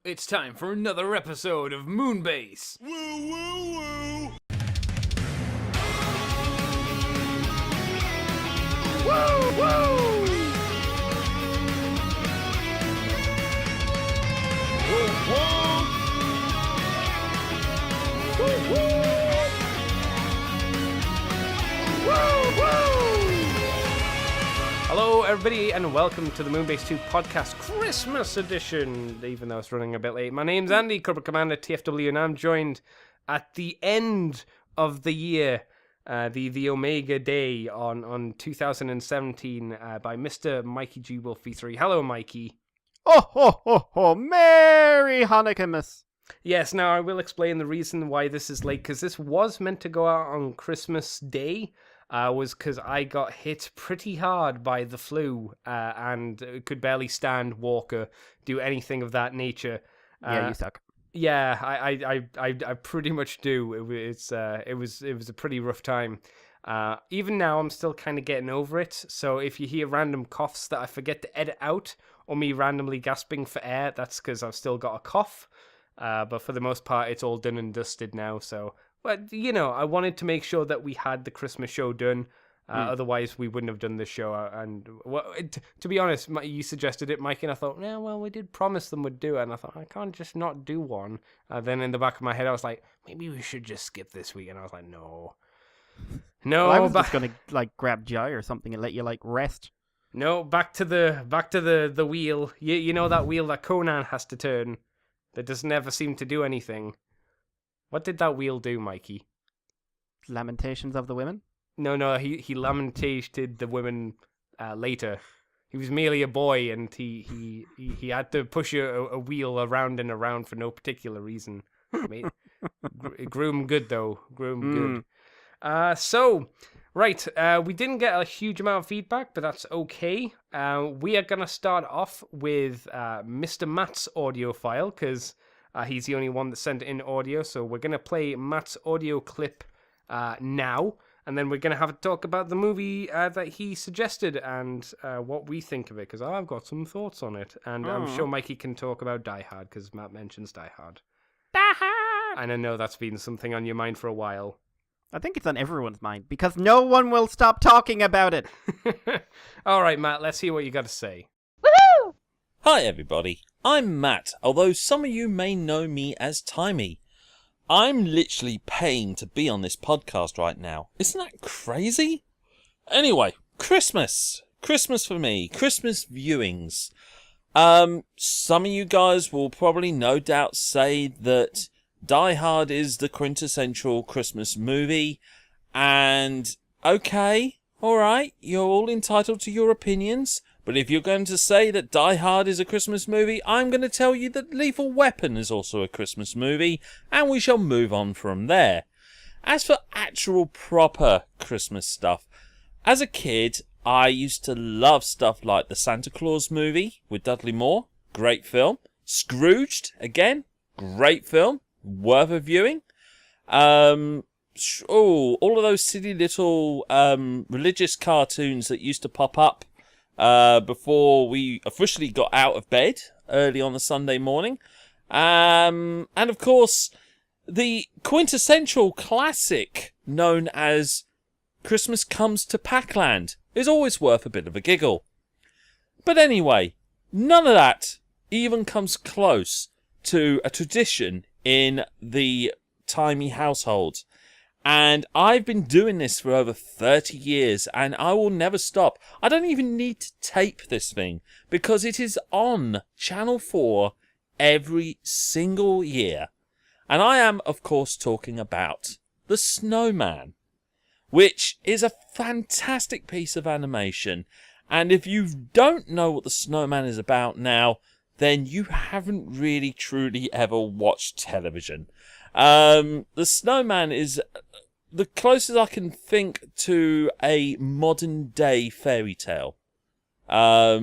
It's time for another episode of Moonbase. Woo, woo, woo. Woo, woo! Woo, woo. Woo, woo. Woo, woo! Hello, everybody, and welcome to the Moonbase 2 podcast Christmas edition, even though it's running a bit late. My name's Andy, Corporate Commander TFW, and I'm joined at the end of the year, the Omega Day on 2017 by Mr. Mikey G. Wolfie 3. Hello, Mikey. Oh, ho, ho, ho. Merry Hanukkah, miss. Yes, now I will explain the reason why this is late, because this was meant to go out on Christmas Day, was because I got hit pretty hard by the flu and could barely stand, walk, or do anything of that nature. Yeah, you suck. Yeah, I pretty much do. It was a pretty rough time. Even now, I'm still kind of getting over it. So if you hear random coughs that I forget to edit out, or me randomly gasping for air, that's because I've still got a cough. But for the most part, it's all done and dusted now. So, but you know, I wanted to make sure that we had the Christmas show done. Otherwise, we wouldn't have done this show. And to be honest, you suggested it, Mike, and I thought, yeah, well, we did promise them we'd do it. And I thought, I can't just not do one. Then in the back of my head, I was like, maybe we should just skip this week. And I was like, no. Well, I was just gonna grab Jai or something and let you rest. No, back to the wheel. You know that wheel that Conan has to turn that does never seem to do anything. What did that wheel do, Mikey? Lamentations of the women? No, he lamentated the women later. He was merely a boy, and he had to push a wheel around and around for no particular reason. Grew him good, though. Grew him good. So, right, we didn't get a huge amount of feedback, but that's okay. We are going to start off with Mr. Matt's audio file, because he's the only one that sent in audio, so we're going to play Matt's audio clip now, and then we're going to have a talk about the movie that he suggested and what we think of it, because I've got some thoughts on it, and I'm sure Mikey can talk about Die Hard, because Matt mentions Die Hard. Die Hard! And I know that's been something on your mind for a while. I think it's on everyone's mind, because no one will stop talking about it. All right, Matt, let's hear what you got to say. Woohoo! Hi, everybody. I'm Matt, although some of you may know me as Timey. I'm literally paying to be on this podcast right now. Isn't that crazy? Anyway, Christmas. Christmas for me. Christmas viewings. Some of you guys will probably no doubt say that Die Hard is the quintessential Christmas movie, and okay, alright, you're all entitled to your opinions, but if you're going to say that Die Hard is a Christmas movie, I'm going to tell you that Lethal Weapon is also a Christmas movie, and we shall move on from there. As for actual proper Christmas stuff, as a kid, I used to love stuff like the Santa Claus movie with Dudley Moore, great film. Scrooged, again, great film. Worth a viewing. All of those silly little religious cartoons that used to pop up before we officially got out of bed early on a Sunday morning. And of course, the quintessential classic known as Christmas Comes to Pac-Land is always worth a bit of a giggle. But anyway, none of that even comes close to a tradition in the Timey household. And I've been doing this for over 30 years, and I will never stop. I don't even need to tape this thing, because it is on Channel 4 every single year. And I am, of course, talking about The Snowman, which is a fantastic piece of animation. And if you don't know what The Snowman is about now, then you haven't really truly ever watched television. The Snowman is the closest I can think to a modern day fairy tale. A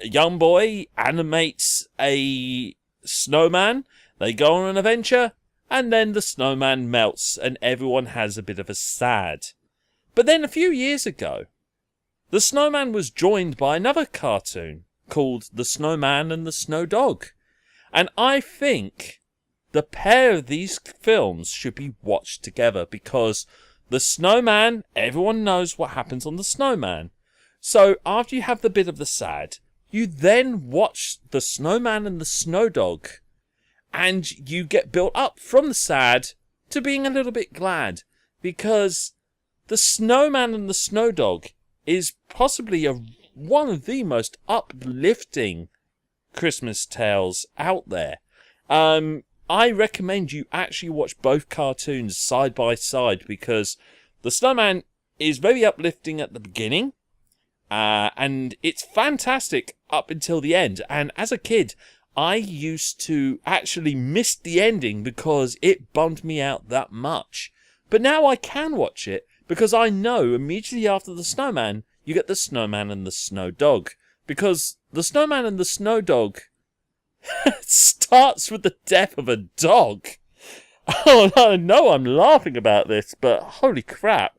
young boy animates a snowman, they go on an adventure, and then the snowman melts and everyone has a bit of a sad. But then a few years ago, the Snowman was joined by another cartoon called The Snowman and the Snow Dog. And I think the pair of these films should be watched together because the snowman, everyone knows what happens on the snowman. So after you have the bit of the sad, you then watch the snowman and the snow dog, and you get built up from the sad to being a little bit glad, because the snowman and the snow dog is possibly one of the most uplifting Christmas tales out there. I recommend you actually watch both cartoons side by side because the snowman is very uplifting at the beginning, and it's fantastic up until the end. And as a kid, I used to actually miss the ending because it bummed me out that much. But now I can watch it because I know immediately after the snowman, you get the snowman and the snow dog. Because the snowman and the snow dog starts with the death of a dog. Oh, I know I'm laughing about this, but holy crap.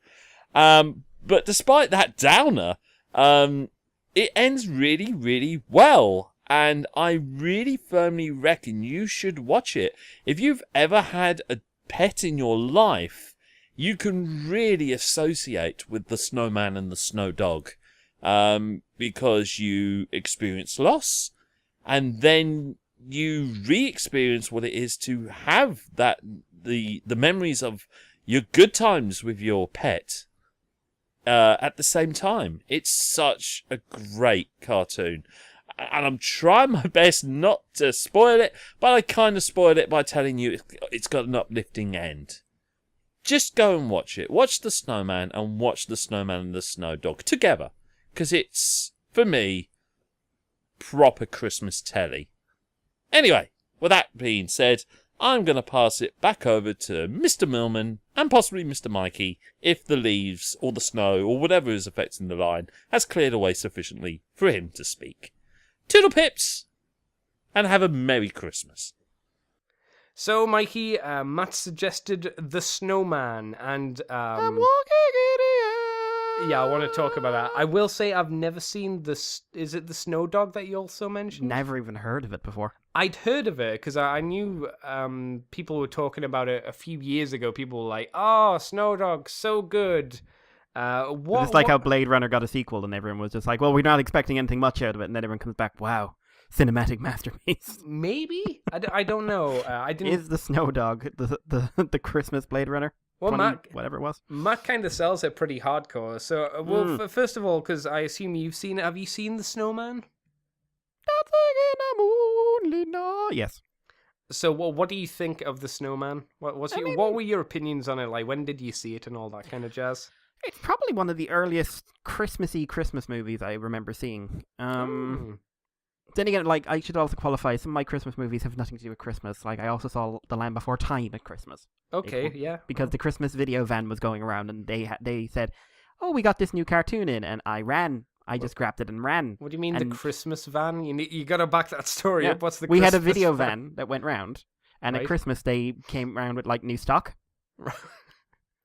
But despite that downer, it ends really, really well. And I really firmly reckon you should watch it. If you've ever had a pet in your life, you can really associate with the snowman and the snow dog. Because you experience loss, and then you re-experience what it is to have that the memories of your good times with your pet at the same time. It's such a great cartoon, and I'm trying my best not to spoil it, but I kind of spoiled it by telling you it's got an uplifting end. Just go and watch it. Watch the snowman and watch the snowman and the snow dog together. Because it's, for me, proper Christmas telly. Anyway, with that being said, I'm going to pass it back over to Mr. Millman and possibly Mr. Mikey if the leaves or the snow or whatever is affecting the line has cleared away sufficiently for him to speak. Toodle pips, and have a Merry Christmas. So, Mikey, Matt suggested The Snowman, and I'm walking in the air. yeah, I want to talk about that. I will say I've never seen this. Is it the Snow Dog that you also mentioned? Never even heard of it before. I'd heard of it because I knew people were talking about it a few years ago. People were like, "Oh, Snow Dog, so good." It's like how Blade Runner got a sequel, and everyone was just like, "Well, we're not expecting anything much out of it," and then everyone comes back, "Wow, cinematic masterpiece." Maybe I don't know. I didn't. Is the Snow Dog the Christmas Blade Runner? Well, 20, Matt, whatever it was. Matt kind of sells it pretty hardcore. So, first of all, because I assume you've seen it. Have you seen The Snowman? Yes. So, what do you think of The Snowman? What were your opinions on it? Like, when did you see it and all that kind of jazz? It's probably one of the earliest Christmassy Christmas movies I remember seeing. Then again, like, I should also qualify, some of my Christmas movies have nothing to do with Christmas. Like, I also saw The Land Before Time at Christmas. Okay, yeah. Because the Christmas video van was going around, and they said, "Oh, we got this new cartoon in," and I ran. I just grabbed it and ran. What do you mean, the Christmas van? You got to back that story up. What's the We Christmas had a video van that went round, and Right. at Christmas they came around with, like, new stock.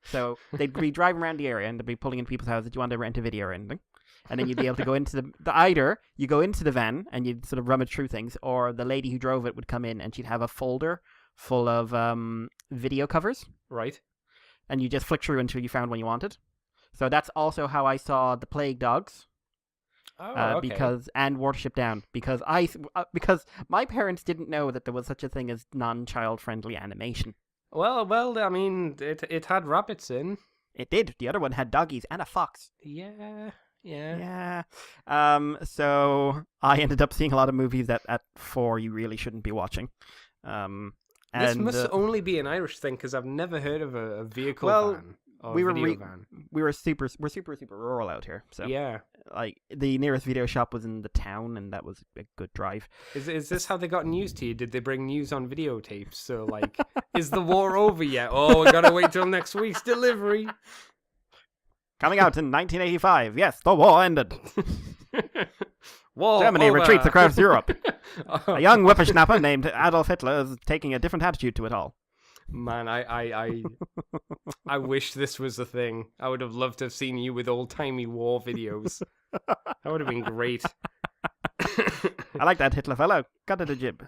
So they'd be driving around the area, and they'd be pulling into people's houses. Do you want to rent a video or anything? And then you'd be able to go into either you go into the van and you'd sort of rummage through things, or the lady who drove it would come in and she'd have a folder full of video covers, Right. and you just flick through until you found one you wanted. So that's also how I saw The Plague Dogs, Oh, okay. and Watership Down, because my parents didn't know that there was such a thing as non-child friendly animation. Well, I mean, it had rabbits in. It did. The other one had doggies and a fox. Yeah. Yeah. So I ended up seeing a lot of movies that at 4 you really shouldn't be watching. This must only be an Irish thing because I've never heard of a vehicle van or video van. We're super rural out here. So Yeah. like the nearest video shop was in the town, and that was a good drive. Is this how they got news to you? Did they bring news on videotapes? So like, is the war over yet? Oh, we gotta wait till next week's delivery. Coming out in 1985. Yes, the war ended. War Germany over. retreats across Europe. A young whippersnapper named Adolf Hitler is taking a different attitude to it all. Man, I wish this was a thing. I would have loved to have seen you with old-timey war videos. That would have been great. I like that Hitler fellow. Got it a jib.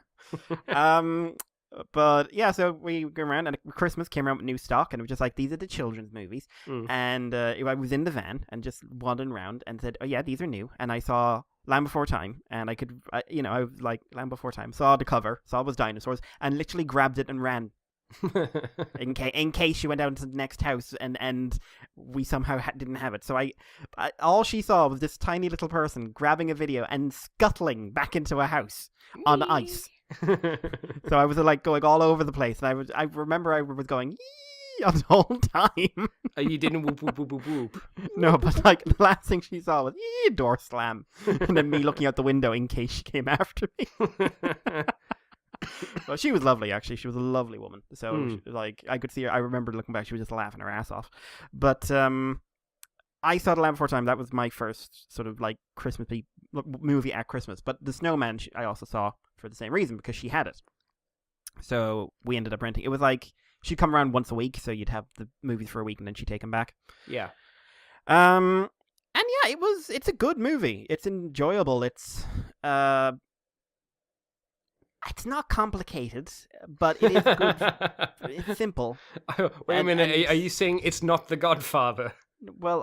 But yeah, so we go around, and Christmas came around with new stock, and it was just like, these are the children's movies. And I was in the van and just wandering around and said, oh yeah, these are new. And I saw Land Before Time, and I could, I was like, Land Before Time, saw the cover, saw it was dinosaurs, and literally grabbed it and ran. in case she went out into the next house and we somehow didn't have it. So I all she saw was this tiny little person grabbing a video and scuttling back into a house on ice. So I was like going all over the place, and I remember I was going yee the whole time. You didn't whoop whoop whoop whoop whoop. No, but like the last thing she saw was yee, door slam, and then me looking out the window in case she came after me. Well, she was lovely, actually. She was a lovely woman. So, like, I could see her. I remember looking back, she was just laughing her ass off. But I saw The Land Before Time. That was my first sort of, like, Christmas movie at Christmas. But The Snowman, I also saw for the same reason, because she had it. So, we ended up renting. It was like, she'd come around once a week, so you'd have the movies for a week, and then she'd take them back. Yeah. And yeah, it's a good movie. It's enjoyable. It's not complicated, but it is good. It's simple. Wait a minute. Are you saying it's not The Godfather? Well,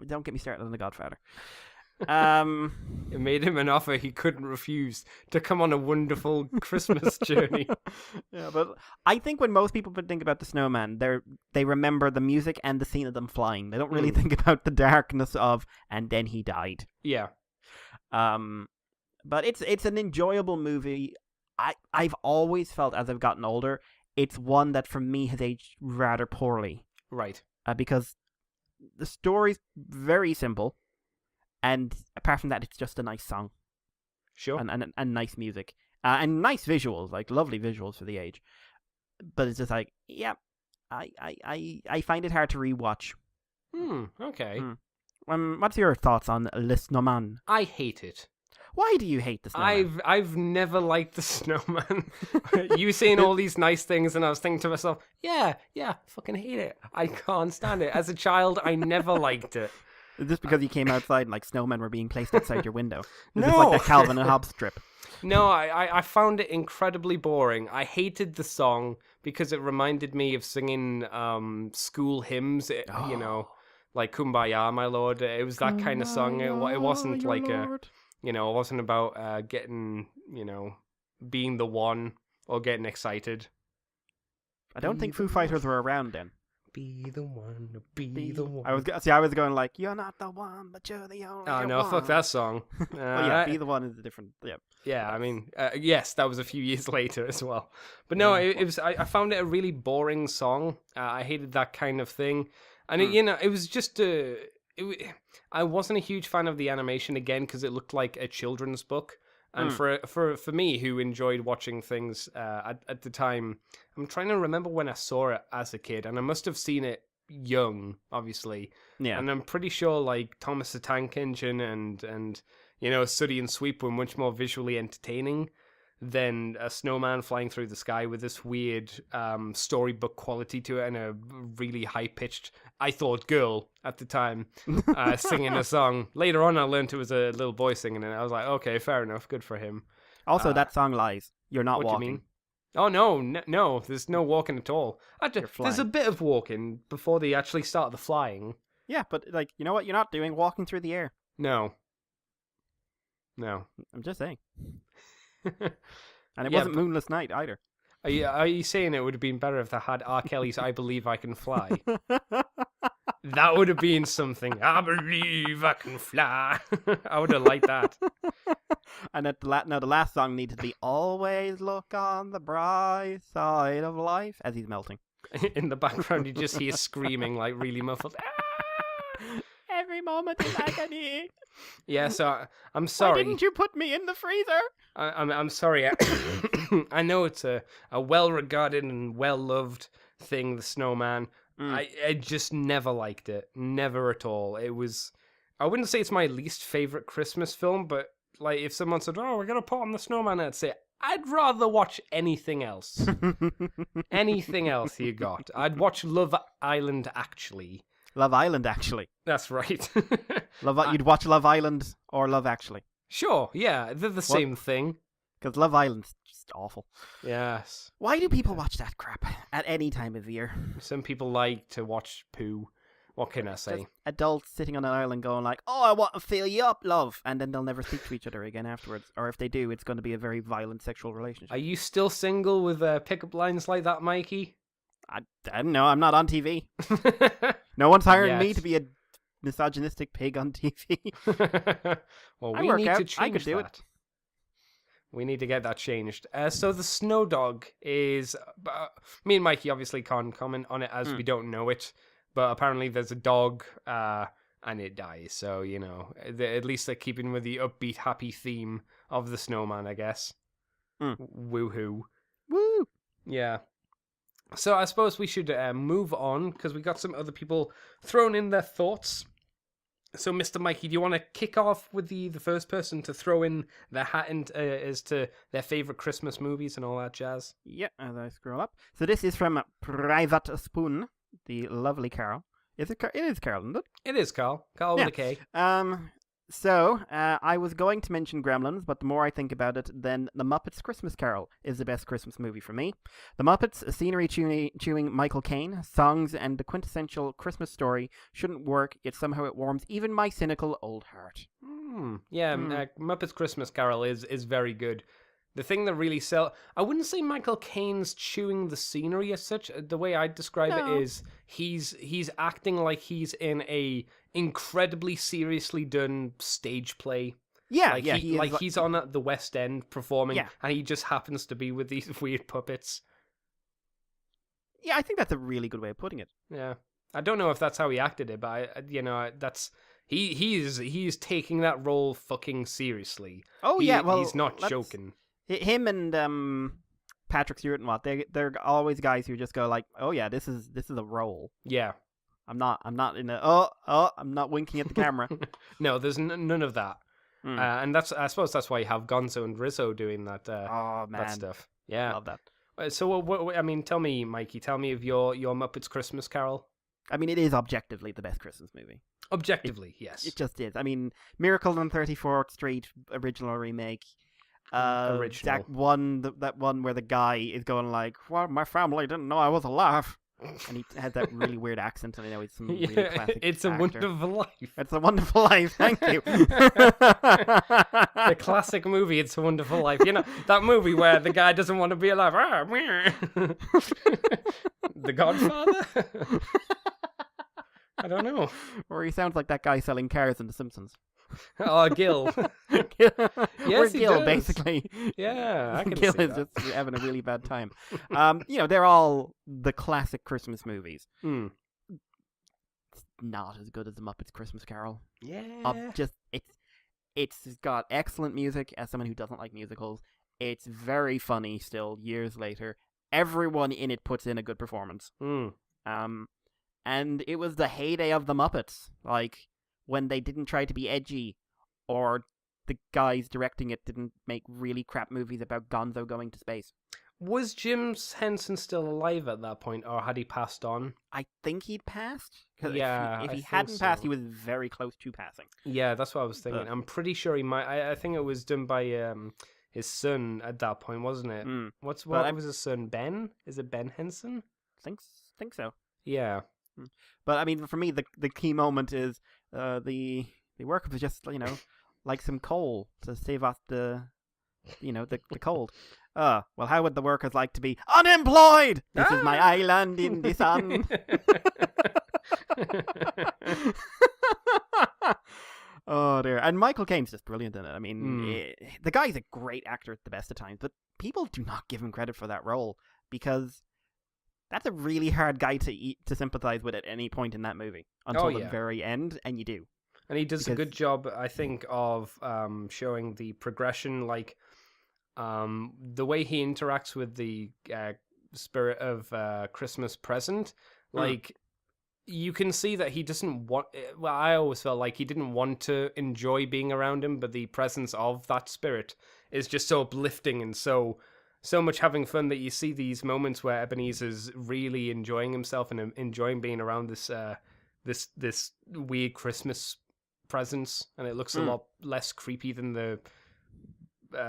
don't get me started on The Godfather. It made him an offer he couldn't refuse to come on a wonderful Christmas journey. Yeah, but I think when most people think about the snowman, they remember the music and the scene of them flying. They don't really think about the darkness of, and then he died. Yeah. But it's an enjoyable movie. I've always felt, as I've gotten older, it's one that for me has aged rather poorly. Right. Because the story's very simple, and apart from that, it's just a nice song. Sure. And nice music. And nice visuals, like lovely visuals for the age. But it's just like, yeah, I find it hard to rewatch. Okay. What's your thoughts on Le Snowman? I hate it. Why do you hate the snowman? I've never liked the snowman. You saying all these nice things, and I was thinking to myself, yeah, fucking hate it. I can't stand it. As a child, I never liked it. Is this because you came outside and like snowmen were being placed outside your window? Is No. this like the Calvin and Hobbes strip? No, I found it incredibly boring. I hated the song because it reminded me of singing school hymns, you know, like Kumbaya, my lord. It was that kind of song. It wasn't like Lord. it wasn't about getting, being the one or getting excited. I don't think Foo Fighters were around then. Be the one, be the one. I was going like, you're not the one, but you're the only one. Oh no, fuck that song. Well, yeah, be the one is a different. Yeah. Yeah, I mean, yes, that was a few years later as well. But no, it was. I found it a really boring song. I hated that kind of thing, and it was just I wasn't a huge fan of the animation again because it looked like a children's book. And for me, who enjoyed watching things at the time, I'm trying to remember when I saw it as a kid, and I must have seen it young, obviously. Yeah. And I'm pretty sure like Thomas the Tank Engine and Sooty and Sweep were much more visually entertaining than a snowman flying through the sky with this weird storybook quality to it and a really high-pitched, I thought, girl at the time singing a song. Later on, I learned it was a little boy singing it. I was like, okay, fair enough, good for him. Also, that song lies. You're not What walking. do you mean? Oh, no, there's no walking at all. There's a bit of walking before they actually start the flying. Yeah, but like, you know what you're not doing? Walking through the air. No. I'm just saying. And it wasn't Moonless Night either. Are you saying it would have been better if they had R. Kelly's I Believe I Can Fly? That would have been something. I believe I can fly. I would have liked that. And the last song needed to be Always Look on the Bright Side of Life as he's melting. In the background, you just hear screaming, like really muffled. Every moment is agony. Yeah, so I'm sorry. Why didn't you put me in the freezer? I'm sorry. I know it's a well-regarded and well-loved thing, the snowman. I just never liked it. Never at all. It was... I wouldn't say it's my least favorite Christmas film, but like if someone said, oh, we're going to put on the snowman, I'd say, I'd rather watch anything else. Anything else you got. I'd watch Love Island, actually. Love Island, actually. That's right. You'd watch Love Island or Love Actually. Sure, yeah, they're the same thing. Because Love Island's just awful. Yes. Why do people watch that crap at any time of year? Some people like to watch poo. What can I say? Just adults sitting on an island going like, "Oh, I want to fill you up, love," and then they'll never speak to each other again afterwards. Or if they do, it's going to be a very violent sexual relationship. Are you still single with pickup lines like that, Mikey? I don't know. I'm not on TV. No one's hiring me Yes. to be a misogynistic pig on TV. Well, I we work need out. to I change could do it. that. We need to get that changed. So the snow dog is... me and Mikey obviously can't comment on it as we don't know it. But apparently there's a dog and it dies. So, you know, at least they're keeping with the upbeat, happy theme of the snowman, I guess. Woohoo. Woo! Yeah. So I suppose we should move on because we got some other people throwing in their thoughts. So, Mr. Mikey, do you want to kick off with the first person to throw in their hat as to their favourite Christmas movies and all that jazz? Yeah, as I scroll up. So this is from Private Spoon, the lovely Carol. Is it? It is Carol, isn't it? It is Carl. Carl with a K. So, I was going to mention Gremlins, but the more I think about it, then The Muppets Christmas Carol is the best Christmas movie for me. The Muppets, scenery chewing Michael Caine, songs, and the quintessential Christmas story shouldn't work, yet somehow it warms even my cynical old heart. Yeah, Muppets Christmas Carol is very good. The thing that really I wouldn't say Michael Caine's chewing the scenery as such. The way I'd describe it is he's acting like he's in a incredibly seriously done stage play. Yeah, like yeah. he's on at the West End performing, Yeah. and he just happens to be with these weird puppets. Yeah, I think that's a really good way of putting it. Yeah, I don't know if that's how he acted it, but that's he's taking that role fucking seriously. Oh, yeah, well, he's not joking. Him and Patrick Stewart and they're always guys who just go like, "Oh yeah, this is a role." Yeah. I'm not in I'm not winking at the camera. No, there's none of that. And I suppose that's why you have Gonzo and Rizzo doing that. Oh man, that stuff. Yeah, love that. So what? I mean, tell me, Mikey. Tell me of your Muppets Christmas Carol. I mean, it is objectively the best Christmas movie. Objectively, yes. It just is. I mean, Miracle on 34th Street, original or remake. Original. That one where the guy is going like, "Well, my family didn't know I was alive," and he had that really weird accent, and I know he's some really classic It's a actor. Wonderful Life. It's a Wonderful Life. Thank you. The classic movie, It's a Wonderful Life. You know, that movie where the guy doesn't want to be alive. The Godfather? I don't know. Or he sounds like that guy selling cars in The Simpsons. Oh, Gil. Or Yes, he Gil, does. basically. Yeah, I can Gil see is that. just having a really bad time. They're all the classic Christmas movies. Mm. It's not as good as The Muppets Christmas Carol. Yeah. It's got excellent music. As someone who doesn't like musicals, it's very funny still years later. Everyone in it puts in a good performance. Mm. And it was the heyday of the Muppets, like when they didn't try to be edgy, or the guys directing it didn't make really crap movies about Gonzo going to space. Was Jim Henson still alive at that point, or had he passed on? I think he'd passed. 'Cause Yeah, if I he think hadn't passed, so. he was very close to passing. Yeah, that's what I was thinking. But- I'm pretty sure he might. I think it was done by his son at that point, wasn't it? Mm. What But was his son? Ben? Is it Ben Henson? Think so. Yeah. But I mean, for me, the key moment is the workers just like some coal to save off the cold. Well, how would the workers like to be unemployed? This is my island in the sun. Oh dear. And Michael Caine's just brilliant in it. I mean, the guy's a great actor at the best of times, but people do not give him credit for that role because that's a really hard guy to sympathize with at any point in that movie until the very end, and you do. And he does a good job, I think, of showing the progression, like the way he interacts with the spirit of Christmas present. Like, you can see that he doesn't want... Well, I always felt like he didn't want to enjoy being around him, but the presence of that spirit is just so uplifting and so much having fun that you see these moments where Ebenezer's really enjoying himself and enjoying being around this weird Christmas presents, and it looks a lot less creepy than the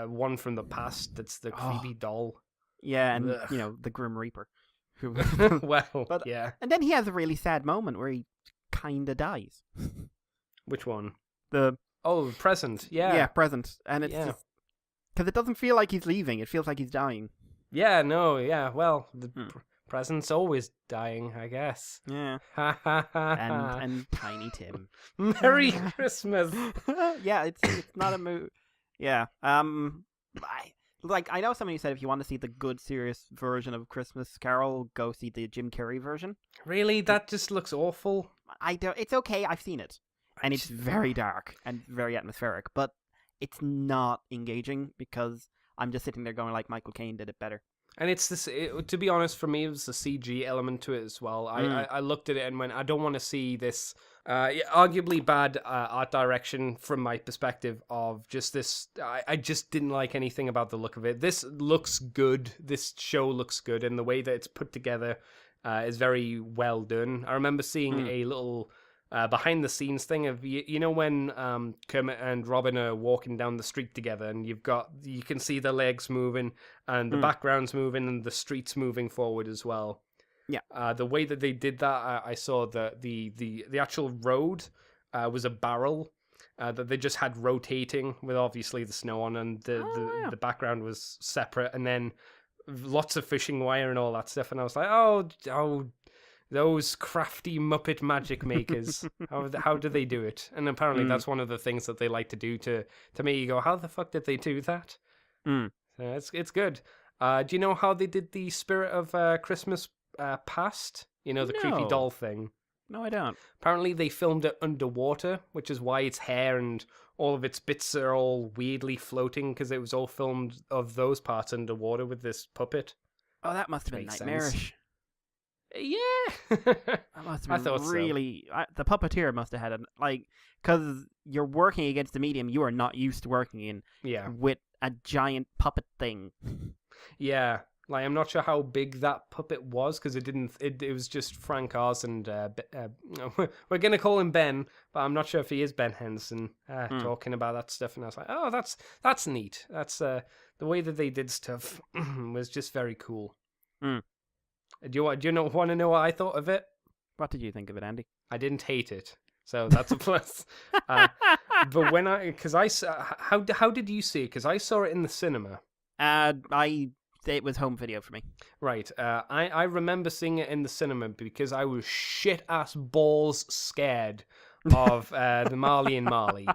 one from the past. That's the creepy doll. Yeah, and Ugh. the Grim Reaper. Well, But- yeah. And then he has a really sad moment where he kind of dies. Which one? The Oh, present. Yeah. present, and it's Yeah. just because it doesn't feel like he's leaving; it feels like he's dying. Yeah. No. Yeah. Well, the Hmm. present's always dying, I guess. Yeah, Ha ha ha. and Tiny Tim. Merry Christmas. Yeah, it's not a movie. Yeah, I know somebody said if you want to see the good, serious version of Christmas Carol, go see the Jim Carrey version. Really? That just looks awful. I don't. It's okay. I've seen it, and it's very dark and very atmospheric, but it's not engaging because I'm just sitting there going like Michael Caine did it better. And it's this. To be honest, for me, it was the CG element to it as well. I looked at it and went, I don't want to see this arguably bad art direction from my perspective of just this. I just didn't like anything about the look of it. This looks good. This show looks good, and the way that it's put together is very well done. I remember seeing a little behind the scenes thing of you know when Kermit and Robin are walking down the street together, and you can see the legs moving and the background's moving and the streets moving forward as well. Yeah. The way that they did that, I saw the actual road was a barrel that they just had rotating with obviously the snow on, and the background was separate, and then lots of fishing wire and all that stuff. And I was like, oh, those crafty Muppet magic makers. How do they do it? And apparently that's one of the things that they like to do to me. You go, how the fuck did they do that? So it's good. Do you know how they did the Spirit of Christmas Past? You know, the creepy No. doll thing. No, I don't. Apparently they filmed it underwater, which is why its hair and all of its bits are all weirdly floating, because it was all filmed of those parts underwater with this puppet. Oh, that must have been Makes sense. nightmarish. Yeah. That must I have been thought so. really. The puppeteer must have had because you're working against a medium you are not used to working in Yeah. with a giant puppet thing. Yeah. Like, I'm not sure how big that puppet was, because it was just Frank Oz and we're going to call him Ben, but I'm not sure if he is Ben Henson talking about that stuff. And I was like, oh, that's neat. That's the way that they did stuff was just very cool. Mm. Do you want to know what I thought of it? What did you think of it, Andy? I didn't hate it, so that's a plus. But when how did you see it? Because I saw it in the cinema. It was home video for me. Right. I remember seeing it in the cinema because I was shit ass balls scared of the Marley and Marley.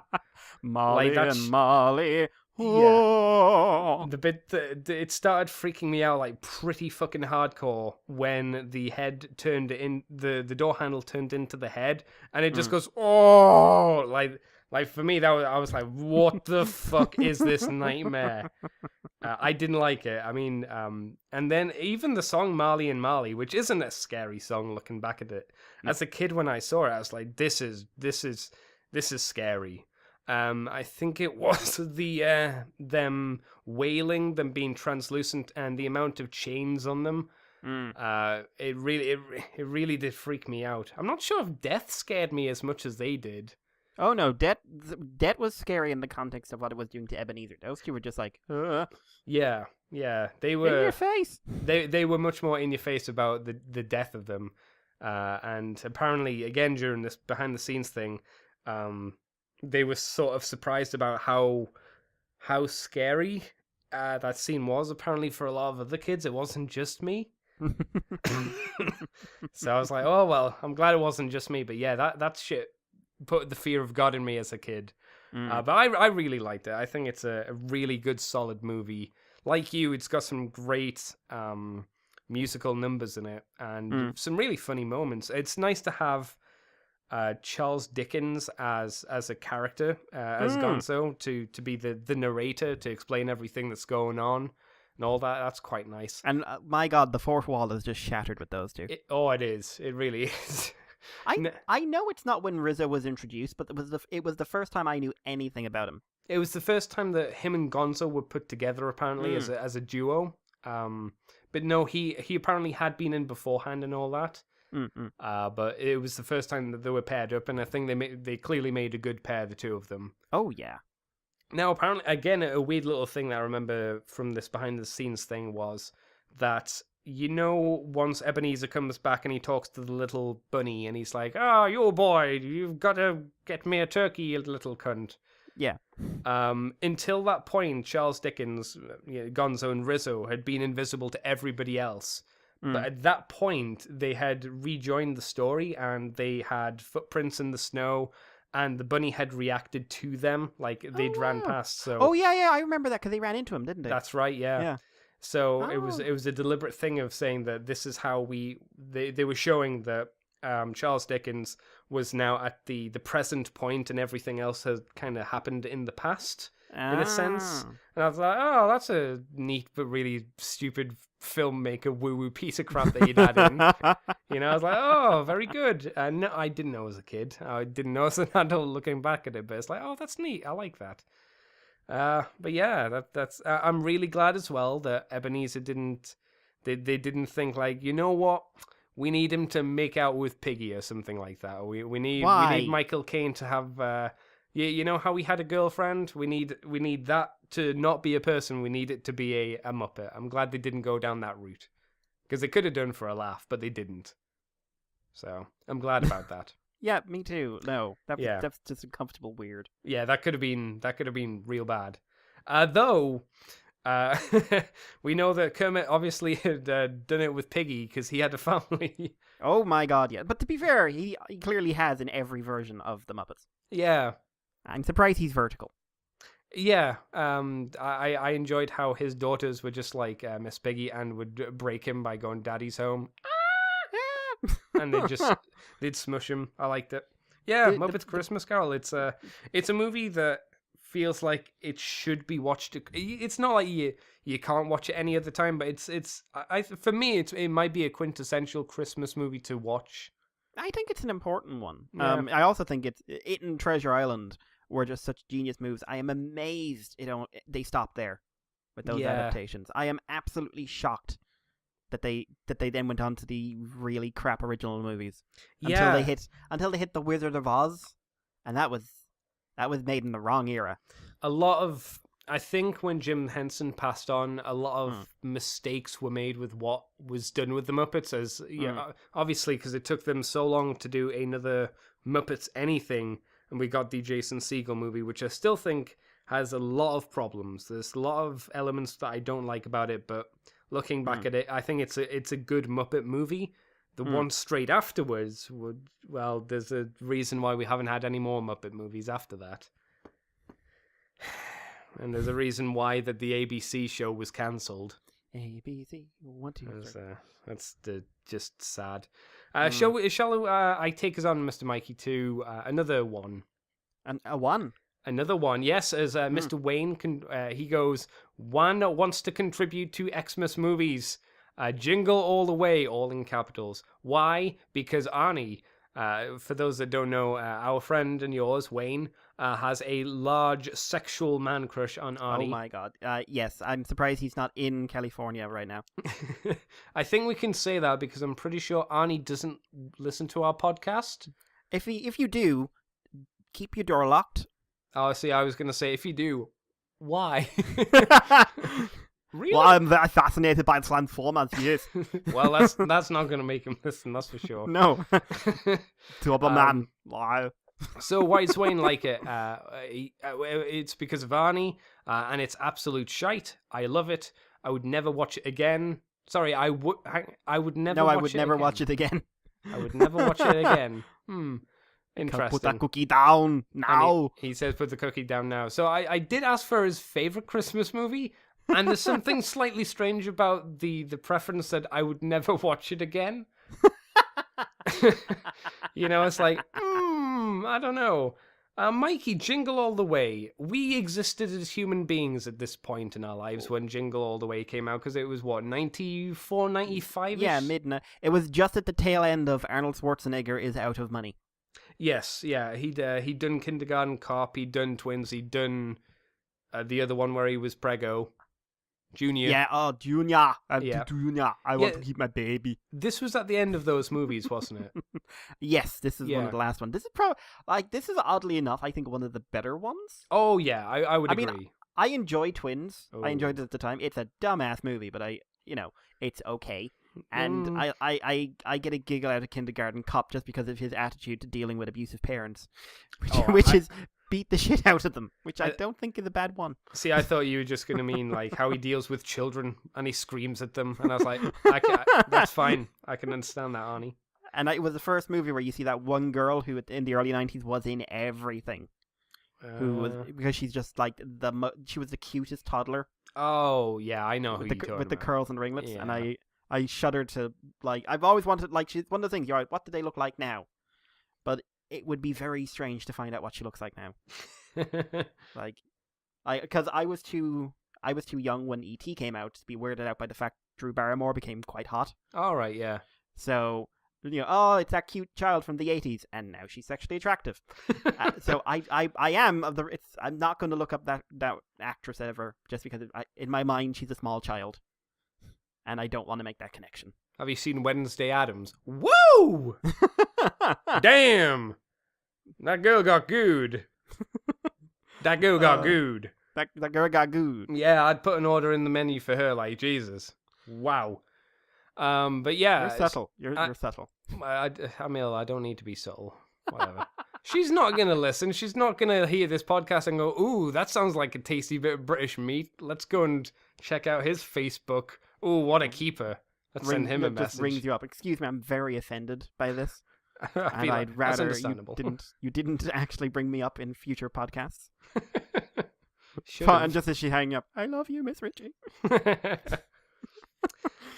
Molly Like, and Molly. Yeah. Oh. The bit that it started freaking me out like pretty fucking hardcore when the head turned in the door handle turned into the head, and it just goes like for me I was like, what the fuck is this nightmare? I didn't like it. I mean, and then even the song Marley and Marley, which isn't a scary song looking back at it. As a kid when I saw it, I was like, this is scary. I think it was the them wailing, them being translucent, and the amount of chains on them. It really did freak me out. I'm not sure if death scared me as much as they did. Oh no, Debt was scary in the context of what it was doing to Ebenezer. Those two were just like, Yeah, they in were. your face. They were much more in your face about the death of them, and apparently again during this behind the scenes thing, they were sort of surprised about how scary that scene was. Apparently for a lot of other kids, it wasn't just me. So I was like, oh well, I'm glad it wasn't just me. But yeah, that shit put the fear of God in me as a kid. But I really liked it. I think it's a really good, solid movie. Like you, it's got some great musical numbers in it and some really funny moments. It's nice to have Charles Dickens as a character, as Gonzo, to be the narrator, to explain everything that's going on and all that. That's quite nice. And my God, the fourth wall is just shattered with those two. It is. It really is. I know it's not when Rizzo was introduced, but it was the first time I knew anything about him. It was the first time that him and Gonzo were put together, apparently, as a duo. But no, he apparently had been in beforehand and all that. But it was the first time that they were paired up, and I think they clearly made a good pair, the two of them. Oh, yeah. Now, apparently, again, a weird little thing that I remember from this behind-the-scenes thing was that, once Ebenezer comes back and he talks to the little bunny, and he's like, you boy, you've got to get me a turkey, you little cunt. Yeah. Until that point, Charles Dickens, Gonzo and Rizzo had been invisible to everybody else. But at that point, they had rejoined the story, and they had footprints in the snow, and the bunny had reacted to them, like they'd ran past. So Oh, yeah, I remember that, because they ran into him, didn't they? that's right, yeah. Yeah. So it was a deliberate thing of saying that this is how they were showing that Charles Dickens was now at the present point, and everything else has kind of happened in the past, in a sense. And I was like, oh, that's a neat but really stupid filmmaker woo-woo piece of crap that you'd add in. I was like, oh, very good. No, I didn't know as a kid. I didn't know as an adult looking back at it, but it's like, oh, that's neat. I like that. But yeah, that's. I'm really glad as well that Ebenezer didn't. They didn't think like, you know what, we need him to make out with Piggy or something like that. We need Michael Caine to have. You know how we had a girlfriend? We need that to not be a person. We need it to be a Muppet. I'm glad they didn't go down that route, because they could have done for a laugh, but they didn't. So I'm glad about that. Yeah, me too. No, that's just uncomfortable weird. Yeah, that could have been real bad. Though, we know that Kermit obviously had done it with Piggy because he had a family. Oh my god, yeah. But to be fair, he clearly has in every version of the Muppets. Yeah. I'm surprised he's vertical. Yeah. I enjoyed how his daughters were just like Miss Piggy and would break him by going, "Daddy's home." And they'd smush him. I liked it. Yeah, Muppets Christmas Carol. It's a movie that feels like it should be watched. It's not like you can't watch it any other time, but for me it might be a quintessential Christmas movie to watch. I think it's an important one. Yeah. I also think it and Treasure Island were just such genius moves. I am amazed they stopped there with those adaptations. I am absolutely shocked that they then went on to the really crap original movies until they hit The Wizard of Oz, and that was made in the wrong era. I think when Jim Henson passed on, a lot of mistakes were made with what was done with the Muppets, as obviously because it took them so long to do another Muppets anything, and we got the Jason Segel movie, which I still think has a lot of problems. There's a lot of elements that I don't like about it, but looking back at it, I think it's a good Muppet movie. The one straight afterwards there's a reason why we haven't had any more Muppet movies after that. And there's a reason why that the ABC show was cancelled. ABC 1 2 3. That's just sad. Shall I take us on, Mr. Mikey, to another one? A one. Another one, yes, as Mr. Wayne, he goes, one wants to contribute to Xmas movies. Jingle all the way, all in capitals. Why? Because Arnie, for those that don't know, our friend and yours, Wayne, has a large sexual man crush on Arnie. Oh my god. Yes, I'm surprised he's not in California right now. I think we can say that because I'm pretty sure Arnie doesn't listen to our podcast. If you do, keep your door locked. Oh, see, I was going to say, if you do, why? Really? Well, I'm very fascinated by Transformers, yes. Well, that's not going to make him listen, that's for sure. No. Turboman. Wow. So why does Wayne like it? It's because of Arnie, and it's absolute shite. I love it. I would never watch it again. Sorry, I would never. No, watch I would never watch it again. I would never watch it again. Interesting. Put that cookie down now. He says, "Put the cookie down now." So I did ask for his favorite Christmas movie, and there's something slightly strange about the preference that I would never watch it again. It's like, I don't know. Mikey, Jingle All the Way. We existed as human beings at this point in our lives when Jingle All the Way came out, because it was, 94, 95-ish? Yeah, midnight. It was just at the tail end of Arnold Schwarzenegger is out of money. Yes, yeah. He'd done Kindergarten Cop, he'd done Twins, he'd done the other one where he was preggo. Junior. Yeah, oh, Junior. Yeah. Junior. I want to keep my baby. This was at the end of those movies, wasn't it? Yes, this is one Yeah. of the last ones. This is this is oddly enough, I think one of the better ones. Oh, yeah, I would I mean, agree. I enjoy Twins. Oh. I enjoyed it at the time. It's a dumbass movie, but it's okay. And I get a giggle out of Kindergarten Cop just because of his attitude to dealing with abusive parents, which is beat the shit out of them, which I don't think is a bad one. See, I thought you were just going to mean like how he deals with children and he screams at them. And I was like, that's fine. I can understand that, Arnie. And it was the first movie where you see that one girl who in the early 90s was in everything. Who was, because she's just like she was the cutest toddler. Oh, yeah, I know who with you're talking the about. curls and ringlets. Yeah. And I shudder to, like, I've always wanted, like, she's one of the things, you're like, what do they look like now? But it would be very strange to find out what she looks like now. Like, because I was too young when E.T. came out to be weirded out by the fact Drew Barrymore became quite hot. All right, yeah. So, it's that cute child from the 80s, and now she's sexually attractive. So I'm not going to look up that actress ever, just because in my mind she's a small child. And I don't want to make that connection. Have you seen Wednesday Addams? Woo! Damn! That girl got good. That girl got good. That girl got good. Yeah, I'd put an order in the menu for her, like, Jesus. Wow. But yeah. You're subtle. You're subtle. Emil, I don't need to be subtle. Whatever. She's not going to listen. She's not going to hear this podcast and go, ooh, that sounds like a tasty bit of British meat. Let's go and check out his Facebook. Ooh, what a keeper. Let's send him a message. Just rings you up. Excuse me, I'm very offended by this. And like, I'd rather understandable. you didn't actually bring me up in future podcasts. Should've. And just as she hang up, I love you, Miss Ritchie.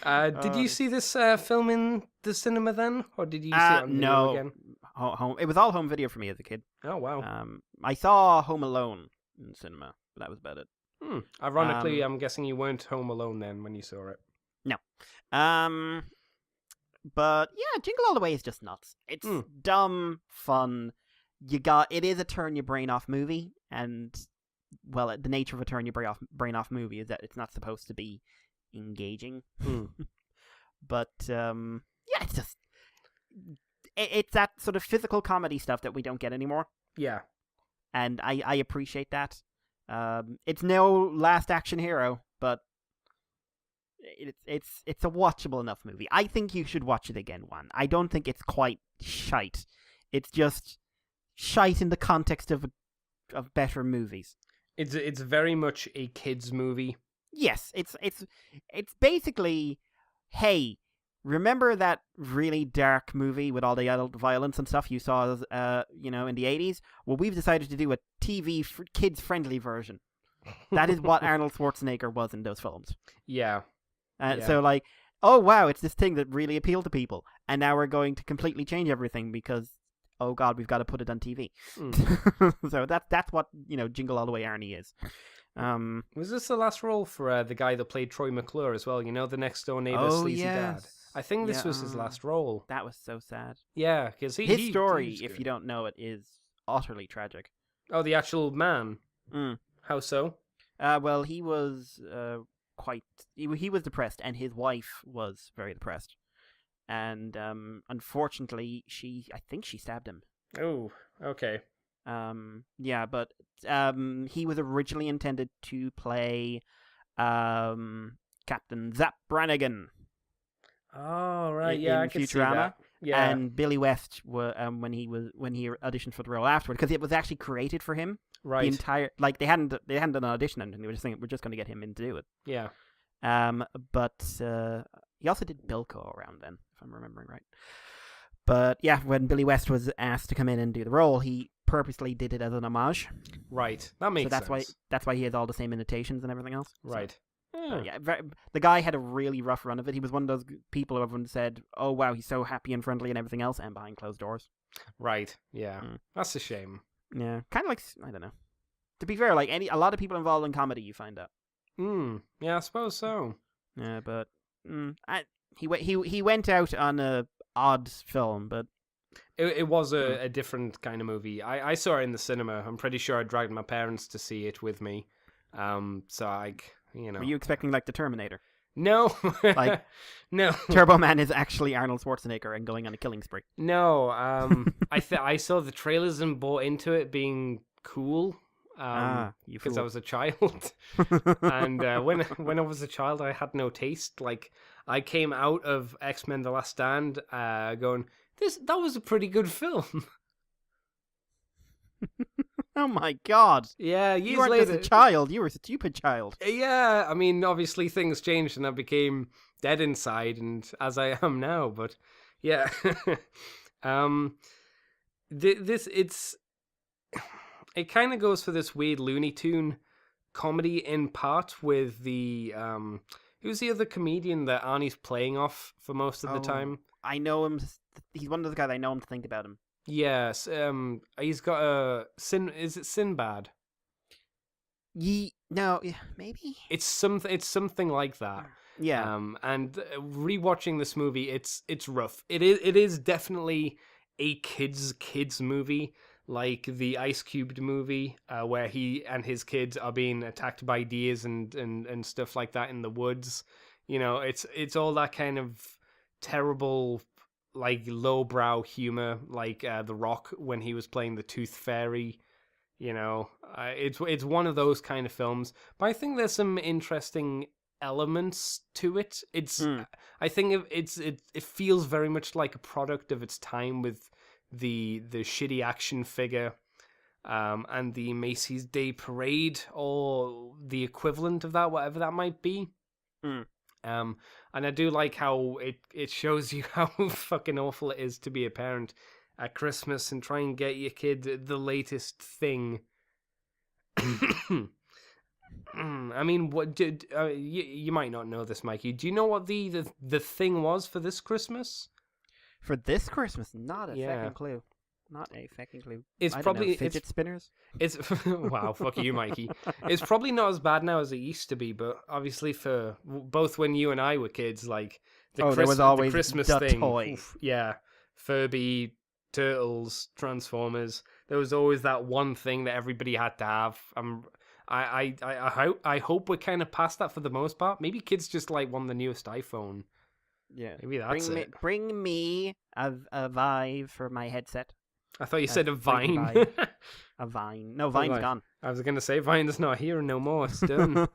Did you see this film in the cinema then? Or did you see it on video again? Home. It was all home video for me as a kid. Oh, wow. I saw Home Alone in cinema, but that was about it. Ironically, I'm guessing you weren't home alone then when you saw it. No. But yeah, Jingle All the Way is just nuts. It's dumb, fun. It is a turn your brain off movie, and well, the nature of a turn your brain off movie is that it's not supposed to be engaging. But yeah, it's just it's that sort of physical comedy stuff that we don't get anymore. Yeah, and I appreciate that. It's no Last Action Hero, but it's a watchable enough movie. I think you should watch it again, Juan. I don't think it's quite shite. It's just shite in the context of better movies. It's very much a kids movie. Yes, it's basically, hey, remember that really dark movie with all the adult violence and stuff you saw, in the 80s? Well, we've decided to do a TV kids-friendly version. That is what Arnold Schwarzenegger was in those films. Yeah. So, like, oh, wow, it's this thing that really appealed to people. And now we're going to completely change everything because, oh, God, we've got to put it on TV. So that's what, Jingle All the Way Arnie is. Was this the last role for the guy that played Troy McClure as well? The next door neighbor, sleazy dad. I think this was his last role. That was so sad. Yeah, because his story, if you don't know it, is utterly tragic. Oh, the actual man. How so? Well, he was he was depressed, and his wife was very depressed, and unfortunately, I think she stabbed him. Oh, okay. Yeah, but he was originally intended to play Captain Zap Brannigan. Oh, right, in I can see Futurama. that. Yeah. And Billy West when he auditioned for the role afterward, because it was actually created for him. Right. The entire they hadn't done an audition, and they were just saying we're just going to get him in to do it. Yeah. But he also did Bilko around then, if I'm remembering right. But yeah, when Billy West was asked to come in and do the role, he purposely did it as an homage. Right. That makes sense. So that's why he has all the same annotations and everything else. Right. So, yeah, the guy had a really rough run of it. He was one of those people who everyone said, "Oh wow, he's so happy and friendly and everything else," and behind closed doors. Right. Yeah. That's a shame. Yeah, kind of like, I don't know. To be fair, like a lot of people involved in comedy, you find out. Yeah, I suppose so. Yeah, but he went out on a odd film, but it was a different kind of movie. I saw it in the cinema. I'm pretty sure I dragged my parents to see it with me. So you know. Were you expecting like the Terminator? No, Like- no, Turbo Man is actually Arnold Schwarzenegger and going on a killing spree. no. I saw the trailers and bought into it being cool. You Because I fool. was a child, and when I was a child, I had no taste. Like I came out of X-Men: The Last Stand, going, that was a pretty good film. Oh my god! Yeah, You years weren't later. just a child, you were a stupid child. Yeah, I mean, obviously things changed, and I became dead inside, and as I am now. But yeah, it kind of goes for this weird Looney Tune comedy in part with the who's the other comedian that Arnie's playing off for most of the time. I know him. He's one of those guys I know him to think about him. Yes, he's got a is it Sinbad? No, yeah, maybe. It's something like that. Yeah. And rewatching this movie, it's rough. It is definitely a kids movie, like the Ice Cubed movie, where he and his kids are being attacked by deers and stuff like that in the woods. You know, it's all that kind of terrible, like lowbrow humor, like The Rock when he was playing the Tooth Fairy. You know, it's one of those kind of films, but I think there's some interesting elements to it. I think it feels very much like a product of its time with the shitty action figure, and the Macy's Day Parade or the equivalent of that, whatever that might be. And I do like how it shows you how fucking awful it is to be a parent at Christmas and try and get your kid the latest thing. I mean, what did you might not know this, Mikey? Do you know what the thing was for this Christmas? For this Christmas, not a Yeah. fucking clue. Not a fucking clue. It's I don't probably know, fidget spinners. It's wow, fuck you, Mikey. It's probably not as bad now as it used to be, but obviously for both when you and I were kids, like There was always the Christmas the thing, toy. yeah, Furby, Turtles, Transformers. There was always that one thing that everybody had to have. I hope we're kind of past that for the most part. Maybe kids just like want the newest iPhone. Yeah. Maybe that's it. Bring me a Vive for my headset. I thought you said a bring Vine. Vive. A Vine. No, Vine's Vine. gone. I was gonna say Vine's not here no more. It's done.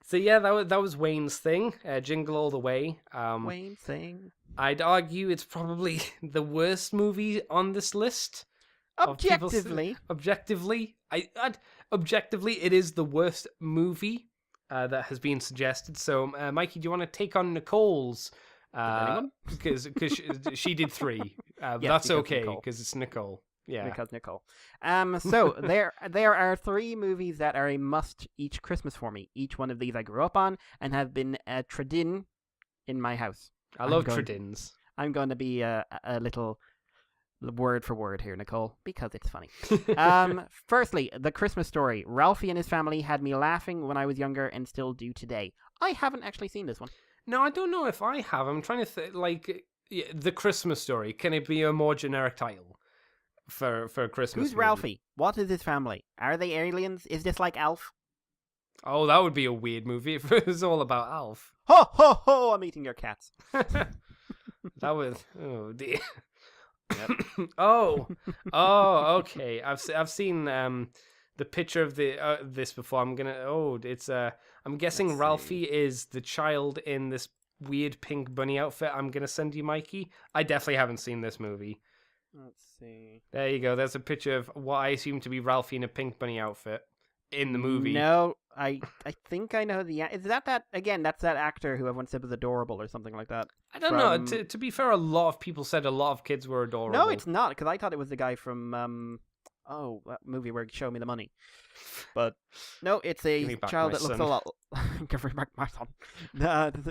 So yeah, that was Wayne's thing. Jingle All the Way. Wayne thing. I'd argue it's probably the worst movie on this list. of people's- Objectively. Objectively, it is the worst movie that has been suggested. So, Mikey, do you want to take on Nicole's? Because she did 3. But Yes, that's because okay Nicole. because it's Nicole. Yeah. Because Nicole. So there are 3 movies that are a must each Christmas for me. Each one of these I grew up on and have been a tradin in my house. I love going- tradins. I'm going to be a little word for word here, Nicole, because it's funny. Firstly, The Christmas Story. Ralphie and his family had me laughing when I was younger and still do today. I haven't actually seen this one. No, I don't know if I have. I'm trying to The Christmas Story. Can it be a more generic title for a Christmas Who's movie? Ralphie? What is his family? Are they aliens? Is this like Alf? Oh, that would be a weird movie if it was all about Alf. Ho, ho, ho, I'm eating your cats. That was oh dear. oh, okay. I've seen the picture of this before. I'm guessing Let's Ralphie is the child in this weird pink bunny outfit. I'm gonna send you, Mikey. I definitely haven't seen this movie. Let's see. There you go. There's a picture of what I assume to be Ralphie in a pink bunny outfit in the movie. No, I think I know is that again? That's that actor who everyone said was adorable or something like that. I don't know. To be fair, a lot of people said a lot of kids were adorable. No, it's not because I thought it was the guy from that movie where Show Me the Money. But no, it's Give me a back child my that looks son. a lot. Give me back my son.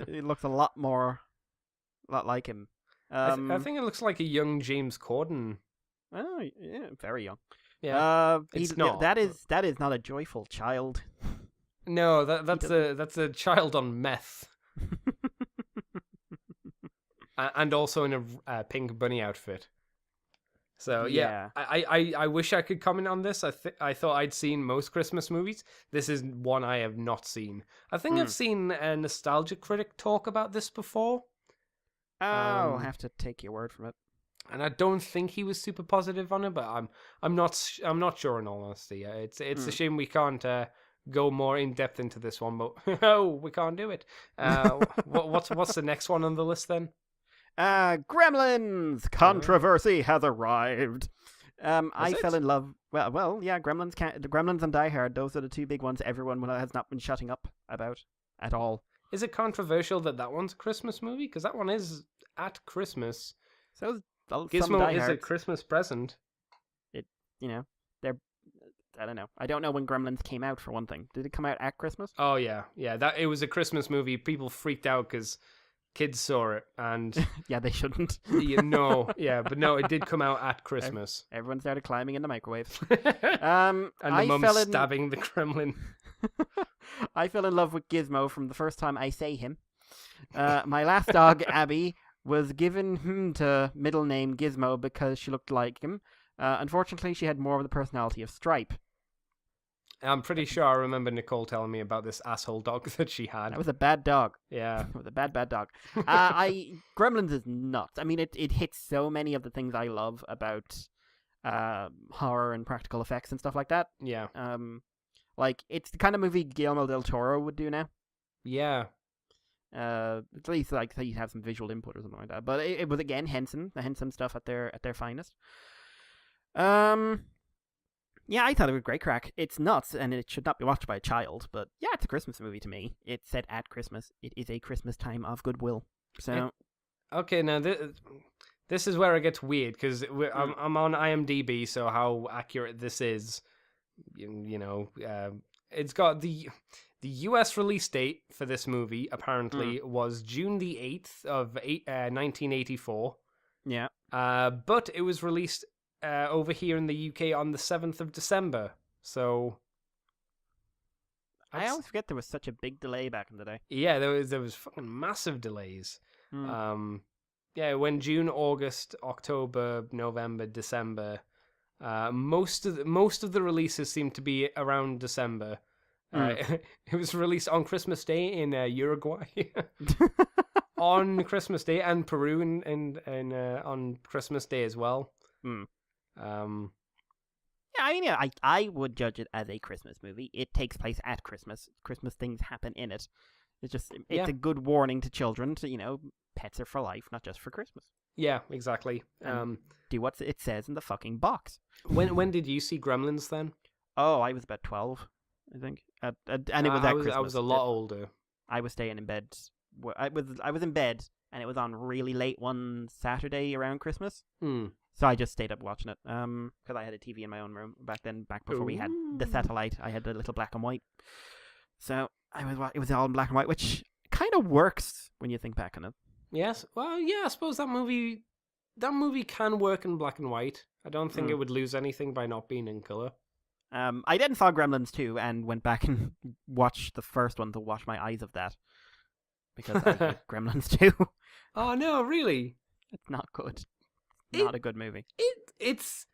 It looks a lot like him. I think it looks like a young James Corden. Oh yeah, very young. Yeah. It's not. That is not a joyful child. No, that's a child on meth. And also in a pink bunny outfit. So Yeah. I wish I could comment on this. I thought I'd seen most Christmas movies. This is one I have not seen. I think I've seen a Nostalgia Critic talk about this before, I'll have to take your word from it. and I don't think he was super positive on it. But I'm not sure in all honesty. It's a shame we can't go more in depth into this one, but we can't do it. What's the next one on the list then? Gremlins! Controversy has arrived. I fell in love. Well, yeah. Gremlins and Die Hard. Those are the two big ones everyone has not been shutting up about at all. Is it controversial that one's a Christmas movie? Because that one is at Christmas. So some Gizmo Die is a Hards, Christmas present. they're. I don't know. I don't know when Gremlins came out for one thing. Did it come out at Christmas? Oh yeah. That it was a Christmas movie. People freaked out because kids saw it, and Yeah, they shouldn't. but no, it did come out at Christmas. Everyone started climbing in the microwave. And the I mum fell in. stabbing the gremlin. I fell in love with Gizmo from the first time I say him. My last dog, Abby, was given to middle name Gizmo because she looked like him. Unfortunately, she had more of the personality of Stripe. I'm pretty sure I remember Nicole telling me about this asshole dog that she had. That was a bad dog. Yeah. It was a bad dog. Gremlins is nuts. I mean, it hits so many of the things I love about horror and practical effects and stuff like that. Yeah. Like, it's the kind of movie Guillermo del Toro would do now. Yeah. At least, like, so you'd have some visual input or something like that. But it was, again, the Henson stuff at their finest. Yeah, I thought it was great crack. It's nuts, and it should not be watched by a child, but yeah, it's a Christmas movie to me. It's set at Christmas. It is a Christmas time of goodwill. So, Okay, now this is where it gets weird, because I'm on IMDb, so how accurate this is, it's got the US release date for this movie, apparently, was June the 8th of 1984. yeah. But it was released over here in the UK on the 7th of December. So I always forget there was such a big delay back in the day. yeah, there was fucking massive delays. Yeah, when June, August, October, November, December, most of the releases seem to be around December. It was released on Christmas Day in Uruguay, on Christmas Day, and Peru and on Christmas Day as well. Yeah, I mean, I would judge it as a Christmas movie. It takes place at Christmas. Christmas things happen in it. It's a good warning to children to, pets are for life, not just for Christmas. Yeah, exactly. Do what it says in the fucking box. When did you see Gremlins then? Oh, I was about 12, I think. And it was at Christmas. I was a lot older. I was staying in bed. I was in bed, and it was on really late one Saturday around Christmas. So I just stayed up watching it. Because I had a TV in my own room back before we had the satellite. I had the little black and white. So it was all in black and white, which kind of works when you think back on it. Yes. Well, yeah, I suppose that movie can work in black and white. I don't think it would lose anything by not being in color. I then saw Gremlins 2 and went back and watched the first one to wash my eyes of that. Because I hate Gremlins 2. Oh, no, really? It's not good. Not a good movie. It's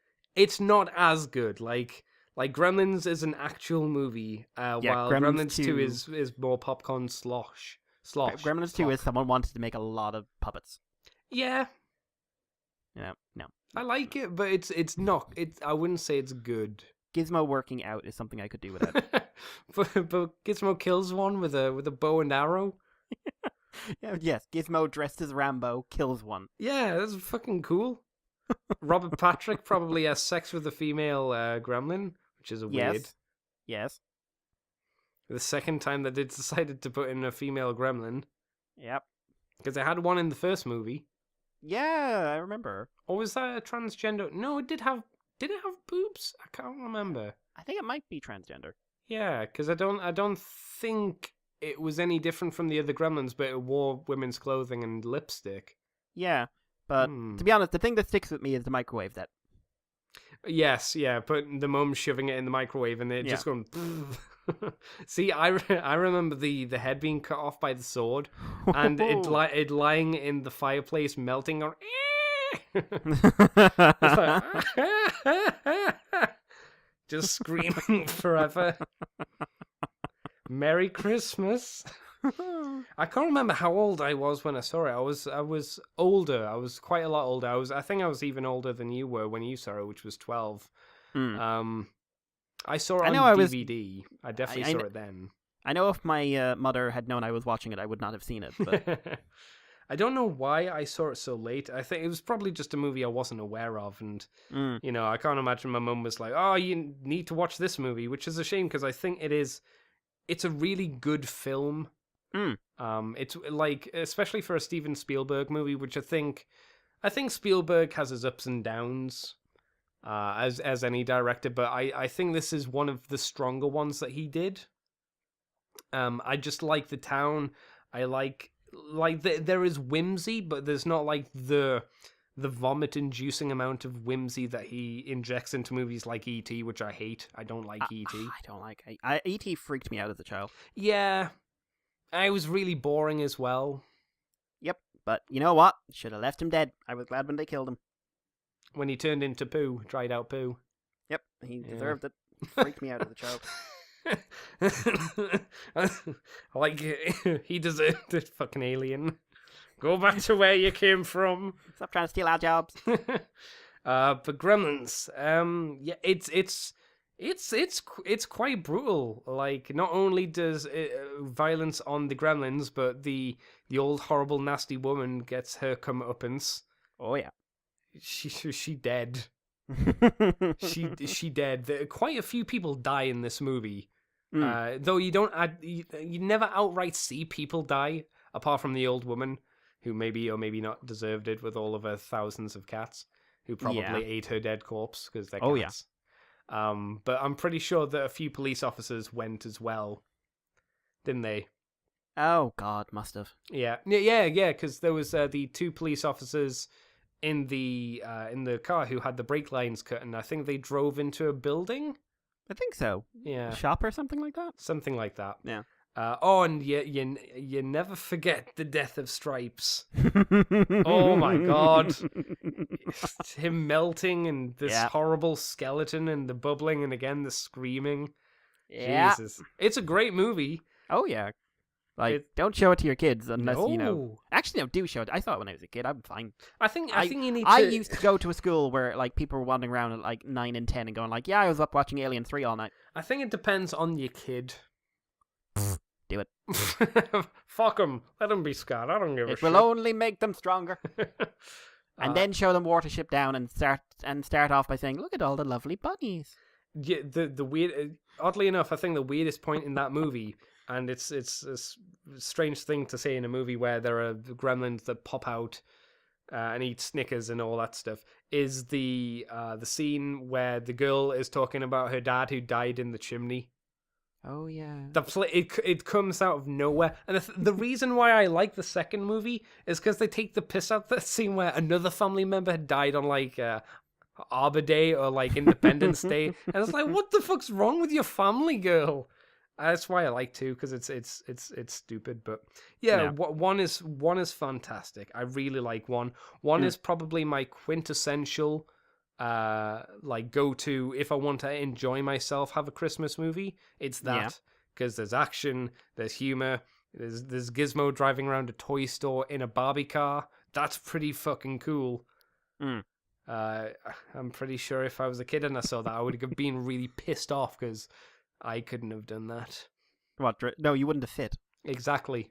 not as good. Like Gremlins is an actual movie, while Gremlins 2 is more popcorn slosh. Gremlins 2 is someone wanted to make a lot of puppets. Yeah. No. I like it, but it's not. I wouldn't say it's good. Gizmo working out is something I could do without. but Gizmo kills one with a bow and arrow. Yes, Gizmo dressed as Rambo kills one. Yeah, that's fucking cool. Robert Patrick probably has sex with a female gremlin, which is weird. Yes. The second time that they decided to put in a female gremlin. Yep. Because they had one in the first movie. Yeah, I remember. Or was that a transgender? No, it did have. Did it have boobs? I can't remember. I think it might be transgender. Yeah, because I don't think it was any different from the other gremlins, but it wore women's clothing and lipstick. Yeah, but to be honest, the thing that sticks with me is the microwave that. Yes, yeah, putting the mum shoving it in the microwave and it just going. See, I remember the head being cut off by the sword, and it lying in the fireplace melting. It's like, just screaming forever. Merry Christmas. I can't remember how old I was when I saw it. I was older. I was quite a lot older. I think I was even older than you were when you saw it, which was 12. I saw it on DVD. I definitely saw it then. I know if my mother had known I was watching it, I would not have seen it. But I don't know why I saw it so late. I think it was probably just a movie I wasn't aware of. And, you know, I can't imagine my mum was like, oh, you need to watch this movie, which is a shame because I think it's a really good film. It's like, especially for a Steven Spielberg movie, which I think Spielberg has his ups and downs, as any director, but I think this is one of the stronger ones that he did. I just like the town. I like there is whimsy, but there's not like the vomit-inducing amount of whimsy that he injects into movies like E.T., which I hate. I don't like E.T. I don't like E.T. freaked me out as a child. Yeah, I was really boring as well. Yep, but you know what? Should have left him dead. I was glad when they killed him. When he turned into poo, dried out poo. Yep, he deserved it. Freaked me out as a child. Like, he deserved it, fucking alien. Go back to where you came from. Stop trying to steal our jobs. But Gremlins, yeah, it's quite brutal. Like, not only does violence on the Gremlins, but the old horrible nasty woman gets her comeuppance. Oh yeah, she dead. she dead. Quite a few people die in this movie. Though you never outright see people die, apart from the old woman, who maybe or maybe not deserved it with all of her thousands of cats, who probably ate her dead corpse because they're cats. But I'm pretty sure that a few police officers went as well, didn't they? Oh God, must have. Yeah, because there was the two police officers in the car who had the brake lines cut, and I think they drove into a building. I think so. Yeah, a shop or something like that. Something like that. Yeah. And you never forget the death of Stripes. Oh my God, him melting and this horrible skeleton and the bubbling and again the screaming. Yeah. Jesus, it's a great movie. Oh yeah. Like, don't show it to your kids unless, you know... No. Actually, no, do show it. I saw it when I was a kid. I'm fine. I think you need to... I used to go to a school where, like, people were wandering around at, like, 9 and 10 and going, like, yeah, I was up watching Alien 3 all night. I think it depends on your kid. Do it. Fuck them. Let them be scared. I don't give a shit. It will only make them stronger. And then show them Watership Down and start off by saying, look at all the lovely bunnies. Yeah, the weird... Oddly enough, I think the weirdest point in that movie... And it's a strange thing to say in a movie where there are gremlins that pop out and eat Snickers and all that stuff. Is the scene where the girl is talking about her dad who died in the chimney? Oh yeah. It comes out of nowhere, and the reason why I like the second movie is because they take the piss out of that scene where another family member had died on like Arbor Day or like Independence Day, and it's like, what the fuck's wrong with your family, girl? That's why I like 2, because it's stupid, but yeah, one is fantastic. I really like 1. 1 is probably my quintessential like go to if I want to enjoy myself, have a Christmas movie. It's that, because there's action, there's humor, there's Gizmo driving around a toy store in a Barbie car. That's pretty fucking cool. I'm pretty sure if I was a kid and I saw that, I would have been really pissed off because I couldn't have done that. What? No, you wouldn't have fit. Exactly.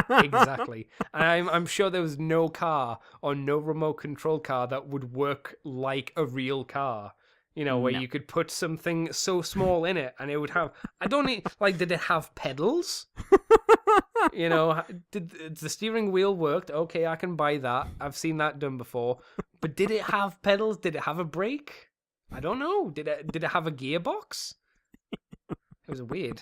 Exactly. And I'm sure there was no car or no remote control car that would work like a real car. You know, where you could put something so small in it and it would have... I don't need... Like, did it have pedals? You know, did the steering wheel worked? Okay, I can buy that. I've seen that done before. But did it have pedals? Did it have a brake? I don't know. Did it have a gearbox? It was weird.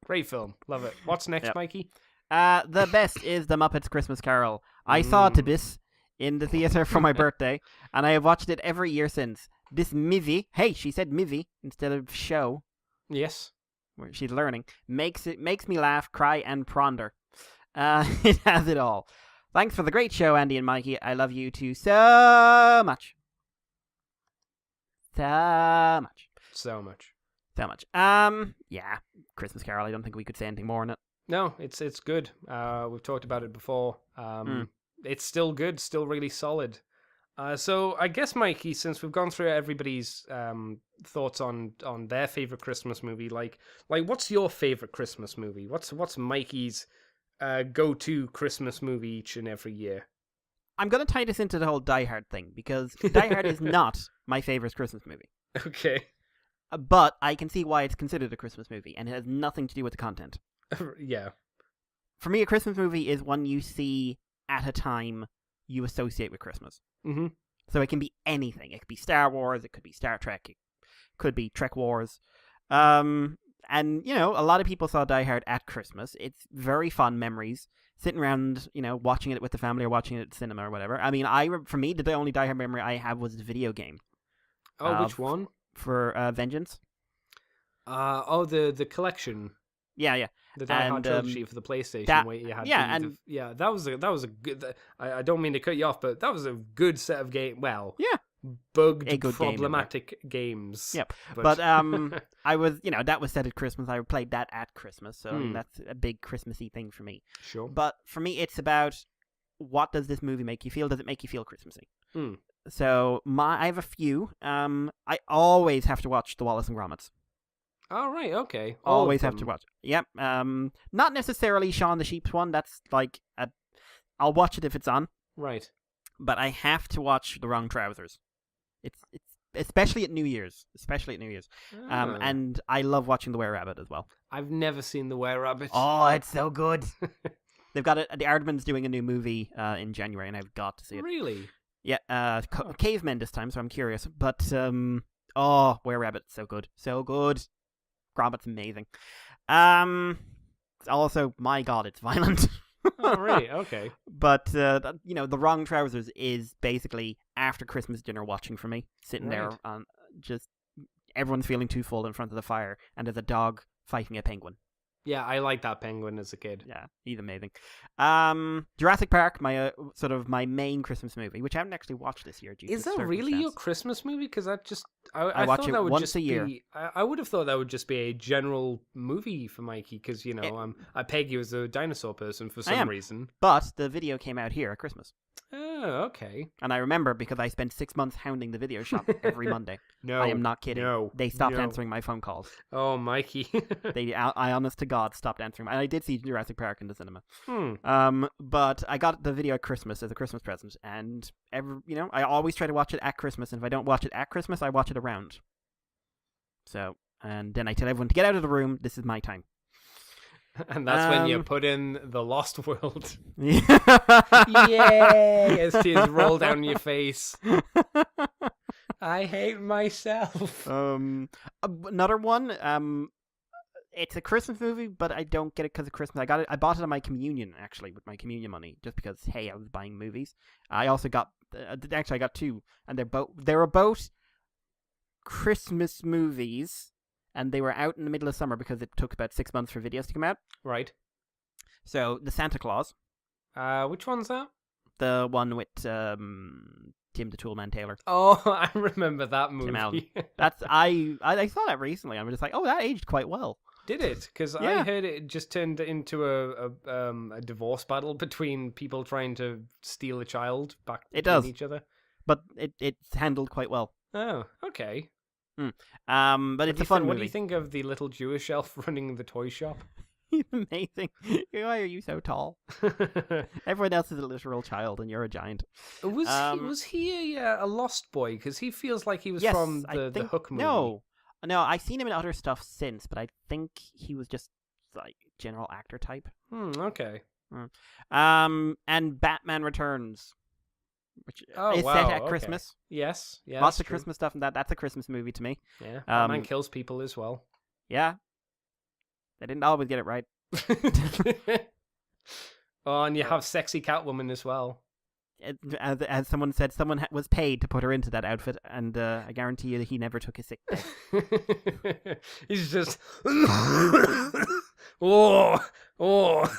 Great film. Love it. What's next, Mikey? The best is The Muppets Christmas Carol. I saw this in the theater for my birthday, and I have watched it every year since. This Mivy, hey, she said Mivy instead of show. Yes. Where she's learning. Makes me laugh, cry, and ponder. It has it all. Thanks for the great show, Andy and Mikey. I love you two so much. So much. So much. So much. Yeah. Christmas Carol. I don't think we could say anything more on it. No, it's good. We've talked about it before. It's still good, still really solid. So I guess, Mikey, since we've gone through everybody's thoughts on their favorite Christmas movie, like what's your favorite Christmas movie? What's Mikey's go-to Christmas movie each and every year? I'm going to tie this into the whole Die Hard thing, because Die Hard is not my favorite Christmas movie. Okay. But I can see why it's considered a Christmas movie, and it has nothing to do with the content. Yeah. For me, a Christmas movie is one you see at a time you associate with Christmas. Mm-hmm. So it can be anything. It could be Star Wars, it could be Star Trek, it could be Trek Wars. And, you know, a lot of people saw Die Hard at Christmas. It's very fun memories. Sitting around, you know, watching it with the family or watching it at the cinema or whatever. I mean, for me, the only Die Hard memory I have was the video game. Oh, which one? For Vengeance. The collection. Yeah. The Die Hard trilogy for the PlayStation, that- where you had yeah, that was a good. I don't mean to cut you off, but that was a good set of Yeah. bugged, A good game in problematic games. Yep. But I was, you know, that was set at Christmas. I played that at Christmas, so I mean, that's a big Christmassy thing for me. Sure. But for me, it's about what does this movie make you feel? Does it make you feel Christmassy? Mm. So I have a few. I always have to watch the Wallace and Gromits. All right. Okay. All of Always have to them. watch. Yep. Not necessarily Shaun the Sheep's one. That's like I'll watch it if it's on. Right. But I have to watch The Wrong Trousers. It's especially at New Year's. Ah. And I love watching The Were Rabbit as well. I've never seen The Were Rabbit. Oh, it's so good. They've got it. The Aardman's doing a new movie in January, and I've got to see it. Really? Yeah, cavemen this time, so I'm curious. But Were Rabbit, so good, so good. Grommit's amazing. Also, my God, it's violent. Oh, really? Okay. But you know, The Wrong Trousers is basically after Christmas dinner watching for me, sitting there Right. on just everyone's feeling too full in front of the fire, and there's a dog fighting a penguin. Yeah, I liked that penguin as a kid. Yeah, he's amazing. Jurassic Park, my sort of my main Christmas movie, which I haven't actually watched this year. Due Is to that really your circumstance. Christmas movie? Because I I watch thought it that would once just a year. be. I would have thought that would just be a general movie for Mikey, because you know I peg you as a dinosaur person for some am. reason. But the video came out here at Christmas, Oh, okay. and I remember because I spent 6 months hounding the video shop every Monday. No, I am not kidding. No, They stopped no. answering my phone calls. Oh, Mikey. I honest to God, stopped answering. And I did see Jurassic Park in the cinema. Hmm. But I got the video at Christmas as a Christmas present, and I always try to watch it at Christmas. And if I don't watch it at Christmas, I watch it around. So, and then I tell everyone to get out of the room. This is my time. And that's when you put in The Lost World. Yeah. Yay! As tears roll down your face. I hate myself. Another one. It's a Christmas movie, but I don't get it because of Christmas. I bought it on my communion, actually, with my communion money, just because hey, I was buying movies. I also got I got two, and they're both Christmas movies, and they were out in the middle of summer because it took about 6 months for videos to come out. Right. So the Santa Claus, Which one's that? the one with Tim the Toolman Taylor. Oh, I remember that Tim Allen. movie. That's I saw that recently. I'm just like, oh, that aged quite well. Did it? Because I Yeah. heard it just turned into a divorce battle between people trying to steal a child back It between does. each other. But it's handled quite well. Oh, okay. But What it's do a you fun think- What do movie. you think of the little Jewish elf running the toy shop? He's amazing. Why are you so tall? Everyone else is a literal child, and you're a giant. Was he a lost boy? Because he feels like he was Yes, from I the think, Hook movie. No, I've seen him in other stuff since, but I think he was just like general actor type. Okay. And Batman Returns, which Oh, is wow, set at okay. Christmas. Yes. Yeah. Lots that's of true. Christmas stuff, and that's a Christmas movie to me. Yeah. Batman Um, kills people as well. Yeah, they didn't always get it right. Oh, and you have sexy Catwoman as well. As someone said, someone was paid to put her into that outfit, and I guarantee you that he never took a sick day. He's just Oh,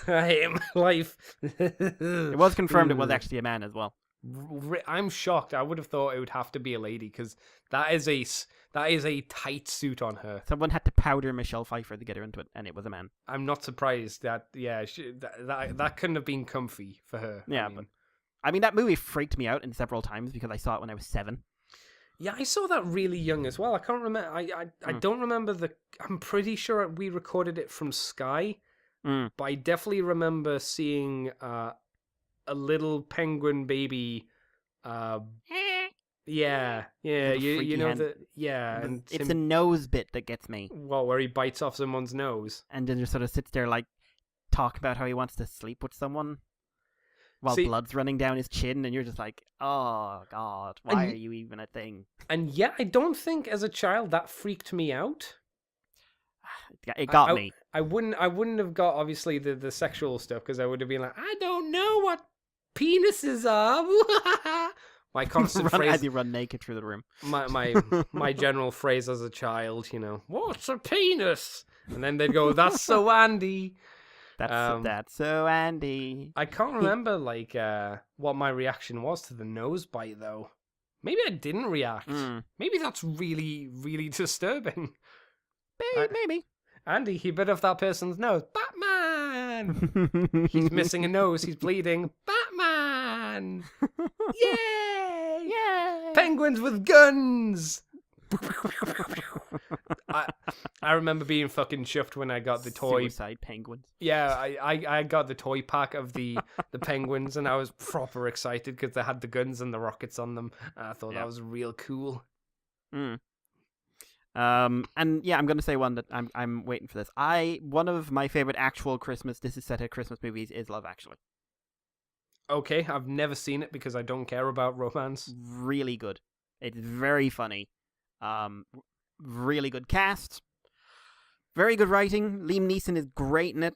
I hate my life. It was confirmed it was actually a man as well. I'm shocked. I would have thought it would have to be a lady because that is a tight suit on her. Someone had to powder Michelle Pfeiffer to get her into it, and it was a man. I'm not surprised that that couldn't have been comfy for her. Yeah, but I mean that movie freaked me out in several times because I saw it when I was 7. yeah, I saw that really young as well. I can't remember. I don't remember the. I'm pretty sure we recorded it from Sky, but I definitely remember seeing a little penguin baby. Yeah, Little you freaky know hen. that. Yeah, and It's the nose bit that gets me, well, where he bites off someone's nose. and then just sort of sits there like talk about how he wants to sleep with someone while See- blood's running down his chin, and you're just like, oh god, why are you even a thing? And yeah, I don't think as a child that freaked me out. It got I- me. I wouldn't have got obviously the sexual stuff because I would have been like, I don't know what penises are. My constant Run, phrase, as you run naked through the room. my general phrase as a child, what's a penis? And then they'd go, that's so Andy. That's so Andy. I can't remember like what my reaction was to the nose bite though. Maybe I didn't react. Maybe that's really, really disturbing. Maybe. Andy, he bit off that person's nose. Batman! He's missing a nose. He's bleeding. Batman! Yay! Yay! Penguins with guns! I remember being fucking chuffed when I got the toy. Suicide penguins. Yeah, I got the toy pack of the penguins, and I was proper excited because they had the guns and the rockets on them. And I thought that was real cool. And yeah, I'm gonna say one that I'm waiting for this. One of my favorite actual Christmas. This is set at Christmas movies is Love Actually. Okay, I've never seen it because I don't care about romance. Really good. It's very funny. Really good cast. Very good writing. Liam Neeson is great in it.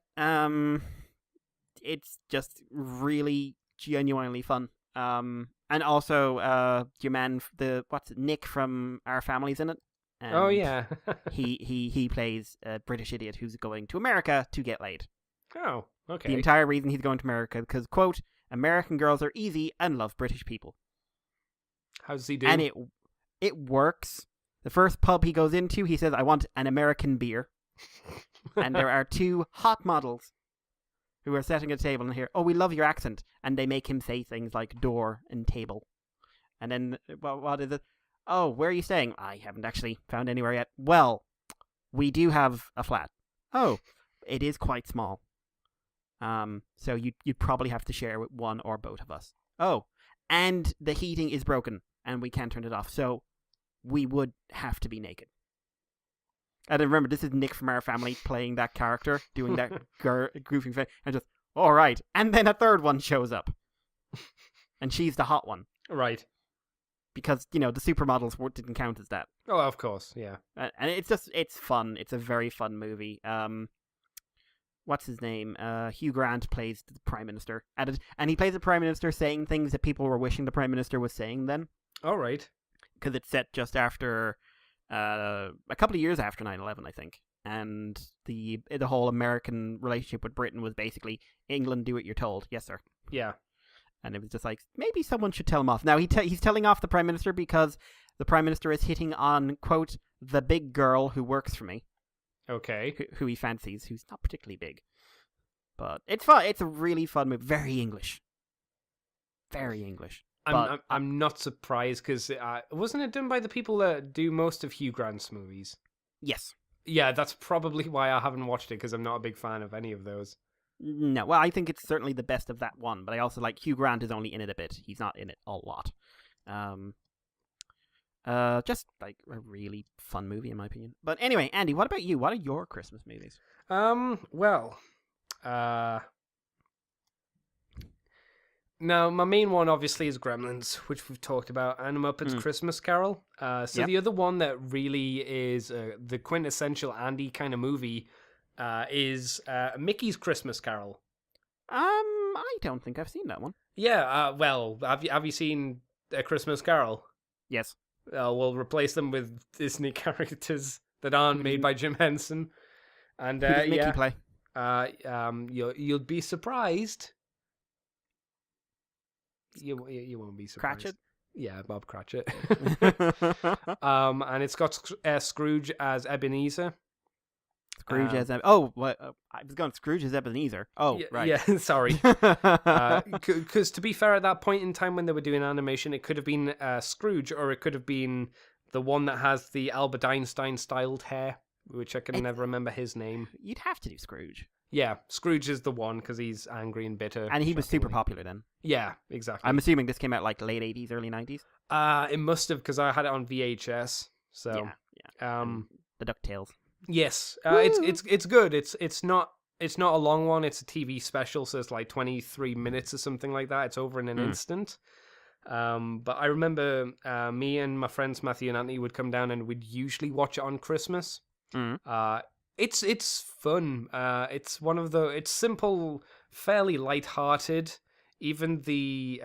It's just really genuinely fun. And also your man, Nick from Our Family's in it. Oh yeah. he plays a British idiot who's going to America to get laid. Oh, okay. The entire reason he's going to America because, quote, American girls are easy and love British people. How does he do? And it works. The first pub he goes into, he says, I want an American beer. And there are 2 hot models who are sitting at a table and hear, oh, we love your accent. And they make him say things like door and table. And then, what is it? Oh, where are you staying? I haven't actually found anywhere yet. Well, we do have a flat. Oh, it is quite small. So you'd probably have to share with one or both of us. Oh, and the heating is broken and we can't turn it off. So we would have to be naked. And remember, this is Nick from Our Family playing that character, doing that goofy face, and just, all right. And then a third one shows up. And she's the hot one. Right. Because, the supermodels didn't count as that. Oh, of course, yeah. And it's fun. It's a very fun movie. What's his name? Hugh Grant plays the Prime Minister. And he plays the Prime Minister saying things that people were wishing the Prime Minister was saying then. All right. Because it's set just after, a couple of years after 9/11, I think. And the whole American relationship with Britain was basically, England, do what you're told. Yes, sir. Yeah. And it was just like, maybe someone should tell him off. Now, he's telling off the Prime Minister because the Prime Minister is hitting on, quote, the big girl who works for me. Okay. Who he fancies, who's not particularly big. But it's fun. It's a really fun movie. Very English. Very English. I'm not surprised because wasn't it done by the people that do most of Hugh Grant's movies? Yes. Yeah, that's probably why I haven't watched it because I'm not a big fan of any of those. No, well, I think it's certainly the best of that one, but I also like Hugh Grant is only in it a bit. He's not in it a lot. Just like a really fun movie in my opinion. But anyway, Andy, what about you? What are your Christmas movies? Well, now my main one obviously is Gremlins, which we've talked about, and Muppets Christmas Carol. So the other one that really is the quintessential Andy kind of movie is Mickey's Christmas Carol. I don't think I've seen that one. Yeah, well, have you seen A Christmas Carol? Yes. We'll replace them with Disney characters that aren't made by Jim Henson. And Who does Mickey yeah, play? You'll be surprised. You won't be surprised. Cratchit? Yeah, Bob Cratchit. And it's got Scrooge as Ebenezer. Scrooge as I was going Scrooge as Ebenezer. Oh, right. Yeah, sorry. Because to be fair, at that point in time when they were doing animation, it could have been Scrooge, or it could have been the one that has the Albert Einstein styled hair, which I can never remember his name. You'd have to do Scrooge. Yeah, Scrooge is the one because he's angry and bitter. And he was super shockingly. popular then. Yeah, exactly. I'm assuming this came out like late 80s, early 90s. It must have, because I had it on VHS. So yeah. The DuckTales. yes, it's good. It's not a long one. It's a TV special, so it's like 23 minutes or something like that. It's over in an instant. But I remember me and my friends Matthew and Anthony would come down and we'd usually watch it on Christmas. It's fun. It's simple, fairly light-hearted. Even the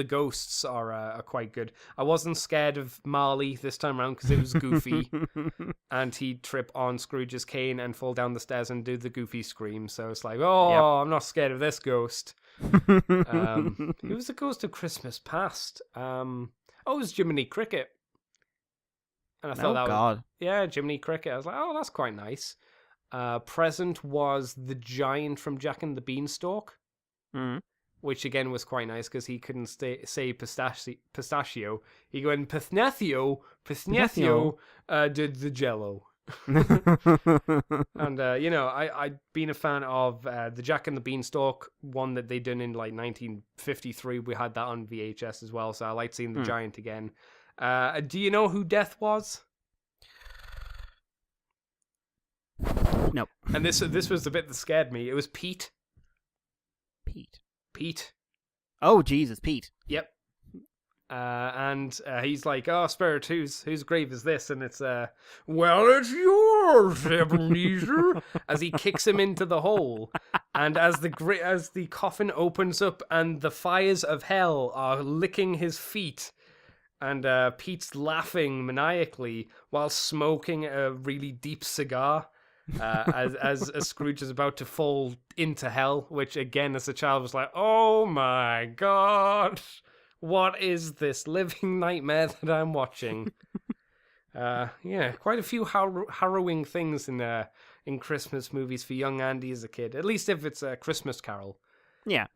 ghosts are quite good. I wasn't scared of Marley this time around because it was goofy, and he'd trip on Scrooge's cane and fall down the stairs and do the goofy scream. So it's like, I'm not scared of this ghost. It was the Ghost of Christmas Past. It was Jiminy Cricket. And I thought Jiminy Cricket. I was like, oh, that's quite nice. Present was the giant from Jack and the Beanstalk, which again was quite nice because he couldn't say pistachio. He went Pithnethio, did the Jello. And I'd been a fan of the Jack and the Beanstalk one that they done in like 1953. We had that on VHS as well, so I liked seeing the giant again. Do you know who Death was? Nope. And this was the bit that scared me. It was Pete. Pete. Oh, Jesus, Pete. Yep. And he's like, "Oh, Spirit, whose grave is this?" And it's, "Well, it's yours, Ebenezer," as he kicks him into the hole. And as the coffin opens up and the fires of hell are licking his feet, and Pete's laughing maniacally while smoking a really deep cigar, as Scrooge is about to fall into hell, which again, as a child, was like, "Oh my God. What is this living nightmare that I'm watching?" Quite a few harrowing things in Christmas movies for young Andy as a kid. At least if it's a Christmas Carol. Yeah.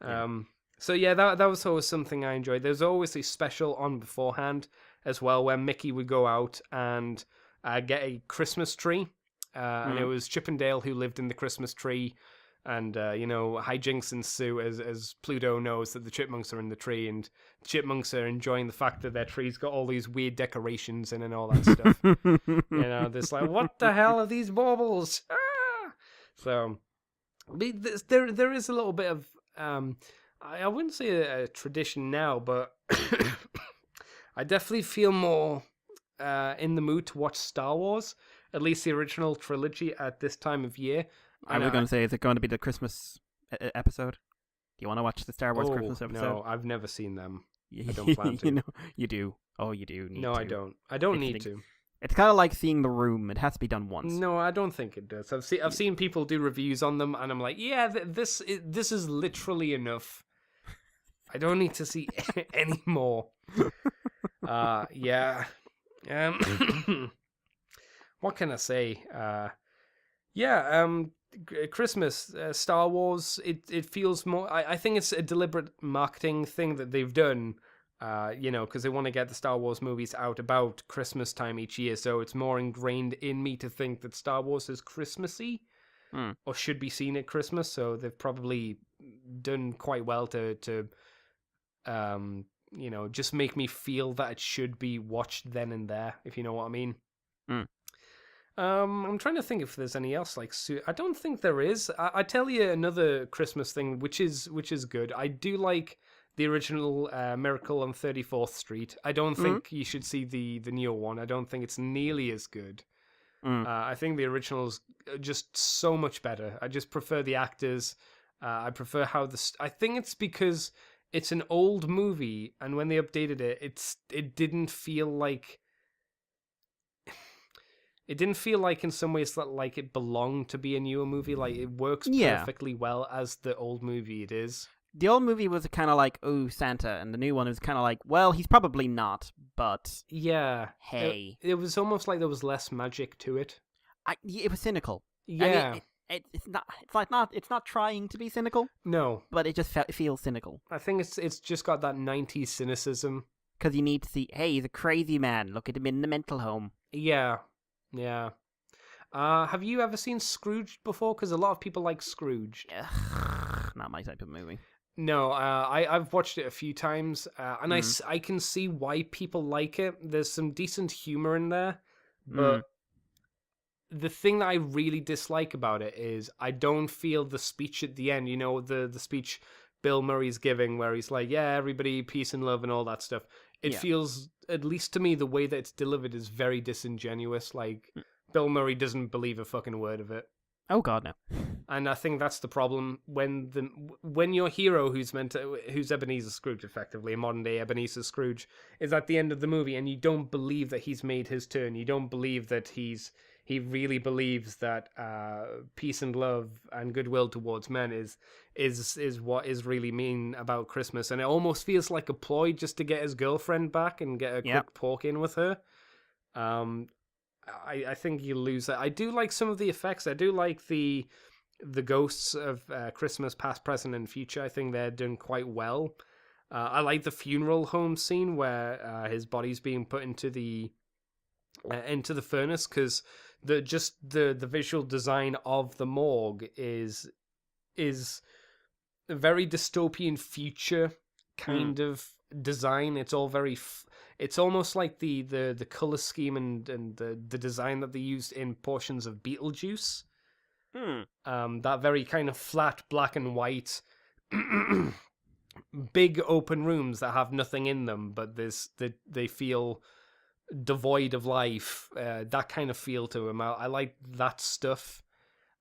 So yeah, that was always something I enjoyed. There's always a special on beforehand as well, where Mickey would go out and get a Christmas tree, and it was Chip and Dale who lived in the Christmas tree. And, hijinks ensue as Pluto knows that the chipmunks are in the tree, and the chipmunks are enjoying the fact that their tree's got all these weird decorations in and all that stuff. There's like, what the hell are these baubles? Ah! So, there is a little bit of, I wouldn't say a tradition now, but I definitely feel more in the mood to watch Star Wars, at least the original trilogy at this time of year. I was going to say, is it going to be the Christmas episode? Do you want to watch the Star Wars Christmas episode? No, I've never seen them. I don't plan to. You do. Oh, you do. I don't. I don't need to. It's kind of like seeing The Room. It has to be done once. No, I don't think it does. I've seen people do reviews on them, and I'm like, yeah, this is literally enough. I don't need to see any more. Yeah. What can I say? Christmas, Star Wars, it feels more... I think it's a deliberate marketing thing that they've done, because they want to get the Star Wars movies out about Christmas time each year, so it's more ingrained in me to think that Star Wars is Christmassy, or should be seen at Christmas, so they've probably done quite well to just make me feel that it should be watched then and there, if you know what I mean. I'm trying to think if there's any else I don't think there is. I tell you another Christmas thing, which is good. I do like the original Miracle on 34th Street. I don't think you should see the newer one. I don't think it's nearly as good. I think the original's just so much better. I just prefer the actors. I prefer how I think it's because it's an old movie, and when they updated it, it didn't feel like... It didn't feel like in some ways that like it belonged to be a newer movie. Like it works Yeah. perfectly well as the old movie it is. The old movie was kind of like, oh, Santa, and the new one was kind of like, well, he's probably not, but Yeah. hey. It was almost like there was less magic to it. It was cynical. Yeah. I mean, it's not trying to be cynical, No. but it just feels cynical. I think it's just got that 90s cynicism. Because you need to see, hey, he's a crazy man. Look at him in the mental home. Yeah. Yeah. Have you ever seen Scrooge before? Because a lot of people like Scrooge. Ugh, not my type of movie. No, I've watched it a few times, and I can see why people like it. There's some decent humor in there, but the thing that I really dislike about it is I don't feel the speech at the end. You know, the speech Bill Murray's giving where he's like, yeah, everybody, peace and love and all that stuff. It feels, at least to me, the way that it's delivered is very disingenuous. Like, Bill Murray doesn't believe a fucking word of it. Oh, God, no. And I think that's the problem when your hero, who's Ebenezer Scrooge, effectively a modern day Ebenezer Scrooge, is at the end of the movie, and you don't believe that he's made his turn. You don't believe that he really believes that peace and love and goodwill towards men is what is really mean about Christmas. And it almost feels like a ploy just to get his girlfriend back and get a quick talk in with her. I think you lose that. I do like some of the effects. I do like the ghosts of Christmas past, present, and future. I think they're done quite well. I like the funeral home scene where his body's being put into the furnace, because the visual design of the morgue is a very dystopian future kind of design. It's all very it's almost like the color scheme and the design that they used in portions of Beetlejuice. That very kind of flat black and white big open rooms that have nothing in them, but they feel devoid of life, that kind of feel to him. I like that stuff,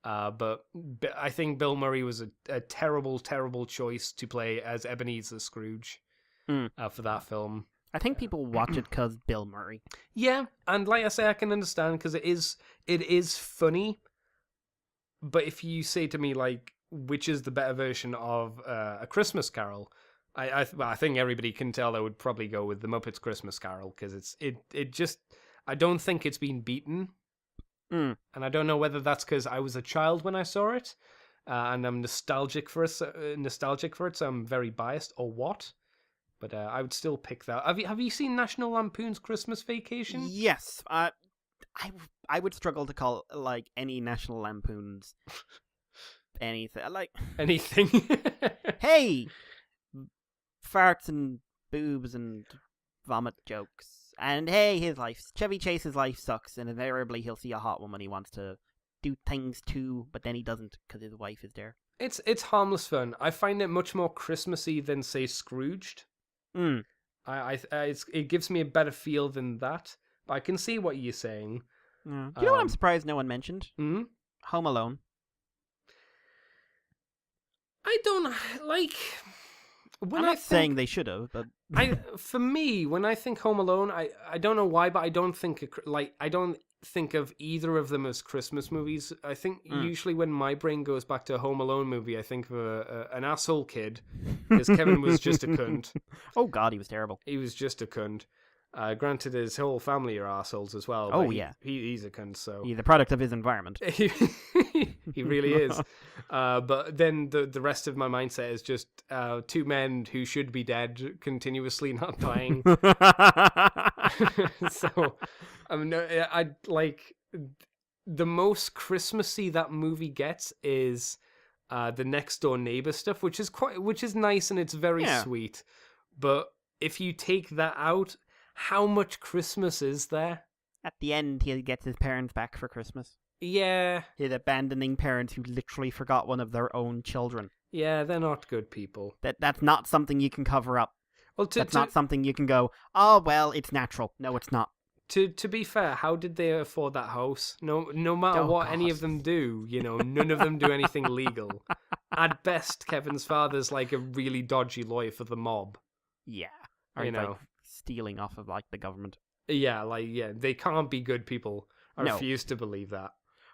but I think Bill Murray was a terrible choice to play as Ebenezer Scrooge for that film. I think people watch it because Bill Murray. Yeah, and like I say, I can understand, because it is funny, but if you say to me, like, which is the better version of A Christmas Carol, I think everybody can tell I would probably go with The Muppets Christmas Carol, because it just, I don't think it's been beaten. And I don't know whether that's because I was a child when I saw it, and I'm nostalgic for it, so I'm very biased, or what. But I would still pick that. Have you seen National Lampoon's Christmas Vacation? Yes. I would struggle to call like any National Lampoon's anything. Like Anything. hey, farts and boobs and vomit jokes. And hey, Chevy Chase's life sucks, and invariably he'll see a hot woman he wants to do things to, but then he doesn't because his wife is there. It's harmless fun. I find it much more Christmassy than, say, Scrooged. It gives me a better feel than that. But I can see what you're saying. Do you know what I'm surprised no one mentioned? Home Alone. I don't like. I'm not saying they should have, but for me, when I think Home Alone, I don't know why, but I don't think of either of them as Christmas movies. I think usually when my brain goes back to a Home Alone movie, I think of an asshole kid, because Kevin was just a cunt. Oh God, he was terrible. He was just a cunt. Granted, his whole family are assholes as well. Oh, but yeah. He's a cunt, so... He's a product of his environment. He really is. But then the rest of my mindset is just two men who should be dead continuously not dying. So, I mean, I like... The most Christmassy that movie gets is the next door neighbor stuff, which is nice and it's very sweet. But if you take that out, how much Christmas is there? At the end, he gets his parents back for Christmas. Yeah. His abandoning parents who literally forgot one of their own children. Yeah, they're not good people. That's not something you can cover up. Well, that's not something you can go, oh, well, it's natural. No, it's not. To be fair, how did they afford that house? No matter what any of them do, none of them do anything legal. At best, Kevin's father's like a really dodgy lawyer for the mob. Yeah. Or like stealing off of like the government. Yeah, they can't be good people. I No. refuse to believe that.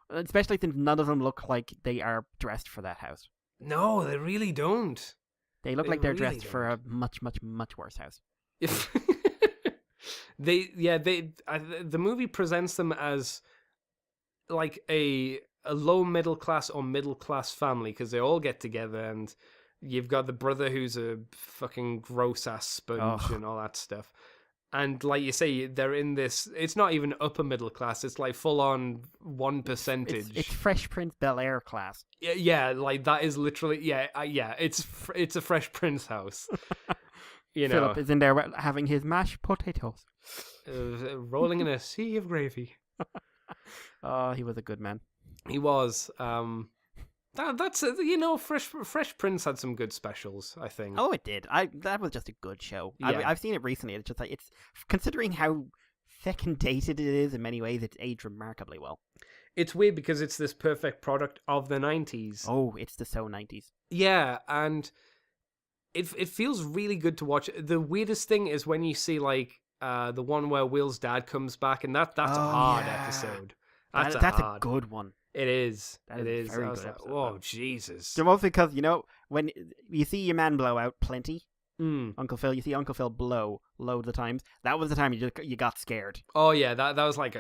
Especially since none of them look like they are dressed for that house. No, they really don't. They look They like they're really dressed for a much, much, much worse house. If the movie presents them as like a low middle class or middle class family because they all get together and you've got the brother who's a fucking gross ass sponge Ugh. and all that stuff. And like you say, they're in this. It's not even upper middle class. It's like full on 1%. It's Fresh Prince Bel-Air class. Yeah, like that is literally yeah. It's a Fresh Prince house. You know, Philip is in there having his mashed potatoes. rolling in a sea of gravy. Oh, he was a good man. He was. That's Fresh Prince had some good specials. I think. Oh, it did. That was just a good show. Yeah. I've seen it recently. It's just like it's considering how fucking dated it is in many ways. It's aged remarkably well. It's weird because it's this perfect product of the 90s. Oh, it's the so 90s. Yeah, and it feels really good to watch. The weirdest thing is when you see like the one where Will's dad comes back, and that's a hard episode. That's a good one. It is. That It is is. a very I was good like, episode, oh though. Jesus. So mostly because when you see your man blow out plenty, Mm. Uncle Phil, you see Uncle Phil blow loads of times. That was the time you got scared. Oh yeah, that was like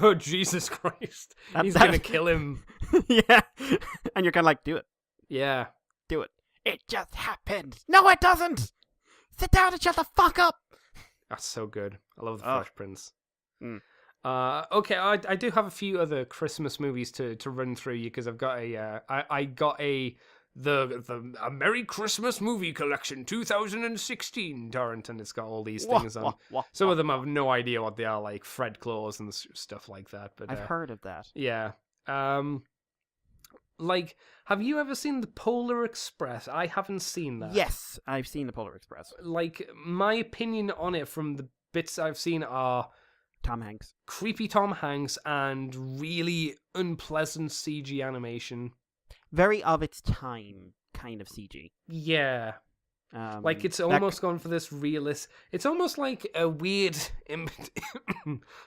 oh Jesus Christ. He's That- gonna kill him. Yeah, and you're kind of like, do it, Yeah. do it. It just happened. No, it doesn't. Sit down and shut the fuck up. That's so good. I love the Oh. Fresh Prince. Mm. Okay, I do have a few other Christmas movies to run through you because I've got I got a Merry Christmas Movie Collection 2016 torrent, and it's got all these things on. Some of them I have no idea what they are, like Fred Claus and stuff like that. But I've heard of that. yeah. Like, have you ever seen the Polar Express? I haven't seen that. Yes, I've seen the Polar Express. Like, my opinion on it from the bits I've seen are Tom Hanks. creepy Tom Hanks and really unpleasant CG animation. Very of its time kind of CG. Yeah. Like, it's that- almost gone for this realist. It's almost like a weird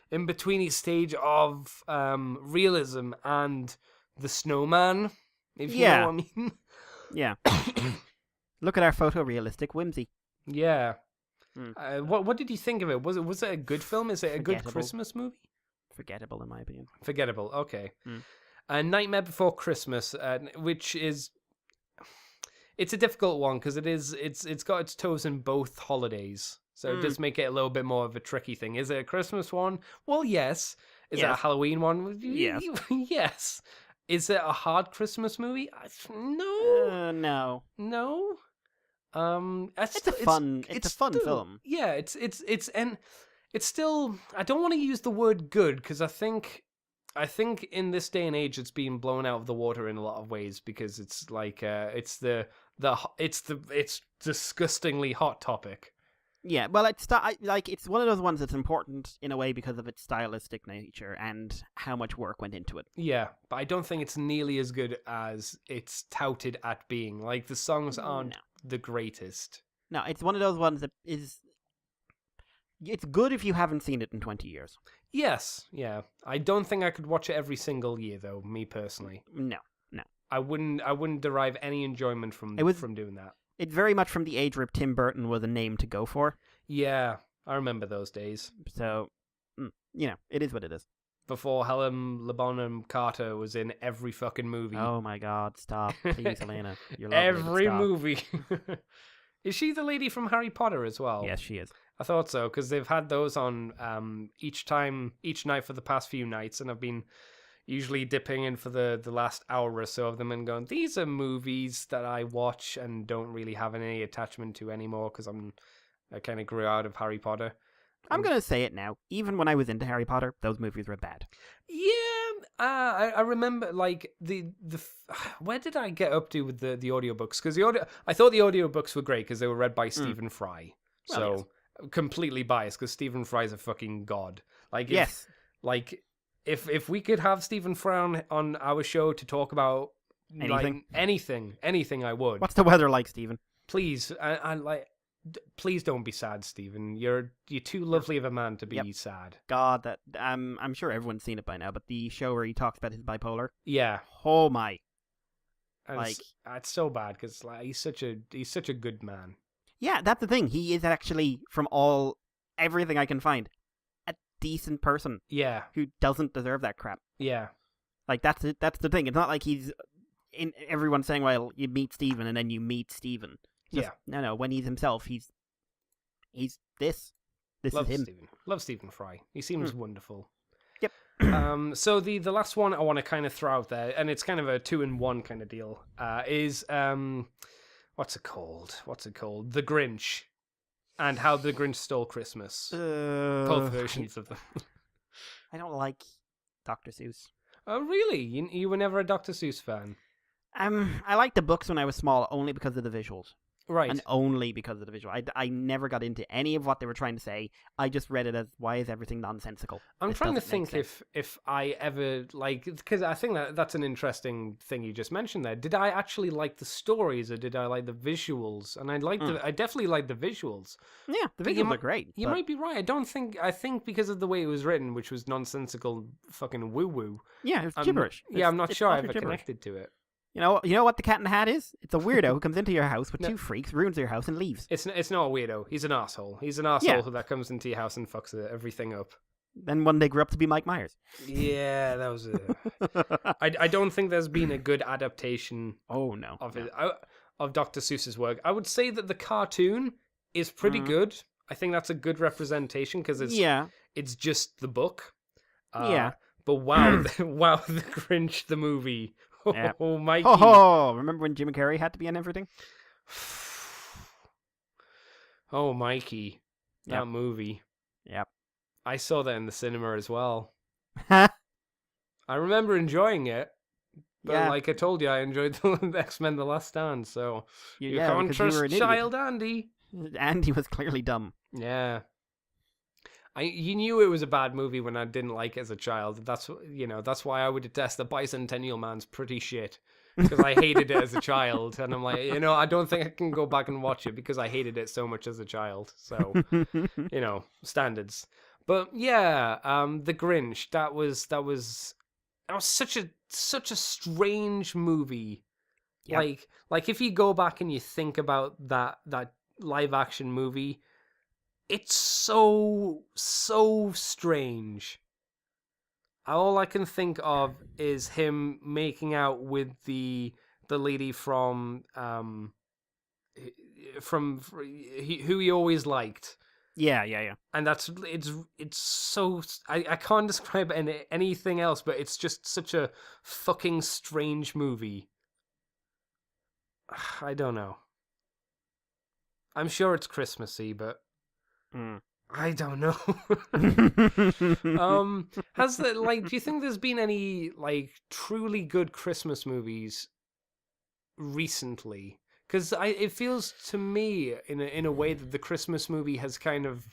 in-betweeny stage of realism and the snowman, if you know what I mean. Yeah. Look at our photorealistic whimsy. Yeah. Hmm. What did you think of it? Was it a good film? Is it a good Forgettable. Christmas movie? Forgettable, in my opinion. Forgettable. Okay. Mm. Nightmare Before Christmas, which is it's a difficult one because it's got its toes in both holidays, so it does make it a little bit more of a tricky thing. Is it a Christmas one? Well, yes. Is it a Yes. Halloween one? Yes. Yes. Is it a hard Christmas movie? No. No. It's a fun still- film. Yeah, it's still. I don't want to use the word good because I think in this day and age it's being blown out of the water in a lot of ways because it's like it's disgustingly hot topic. Yeah, well, it's one of those ones that's important in a way because of its stylistic nature and how much work went into it. Yeah, but I don't think it's nearly as good as it's touted at being. Like the songs aren't No. the greatest. No, it's one of those ones that is. It's good if you haven't seen it in 20 years. Yes, yeah. I don't think I could watch it every single year though, me personally. No. I wouldn't derive any enjoyment from doing that. It's very much from the age where Tim Burton was a name to go for. Yeah, I remember those days. So, it is what it is. Before Helen Bonham Carter was in every fucking movie. Oh my God! Stop, please, Elena. You're lovely, every stop. movie. Is she the lady from Harry Potter as well? Yes, she is. I thought so because they've had those on each night for the past few nights, and I've been usually dipping in for the last hour or so of them and going, these are movies that I watch and don't really have any attachment to anymore because I kind of grew out of Harry Potter. I'm gonna say it now. Even when I was into Harry Potter, those movies were bad. Yeah, I remember like the where did I get up to with the audiobooks? Because I thought the audiobooks were great because they were read by Stephen Fry. Well, So yes. completely biased because Stephen Fry's a fucking god. Like Yes. If we could have Stephen Fry on our show to talk about Anything? like, anything I would. What's the weather like, Stephen? Please, I like Please don't be sad, Stephen. You're too lovely of a man to be Yep. sad. God, that I'm sure everyone's seen it by now, but the show where he talks about his bipolar. Yeah. Oh my. And Like- it's so bad because like, he's such a good man. Yeah, that's the thing. He is actually, from everything I can find, a decent person Yeah. who doesn't deserve that crap. Yeah. Like, that's it. That's the thing. It's not like he's everyone's saying, well, you meet Steven and then you meet Steven. Yeah. No. When he's himself, he's this. This Love is him. Stephen. Love Stephen Fry. He seems wonderful. Yep. So the last one I want to kind of throw out there, and it's kind of a 2-in-1 kind of deal, is what's it called? The Grinch, and How the Grinch Stole Christmas. Both versions of them. I don't like Dr. Seuss. Oh, really? You were never a Dr. Seuss fan, I liked the books when I was small, only because of the visuals. right? And only because of the visual. I never got into any of what they were trying to say. I just read it as, why is everything nonsensical? I'm This trying to doesn't make think sense. if I ever because I think that's an interesting thing you just mentioned there. Did I actually like the stories or did I like the visuals? And I definitely like the visuals. Yeah, the But you visuals mi- are great. You but- might be right. I think because of the way it was written, which was nonsensical fucking woo woo. Yeah, it's gibberish. I'm not It's sure I utter ever gibberish. connected to it. You know what the Cat in the Hat is? It's a weirdo who comes into your house with two freaks, ruins your house, and leaves. It's not a weirdo. He's an asshole. He's an asshole that comes into your house and fucks everything up. Then one day grew up to be Mike Myers. Yeah, that was. I don't think there's been a good adaptation Oh no. of no. it of Dr. Seuss's work. I would say that the cartoon is pretty good. I think that's a good representation because it's just the book. Yeah. But wow, wow, the Grinch the movie. Yeah. Oh, Mikey. Oh, remember when Jim Carrey had to be in everything? Oh, Mikey, that Yep. movie. Yep. I saw that in the cinema as well. Yeah. I remember enjoying it. But like I told you, I enjoyed the X-Men: The Last Stand. So you can't because you were trust an idiot. child Andy. Andy was clearly dumb. Yeah. You knew it was a bad movie when I didn't like it as a child. That's why I would detest the Bicentennial Man's pretty shit because I hated it as a child, and I'm like, I don't think I can go back and watch it because I hated it so much as a child. So, standards. But yeah, The Grinch. That was such a strange movie. Yep. Like if you go back and you think about that live action movie. It's so strange. All I can think of is him making out with the lady from who he always liked, Yeah. and it's so I can't describe anything else, but it's just such a fucking strange movie. I don't know. I'm sure it's Christmassy, but. I don't know. Do you think there's been any truly good Christmas movies recently? Because it feels to me in a way that the Christmas movie has kind of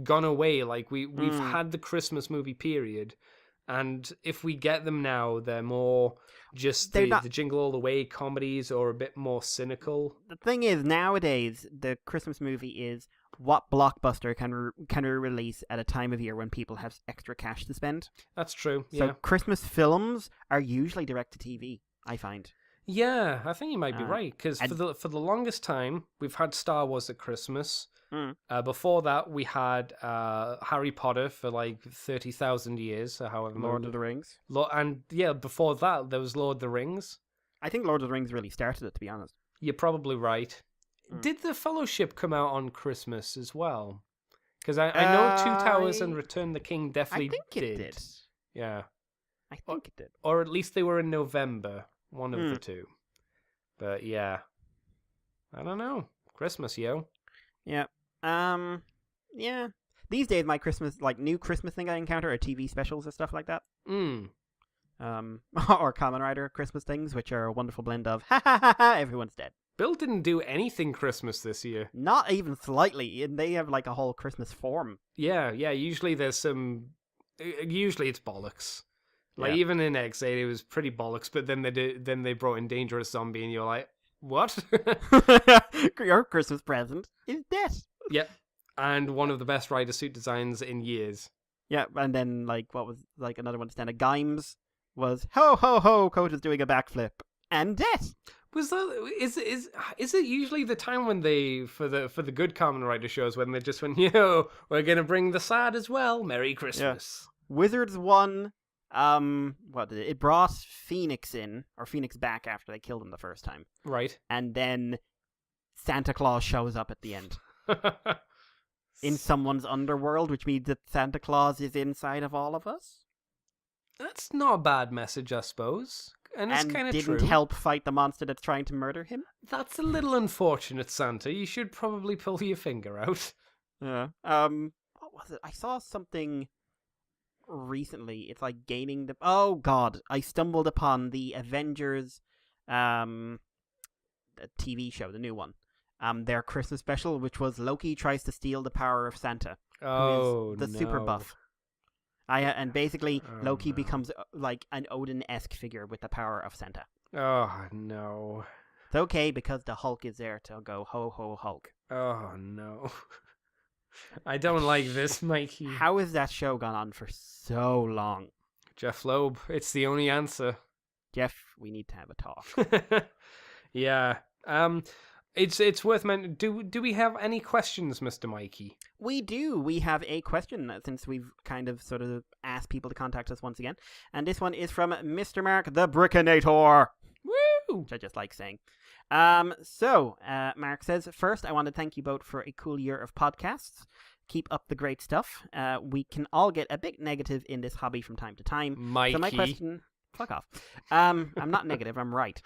gone away. Like we've had the Christmas movie period, and if we get them now, they're more just the Jingle All the Way comedies or a bit more cynical. The thing is, nowadays the Christmas movie is what blockbuster can we release at a time of year when people have extra cash to spend. That's true. So Yeah. Christmas films are usually direct to TV, I find. Yeah, I think you might be right because and- for the longest time we've had Star Wars at Christmas. Mm. Before that, we had Harry Potter for 30,000 years, or however. Lord of the Rings. And yeah, before that there was Lord of the Rings. I think Lord of the Rings really started it, to be honest. You're probably right. Mm. Did the Fellowship come out on Christmas as well? Because I know Two Towers and Return the King definitely I think it did. Yeah. I think it did. Or at least they were in November. One of the two. But yeah. I don't know. Christmas, yo. Yeah. Yeah. These days, my Christmas, new Christmas thing I encounter are TV specials or stuff like that. Or Kamen Rider Christmas things, which are a wonderful blend of everyone's dead. Bill didn't do anything Christmas this year. Not even slightly, and they have a whole Christmas form. Yeah. Usually there's some. Usually it's bollocks. Yeah. Even in X8 it was pretty bollocks, but then they brought in Dangerous Zombie, and you're like, What? Your Christmas present is death. Yep. And one of the best rider suit designs in years. Yeah, and then like what was like another one to stand? Gimes was ho ho ho. Coach is doing a backflip and death. Was that is it usually the time when they for the good Kamen Rider shows when they just went, yo, we're gonna bring the sad as well. Merry Christmas. Wizards won. What did it? It brought Phoenix in or Phoenix back after they killed him the first time, Right. and then Santa Claus shows up at the end in someone's underworld, which means that Santa Claus is inside of all of us. That's not a bad message, I suppose. And it's kind of true. Didn't help fight the monster that's trying to murder him. That's a little unfortunate, Santa. You should probably pull your finger out. Yeah. What was it? I saw something recently. It's like gaining the. Oh God! I stumbled upon the Avengers, the TV show, the new one. Their Christmas special, which was Loki tries to steal the power of Santa. Oh, the super buff. And basically Loki no. becomes like an Odin-esque figure with the power of Santa. Oh, no. It's okay because the Hulk is there to go ho ho Hulk. Oh, no. I don't like this, Mikey. How has that show gone on for so long? Jeff Loeb, it's the only answer. Jeff, we need to have a talk. Yeah. It's worth mentioning. Do we have any questions, Mr. Mikey? We do. We have a question since we've kind of sort of asked people to contact us once again. And this one is from Mr. Mark the Brickinator. Woo! Which I just like saying. Mark says, first, I want to thank you both for a cool year of podcasts. Keep up the great stuff. We can all get a bit negative in this hobby from time to time. Mikey. So my question... Fuck off. I'm not negative, I'm right.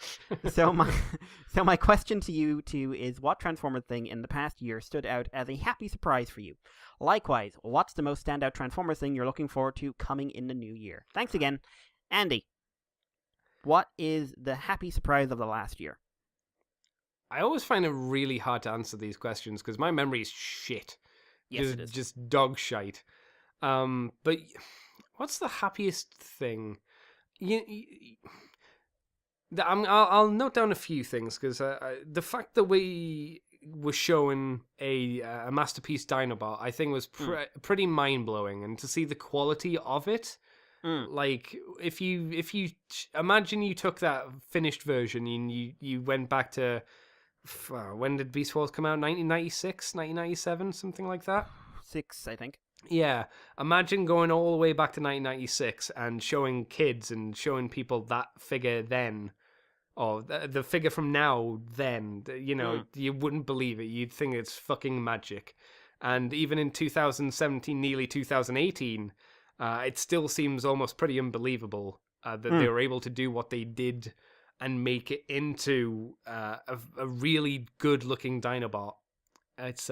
So my question to you two is, what Transformer thing in the past year stood out as a happy surprise for you? Likewise, what's the most standout Transformers thing you're looking forward to coming in the new year? Thanks again. Andy, what is the happy surprise of the last year? I always find it really hard to answer these questions because my memory is shit. Yes, it is. Just dog shite. But what's the happiest thing? I'll note down a few things because the fact that we were showing a Masterpiece Dinobot, I think was pretty mind blowing, and to see the quality of it, like if you imagine you took that finished version and you went back to when did Beast Wars come out? 1996, 1997, something like that. 6, I think. Yeah, imagine going all the way back to 1996 and showing kids and showing people that figure then, or the figure from now then. You wouldn't believe it. You'd think it's fucking magic. And even in 2017, nearly 2018, it still seems almost pretty unbelievable that they were able to do what they did and make it into a really good-looking Dinobot. It's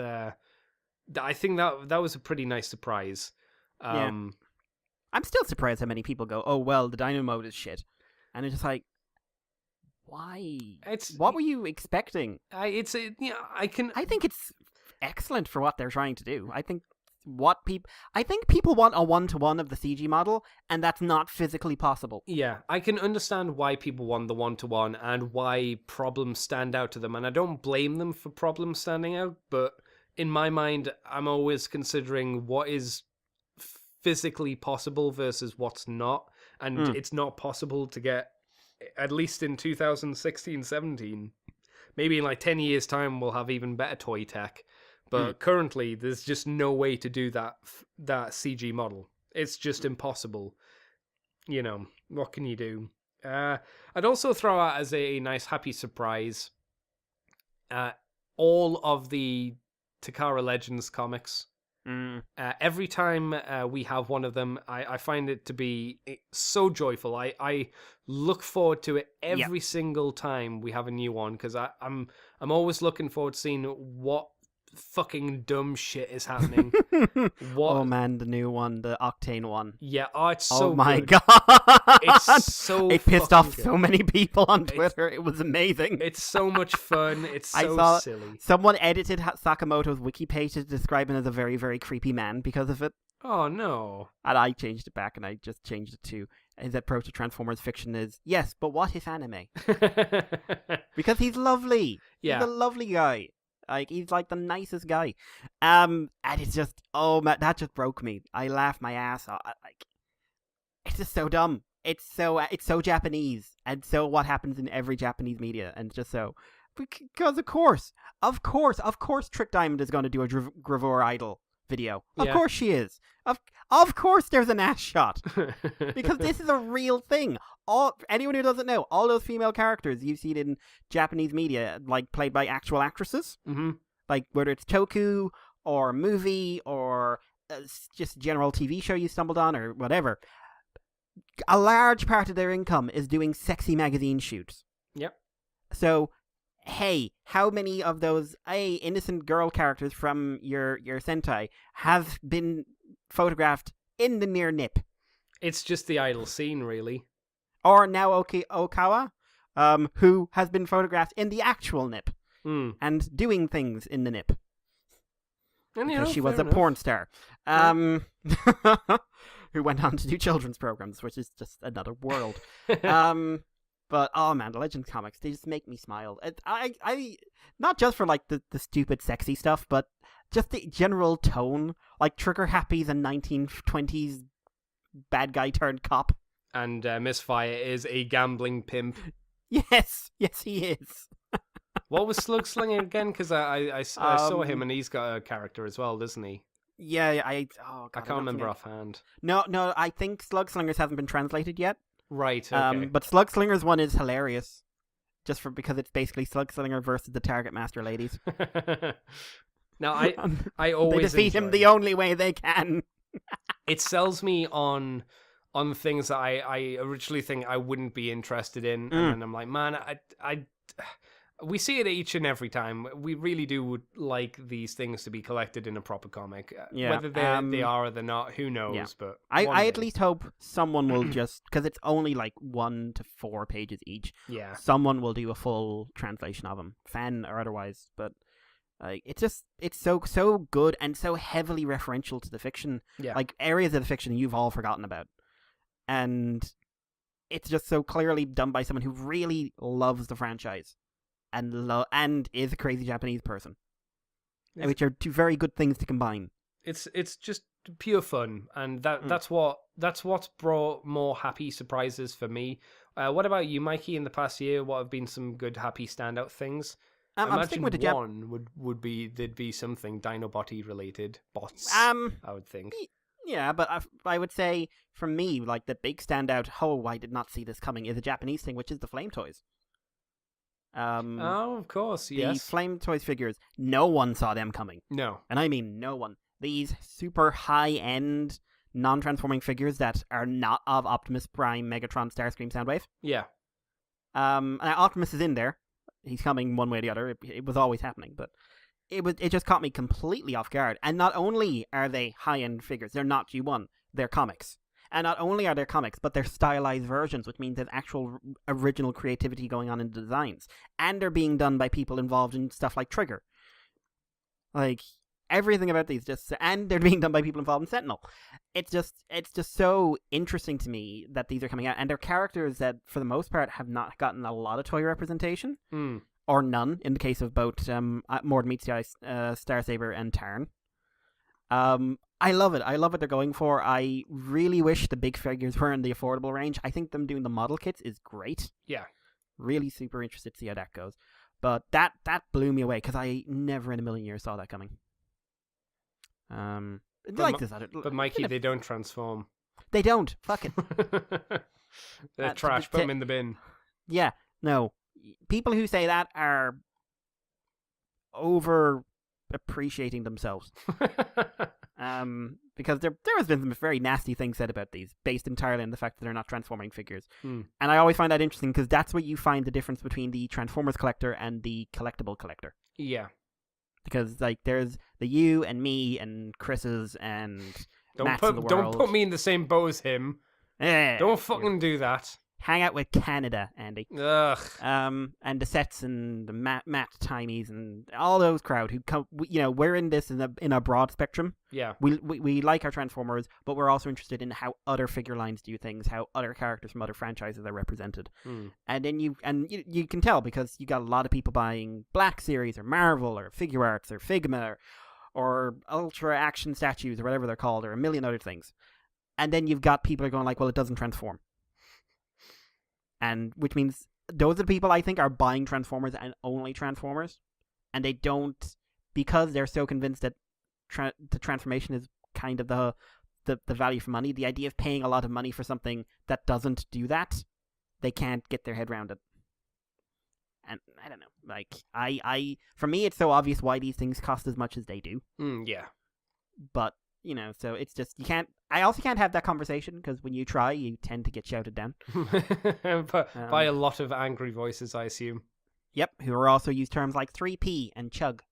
I think that was a pretty nice surprise. Yeah. I'm still surprised how many people go, oh, well, the Dino mode is shit. And it's just like, why? What were you expecting? I think it's excellent for what they're trying to do. I think people want a one-to-one of the CG model, and that's not physically possible. Yeah, I can understand why people want the one-to-one and why problems stand out to them, and I don't blame them for problems standing out, but in my mind, I'm always considering what is physically possible versus what's not. And it's not possible to get, at least in 2016-17. Maybe in like 10 years' time, we'll have even better toy tech. But currently, there's just no way to do that CG model. It's just impossible. What can you do? I'd also throw out as a nice happy surprise all of the Takara Legends comics. Every time we have one of them, I find it to be so joyful. I look forward to it every single time we have a new one because I'm always looking forward to seeing what fucking dumb shit is happening. Oh man, the new one, the Octane one. Yeah, it's so Oh my good. god. It's so It pissed off fucking so good. many people on Twitter. It was amazing. It's so much fun. It's I so saw silly. Someone edited Sakamoto's wiki page to describe him as a very, very creepy man because of it. Oh no. And I changed it back, and I just changed it to his approach to Transformers fiction is, yes, but what if anime? Because he's lovely. Yeah. He's a lovely guy. Like, he's like the nicest guy. And it's just, oh man, that just broke me. I laughed my ass off. Like, it's just so dumb. It's so Japanese, and so what happens in every Japanese media, and it's just so, because of course, Trick Diamond is going to do a Gravure Idol video. Of Yeah. course she is. Of course there's an ass shot. Because this is a real thing. Anyone who doesn't know, all those female characters you've seen in Japanese media, like played by actual actresses, Mm-hmm. like whether it's toku or movie or just general TV show you stumbled on or whatever, a large part of their income is doing sexy magazine shoots. Yep. So, hey, how many of those innocent girl characters from your Sentai have been photographed in the near nip? It's just the idle scene, really. Or now Okawa, who has been photographed in the actual nip Mm. and doing things in the nip. And, Because she was fair a enough. porn star. Who went on to do children's programs, which is just another world. But oh man, the Legends comics, they just make me smile. I not just for like the stupid sexy stuff, but just the general tone. Like Trigger Happy's a 1920s bad guy turned cop. And Misfire is a gambling pimp. Yes, he is. What was Slug Slinger again? Because I saw him, and he's got a character as well, doesn't he? Yeah, I God, can't remember offhand. No, I think Slug Slingers hasn't been translated yet. Right. Okay. But Slug Slingers one is hilarious, just because it's basically Slug Slinger versus the Target Master ladies. Now I They always defeat him enjoy the it. only way they can. It sells me on things that I originally think I wouldn't be interested in, and then I'm like, man, I we see it each and every time. We really do like these things to be collected in a proper comic. Yeah, Whether they are or they're not, who knows? yeah. But I at least hope someone will just, because it's only like 1 to 4 pages each. yeah. Someone will do a full translation of them, fan or otherwise. But it's so good and so heavily referential to the fiction. Yeah. Like areas of the fiction you've all forgotten about, and it's just so clearly done by someone who really loves the franchise and is a crazy Japanese person, which are two very good things to combine. It's just pure fun, and that's what's brought more happy surprises for me. What about you, Mikey? In the past year, what have been some good happy standout things? I'm sticking with the one would be there'd be something Dinobot related bots. I would think. Yeah, but I would say for me, like the big standout. Oh, I did not see this coming. Is a Japanese thing, which is the Flame Toys. Oh, of course, yes. The Flame Toys figures. No one saw them coming, No. and I mean no one. These super high-end, non-transforming figures that are not of Optimus Prime, Megatron, Starscream, Soundwave. Yeah. And Optimus is in there. He's coming one way or the other. It was always happening, but it just caught me completely off guard. And not only are they high-end figures, they're not G1, they're comics. And not only are they comics, but they're stylized versions, which means there's actual original creativity going on in the designs. And they're being done by people involved in stuff like Trigger. Like, everything about these and they're being done by people involved in Sentinel. It's just so interesting to me that these are coming out. And they're characters that, for the most part, have not gotten a lot of toy representation. Mm. Or none, in the case of both Mord Meets the Ice, Starsaber and Tarn. I love it. I love what they're going for. I really wish the big figures were in the affordable range. I think them doing the model kits is great. Yeah. Really super interested to see how that goes. But that blew me away, because I never in a million years saw that coming. But Mikey, they don't transform. They don't. Fuck it. They're trash. Put them in the bin. Yeah. No. People who say that are over appreciating themselves. Because there has been some very nasty things said about these, based entirely on the fact that they're not transforming figures. And I always find that interesting, because that's where you find the difference between the Transformers collector and the collectible collector. Yeah. Because like there's the you and me and Chris's and Matt's of the world. Don't put me in the same boat as him. Yeah. Don't fucking do that. hang out with Canada, Andy. Ugh. And the sets and the Matt Timies and all those crowd who come. We're in this in a broad spectrum. Yeah. We like our Transformers, but we're also interested in how other figure lines do things, how other characters from other franchises are represented. And then you can tell because you got a lot of people buying Black Series or Marvel or Figure Arts or Figma or Ultra Action statues or whatever they're called or a million other things. And then you've got people who are going like, well, it doesn't transform. And which means those are the people I think are buying Transformers and only Transformers. And they don't, because they're so convinced that the transformation is kind of the value for money. The idea of paying a lot of money for something that doesn't do that, they can't get their head around it. And I don't know, like for me, it's so obvious why these things cost as much as they do. Yeah. But so it's just you can't. I also can't have that conversation because when you try, you tend to get shouted down by a lot of angry voices, I assume. Yep, who are also use terms like 3P and chug.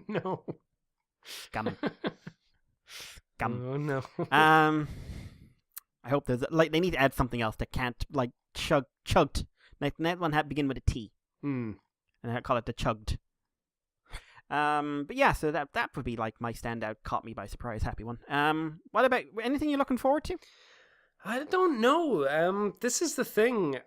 No. Gammon. Oh no. I hope there's they need to add something else that can't chugged. Like that one had begin with a T. And I call it the chugged. But yeah, so that would be like my standout, caught me by surprise, happy one. What about anything you're looking forward to? I don't know. This is the thing,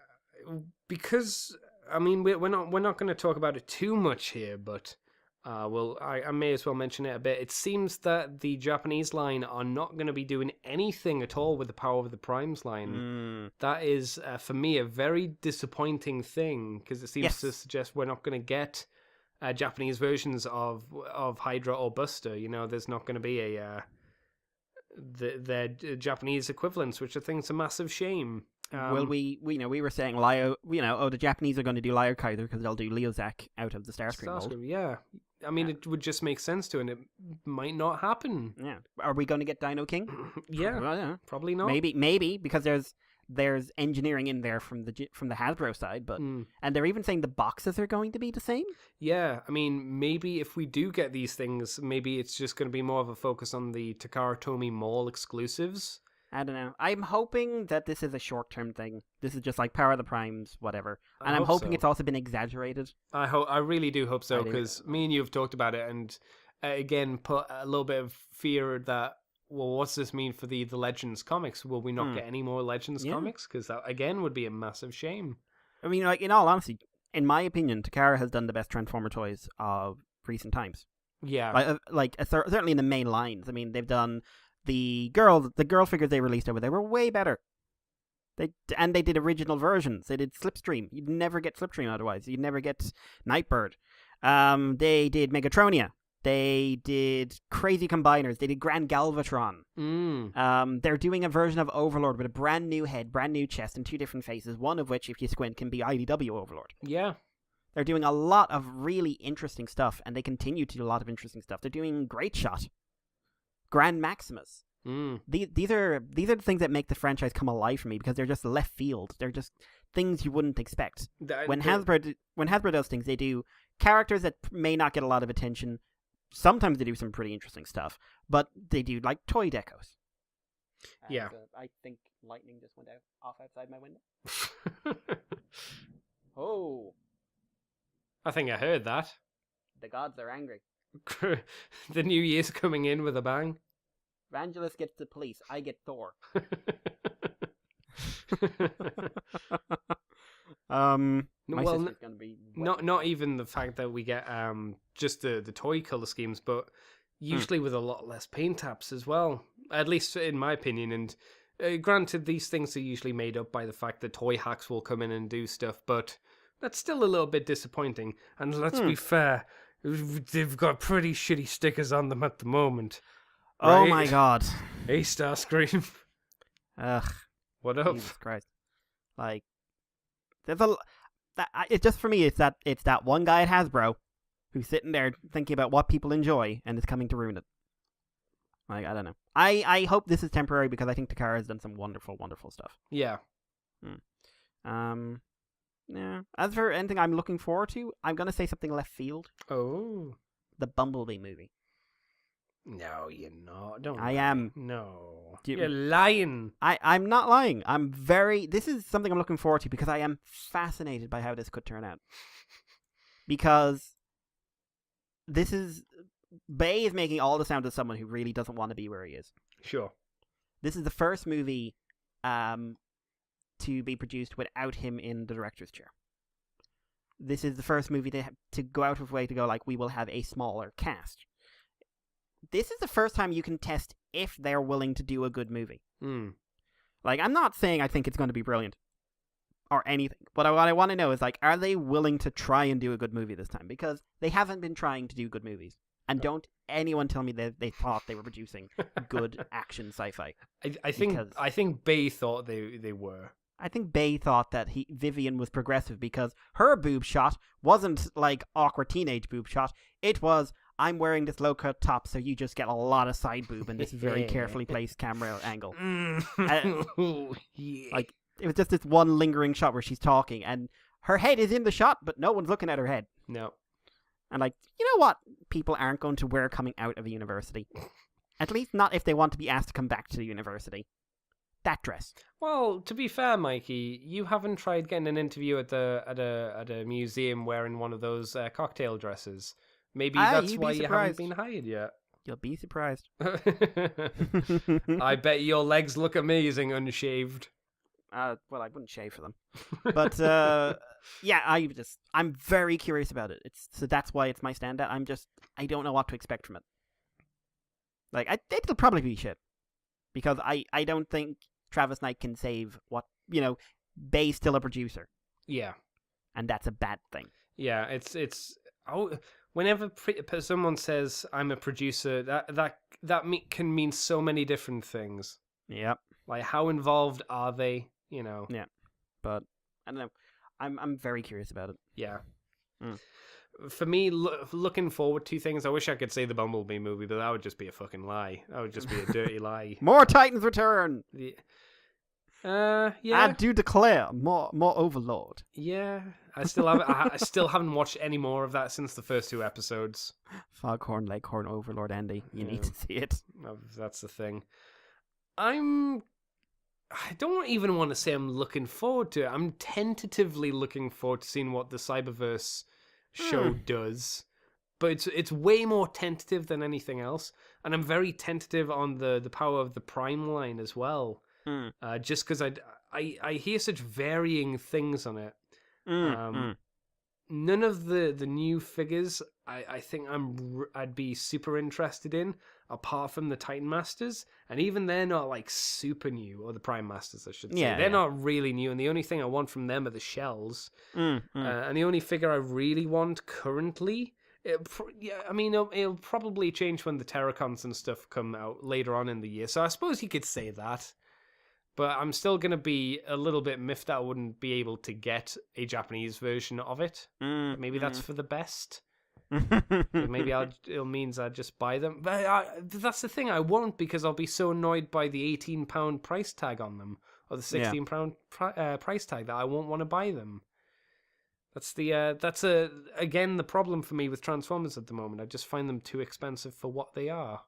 because I mean we're not going to talk about it too much here, but I may as well mention it a bit. It seems that the Japanese line are not going to be doing anything at all with the Power of the Primes line. That is for me a very disappointing thing because it seems to suggest we're not going to get Japanese versions of Hydra or Buster. There's not going to be their Japanese equivalents, which I think is a massive shame. Well, we were saying the Japanese are going to do Lio Kaiser because they'll do Leozak out of the Starscream mold. Yeah. I mean, it would just make sense to, and it might not happen. Yeah. Are we going to get Dino King? Yeah. Well, yeah. Probably not. Maybe because there's engineering in there from the Hasbro side, but and they're even saying the boxes are going to be the same. Yeah, I mean, maybe if we do get these things, maybe it's just going to be more of a focus on the Takara Tomy Mall exclusives. I don't know. I'm hoping that this is a short-term thing. This is just like Power of the Primes, whatever. And I'm hoping it's also been exaggerated. I really do hope so, because me and you have talked about it, and again, put a little bit of fear that, well, what's this mean for the Legends comics? Will we not get any more Legends comics? Because that, again, would be a massive shame. I mean, like, in all honesty, in my opinion, Takara has done the best Transformer toys of recent times. Yeah. Certainly in the main lines. I mean, they've done the girl figures they released over there were way better. They did original versions. They did Slipstream. You'd never get Slipstream otherwise. You'd never get Nightbird. They did Megatronia. They did Crazy Combiners. They did Grand Galvatron. They're doing a version of Overlord with a brand new head, brand new chest, and 2 different faces, one of which, if you squint, can be IDW Overlord. Yeah. They're doing a lot of really interesting stuff, and they continue to do a lot of interesting stuff. They're doing Great Shot. Grand Maximus. These are the things that make the franchise come alive for me because they're just left field. They're just things you wouldn't expect. When Hasbro does things, they do characters that may not get a lot of attention. Sometimes they do some pretty interesting stuff, but they do like toy decos. Yeah. I think lightning just went off outside my window. Oh. I think I heard that. The gods are angry. The new year's coming in with a bang. Vangelis gets the police. I get Thor. My sister's gonna be not even the fact that we get just the toy color schemes, but usually with a lot less paint taps as well. At least in my opinion. And granted, these things are usually made up by the fact that toy hacks will come in and do stuff, but that's still a little bit disappointing. And let's be fair. They've got pretty shitty stickers on them at the moment. Right? Oh my god. Hey, Starscream. Ugh. What up? Jesus Christ. Like, it's just for me, it's that one guy at Hasbro who's sitting there thinking about what people enjoy and is coming to ruin it. Like, I don't know. I hope this is temporary because I think Takara has done some wonderful, wonderful stuff. Yeah. Yeah. As for anything I'm looking forward to, I'm going to say something left field. Oh. The Bumblebee movie. No, you're not. Don't I lie. am. No. Do you- You're lying. I'm not lying. This is something I'm looking forward to because I am fascinated by how this could turn out. Because Bay is making all the sound of someone who really doesn't want to be where he is. Sure. This is the first movie to be produced without him in the director's chair. This is the first movie to go out of way to go like, we will have a smaller cast. This is the first time you can test if they're willing to do a good movie. Like, I'm not saying I think it's going to be brilliant or anything, but what I want to know is, like, are they willing to try and do a good movie this time? Because they haven't been trying to do good movies. And don't anyone tell me that they thought they were producing good action sci-fi. I think Bay thought they were. I think Bay thought that Vivian was progressive because her boob shot wasn't like awkward teenage boob shot. It was, I'm wearing this low-cut top, so you just get a lot of side boob in this very carefully placed camera angle. Yeah. Like, it was just this one lingering shot where she's talking, and her head is in the shot, but no one's looking at her head. No. And, like, you know what people aren't going to wear coming out of a university? At least not if they want to be asked to come back to the university. That dress. Well, to be fair, Mikey, you haven't tried getting an interview at a museum wearing one of those cocktail dresses. Maybe that's why you haven't been hired yet. You'll be surprised. I bet your legs look amazing unshaved. Well, I wouldn't shave for them. But, yeah, I'm very curious about it. So that's why it's my standout. I don't know what to expect from it. Like, it'll probably be shit. Because I don't think Travis Knight can save what, Bay's still a producer. Yeah. And that's a bad thing. Yeah, whenever someone says I'm a producer, that can mean so many different things. Yep. Like, how involved are they? Yeah. But I don't know. I'm very curious about it. Yeah. For me, looking forward to things, I wish I could say the Bumblebee movie, but that would just be a fucking lie. That would just be a dirty lie. More Titans return. Yeah. I do declare more Overlord. Yeah. I still haven't watched any more of that since the first 2 episodes. Foghorn Leghorn Overlord Andy. You need to see it. That's the thing. I don't even want to say I'm looking forward to it. I'm tentatively looking forward to seeing what the Cyberverse show does. But it's way more tentative than anything else. And I'm very tentative on the power of the Prime line as well. Just because I hear such varying things on it. None of the new figures I think I'd be super interested in, apart from the Titan Masters, and even they're not like super new, or the Prime Masters I should say. They're not really new, and the only thing I want from them are the shells. And the only figure I really want currently, it'll probably change when the Terracons and stuff come out later on in the year. So I suppose you could say that. But I'm still going to be a little bit miffed that I wouldn't be able to get a Japanese version of it. Maybe that's for the best. Maybe it means I just buy them. But that's the thing, I won't, because I'll be so annoyed by the £18 price tag on them, or the £16 price tag, that I won't want to buy them. That's again the problem for me with Transformers at the moment. I just find them too expensive for what they are.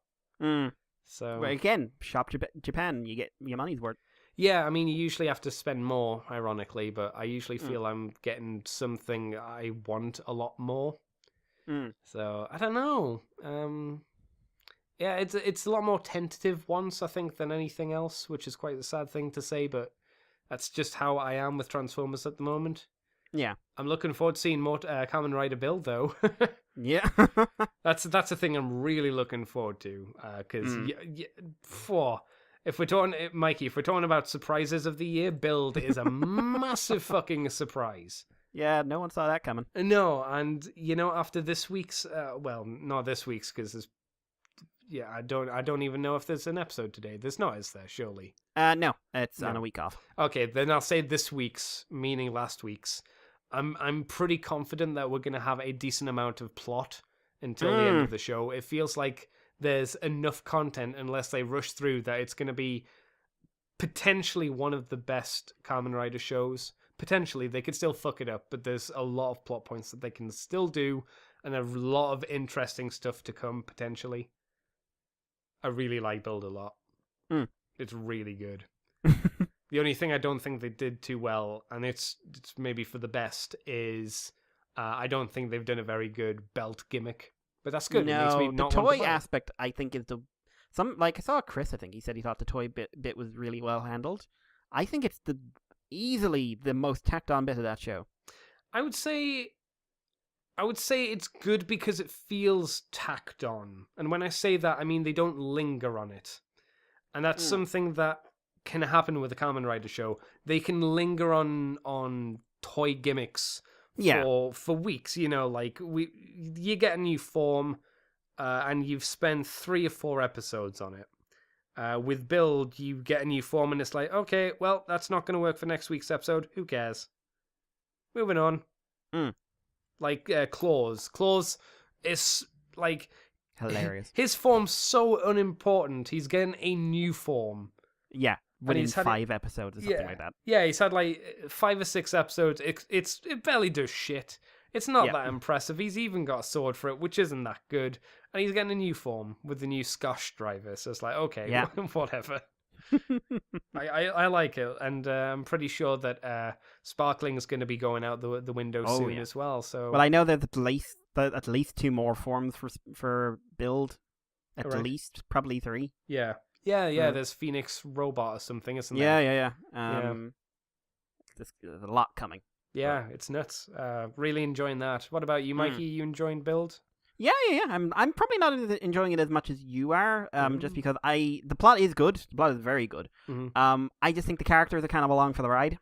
So well, again, shop Japan, you get your money's worth. Yeah, I mean, you usually have to spend more, ironically, but I usually feel I'm getting something I want a lot more. So, I don't know. Yeah, it's a lot more tentative once, I think, than anything else, which is quite a sad thing to say, but that's just how I am with Transformers at the moment. Yeah. I'm looking forward to seeing more Kamen Rider build, though. Yeah. That's a thing I'm really looking forward to, because if we're talking, Mikey, if we're talking about surprises of the year, Build is a massive fucking surprise. Yeah, no one saw that coming. No, and after this week's, not this week's, because I don't even know if there's an episode today. There's not, is there? Surely. No, it's on a week off. Okay, then I'll say this week's, meaning last week's. I'm pretty confident that we're gonna have a decent amount of plot until the end of the show. It feels like there's enough content, unless they rush through, that it's going to be potentially one of the best Kamen Rider shows. Potentially, they could still fuck it up, but there's a lot of plot points that they can still do, and a lot of interesting stuff to come, potentially. I really like Build a lot. Mm. It's really good. The only thing I don't think they did too well, and it's maybe for the best, is I don't think they've done a very good belt gimmick. But that's good. It makes me No, the not want to toy buy it. aspect, I think, is I saw Chris, I think, he said he thought the toy bit was really well handled. I think it's easily the most tacked on bit of that show. I would say it's good because it feels tacked on. And when I say that, I mean they don't linger on it. And that's something that can happen with a Kamen Rider show. They can linger on toy gimmicks for weeks, like you get a new form and you've spent 3 or 4 episodes on it. With Build, you get a new form and it's like, okay, well, that's not going to work for next week's episode. Who cares? Moving on. Like Claws. Claws is like Hilarious. His form's so unimportant. He's getting a new form. Yeah, within he's had 5 episodes or something like that. Yeah, he's had like 5 or 6 episodes. It barely does shit. It's not that impressive. He's even got a sword for it, which isn't that good. And he's getting a new form with the new Skosh driver. So it's like, okay, whatever. I like it, and I'm pretty sure that Sparkling's going to be going out the window soon as well. So well, I know there's at least 2 more forms for Build. At least, probably 3. Yeah. There's Phoenix Robot or something, isn't there? Yeah. There's a lot coming. Yeah, it's nuts. Really enjoying that. What about you, Mikey? You enjoying Build? Yeah. I'm probably not enjoying it as much as you are. Just because the plot is good. The plot is very good. Mm-hmm. I just think the characters are kind of along for the ride.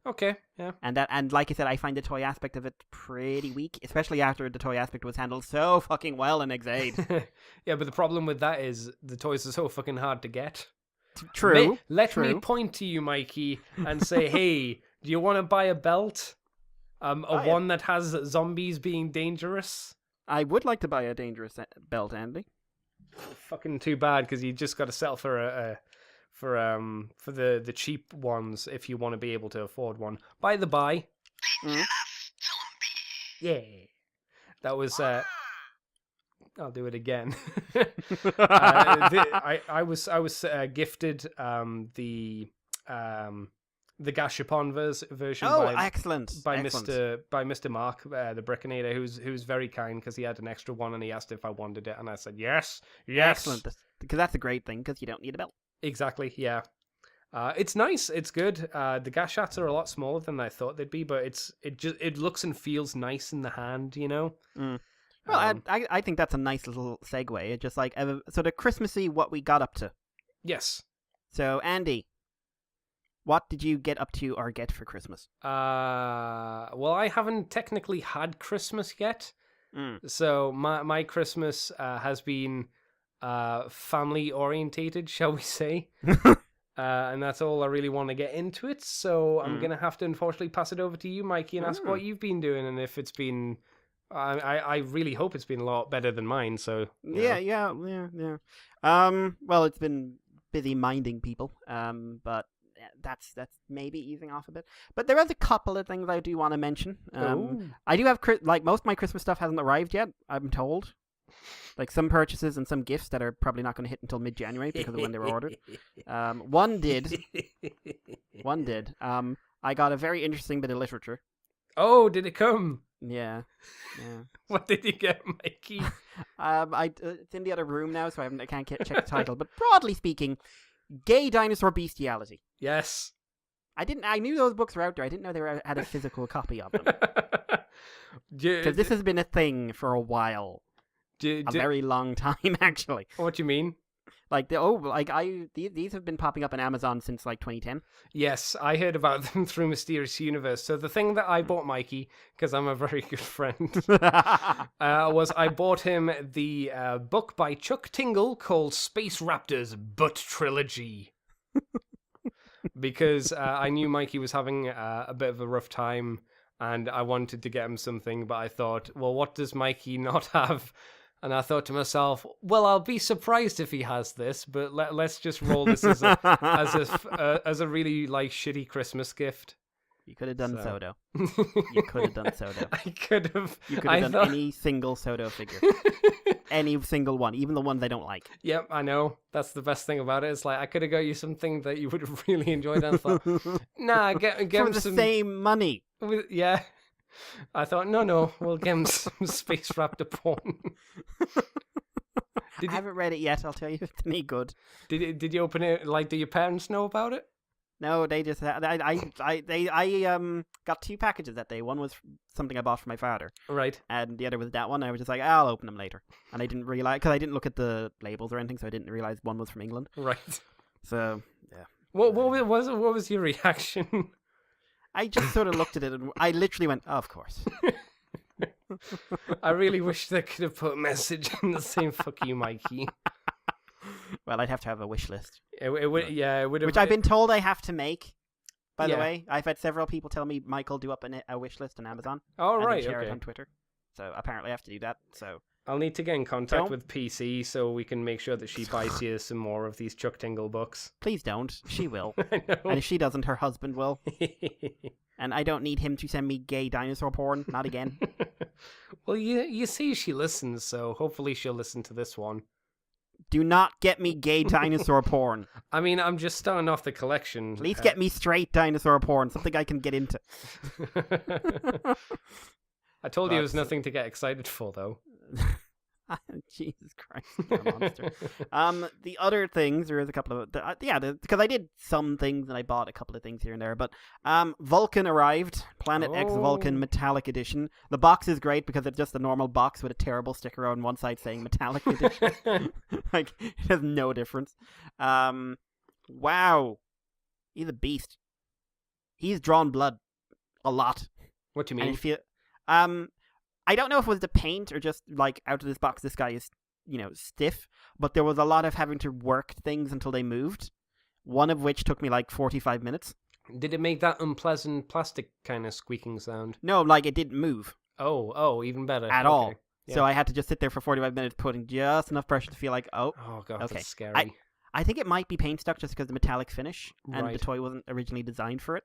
Okay. Yeah. And like I said, I find the toy aspect of it pretty weak, especially after the toy aspect was handled so fucking well in Exade. Yeah, but the problem with that is the toys are so fucking hard to get. True. Let me point to you, Mikey, and say, hey, do you want to buy a belt? One that has zombies being dangerous? I would like to buy a dangerous belt, Andy. Fucking too bad, because you just got to settle for the cheap ones if you want to be able to afford one. By the by, yeah, that was. I'll do it again. I was gifted the Gashapon version. Excellent! By Mr. Mark, the Brickinator, who's very kind because he had an extra one and he asked if I wanted it and I said yes. Excellent, because that's a great thing because you don't need a belt. Exactly, yeah. It's nice. It's good. The Gashats are a lot smaller than I thought they'd be, but it looks and feels nice in the hand, Well, I think that's a nice little segue. It's just like sort of Christmassy what we got up to. Yes. So, Andy, what did you get up to or get for Christmas? Well, I haven't technically had Christmas yet. So my Christmas has been family orientated, shall we say. And that's all I really want to get into it. So I'm going to have to unfortunately pass it over to you, Mikey, and ask what you've been doing and if it's been... I really hope it's been a lot better than mine, so... Yeah. Well, it's been busy minding people, but that's maybe easing off a bit. But there is a couple of things I do want to mention. I do have, most of my Christmas stuff hasn't arrived yet, I'm told. Like some purchases and some gifts that are probably not going to hit until mid-January because of when they were ordered. One did. I got a very interesting bit of literature. Oh, did it come? Yeah. What did you get, Mikey? It's in the other room now, so I can't check the title. But broadly speaking, Gay Dinosaur Bestiality. Yes. I knew those books were out there. I didn't know they had a physical copy of them. Because this has been a thing for a while. A very long time, actually. What do you mean? These have been popping up on Amazon since 2010. Yes, I heard about them through Mysterious Universe. So the thing that I bought Mikey, because I'm a very good friend, was I bought him the book by Chuck Tingle called Space Raptors Butt Trilogy. Because I knew Mikey was having a bit of a rough time and I wanted to get him something, but I thought, well, what does Mikey not have? And I thought to myself, well, I'll be surprised if he has this, but let's just roll this as a really shitty Christmas gift. You could have done So. Sodo. You could have done Sodo. I could have. You could have done any single Sodo figure. Any single one, even the one they don't like. Yep, I know. That's the best thing about it. It's like I could have got you something that you would have really enjoyed, and I thought, nah, get For him the some. same money. Yeah, I thought, no, we'll get him some Space Raptor porn. I haven't read it yet. I'll tell you if it's any good. Did you open it? Like, do your parents know about it? No, they just I got 2 packages that day. One was something I bought for my father, Right. and the other was that one. I was just like, I'll open them later, and I didn't realize because I didn't look at the labels or anything, so I didn't realize one was from England. Right. So yeah, What was your reaction? I just sort of looked at it and I literally went, oh, of course. I really wish they could have put a message in the same "fuck you, Mikey." Well, I'd have to have a wish list, It would, yeah, it would have. which I've been told I have to make. By the Yeah. way, I've had several people tell me, Michael, do up a wish list on Amazon. Oh and then right, share it okay. on Twitter. So apparently I have to do that. So I'll need to get in contact Don't- with PC so we can make sure that she buys you some more of these Chuck Tingle books. please don't. She will. I know. And if she doesn't, her husband will. And I don't need him to send me gay dinosaur porn. Not again. Well, you see, she listens, so hopefully she'll listen to this one. Do not get me gay dinosaur porn. I mean, I'm just starting off the collection. Please get me straight dinosaur porn. Something I can get into. I told you it was But- nothing to get excited for, though. Jesus Christ, you're a monster. The other things, there is a couple of because I did some things and I bought a couple of things here and there. But Vulcan arrived, Planet X Vulcan Oh. Metallic Edition. The box is great because it's just a normal box with a terrible sticker on one side saying Metallic Edition. Like it has no difference. Wow, he's a beast. He's drawn blood a lot. What do you And mean? if you, I don't know if it was the paint or just like out of this box, this guy is, stiff. But there was a lot of having to work things until they moved. One of which took me like 45 minutes. Did it make that unpleasant plastic kind of squeaking sound? No, like it didn't move Oh, even better. at all. Okay. Yeah. So I had to just sit there for 45 minutes, putting just enough pressure to feel like, oh, Oh god, Okay. that's scary. I think it might be paint stuck just because the metallic finish and Right. the toy wasn't originally designed for it.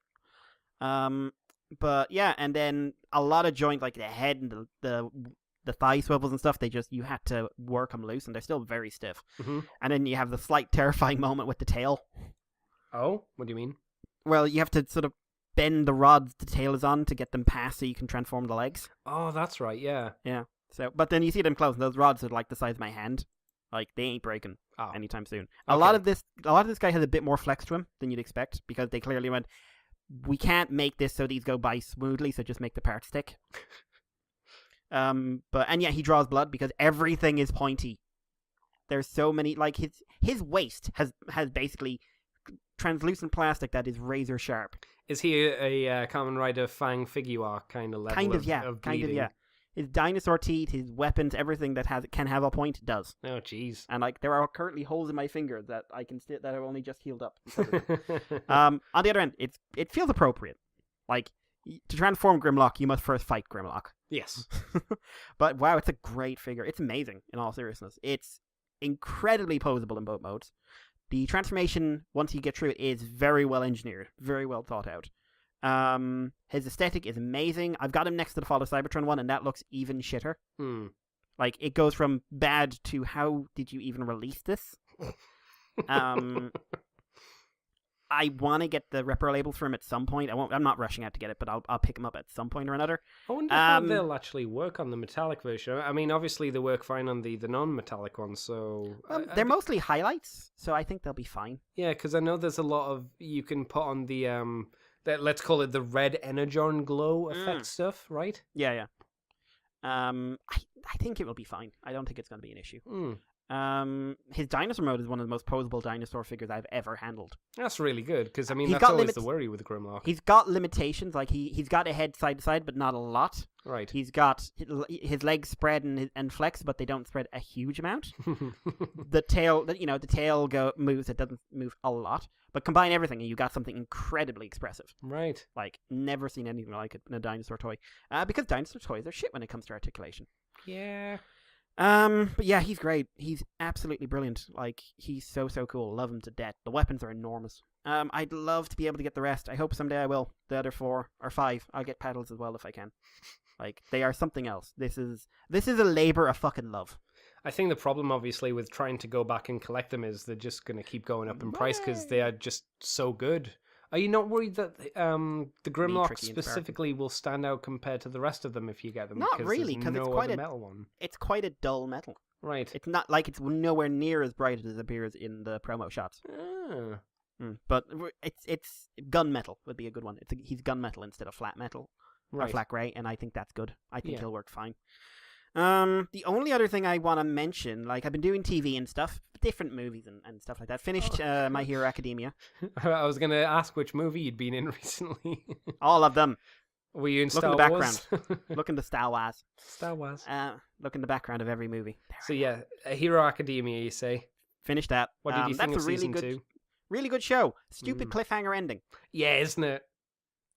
But yeah, and then a lot of joint like the head and the thigh swivels and stuff. You had to work them loose, and they're still very stiff. hmm And then you have the slight terrifying moment with the tail. Oh, what do you mean? Well, you have to sort of bend the rods the tail is on to get them past so you can transform the legs. Oh, that's right. Yeah. Yeah. So, but then you see them close, and those rods are like the size of my hand. Like they ain't breaking Oh. anytime soon. A lot of this guy has a bit more flex to him than you'd expect because they clearly went, we can't make this so these go by smoothly, so just make the parts stick. But he draws blood because everything is pointy. There's so many, like his waist has basically translucent plastic that is razor sharp. Is he a Kamen Rider Fang Figure kind of level? Kind of, of bleeding? His dinosaur teeth, his weapons, everything that can have a point does. Oh, jeez. And like there are currently holes in my finger that I can that have only just healed up. because of it. On the other end, it feels appropriate. Like to transform Grimlock, you must first fight Grimlock. Yes. But wow, it's a great figure. It's amazing. In all seriousness, it's incredibly posable in both modes. The transformation, once you get through it, is very well engineered, very well thought out. His aesthetic is amazing. I've got him next to the Fall of Cybertron one, and that looks even shitter. Hmm. Like it goes from bad to how did you even release this? I want to get the repro labels for him at some point. I'm not rushing out to get it, but I'll pick him up at some point or another. I wonder how they'll actually work on the metallic version. I mean, obviously they work fine on the non-metallic one, so They're mostly highlights, so I think they'll be fine. yeah, because I know there's a lot of you can put on the let's call it the red energon glow effect stuff, right? Yeah. I think it will be fine. I don't think it's going to be an issue. His dinosaur mode is one of the most posable dinosaur figures I've ever handled. That's really good because I mean He's that's got always limits- the worry with Grimlock, He's got limitations, like he's got a head side to side, but not a lot. right? He's got his legs spread and flex, but they don't spread a huge amount. The tail, moves. It doesn't move a lot, but combine everything, and you got something incredibly expressive. Right. Like never seen anything like it in a dinosaur toy. Because dinosaur toys are shit when it comes to articulation. Yeah. But yeah, he's great. He's absolutely brilliant. Like, he's so cool. Love him to death. The weapons are enormous. I'd love to be able to get the rest. I hope someday I will. The other 4 or 5. I'll get paddles as well if I can. Like, they are something else. This is a labor of fucking love. I think the problem, obviously, with trying to go back and collect them is they're just going to keep going up in price because they are just so good. Are you not worried that the Grimlock specifically will stand out compared to the rest of them if you get them? Not really, because it's quite a metal one. It's quite a dull metal. Right. It's not like it's nowhere near as bright as it appears in the promo shots. Ah. But it's gunmetal would be a good one. He's gunmetal instead of flat metal or flat grey, and I think that's good. I think he'll work fine. The only other thing I want to mention, like, I've been doing TV and stuff, different movies and stuff like that. Finished My Hero Academia. I was going to ask which movie you'd been in recently. All of them. Were you in Look Star in the Wars? background. Look in the Star Wars. Star Wars. Look in the background of every movie. So yeah, Hero Academia, you say? Finished that. What did you think that's of a really season good, 2? Really good show. Stupid cliffhanger ending. Yeah, isn't it?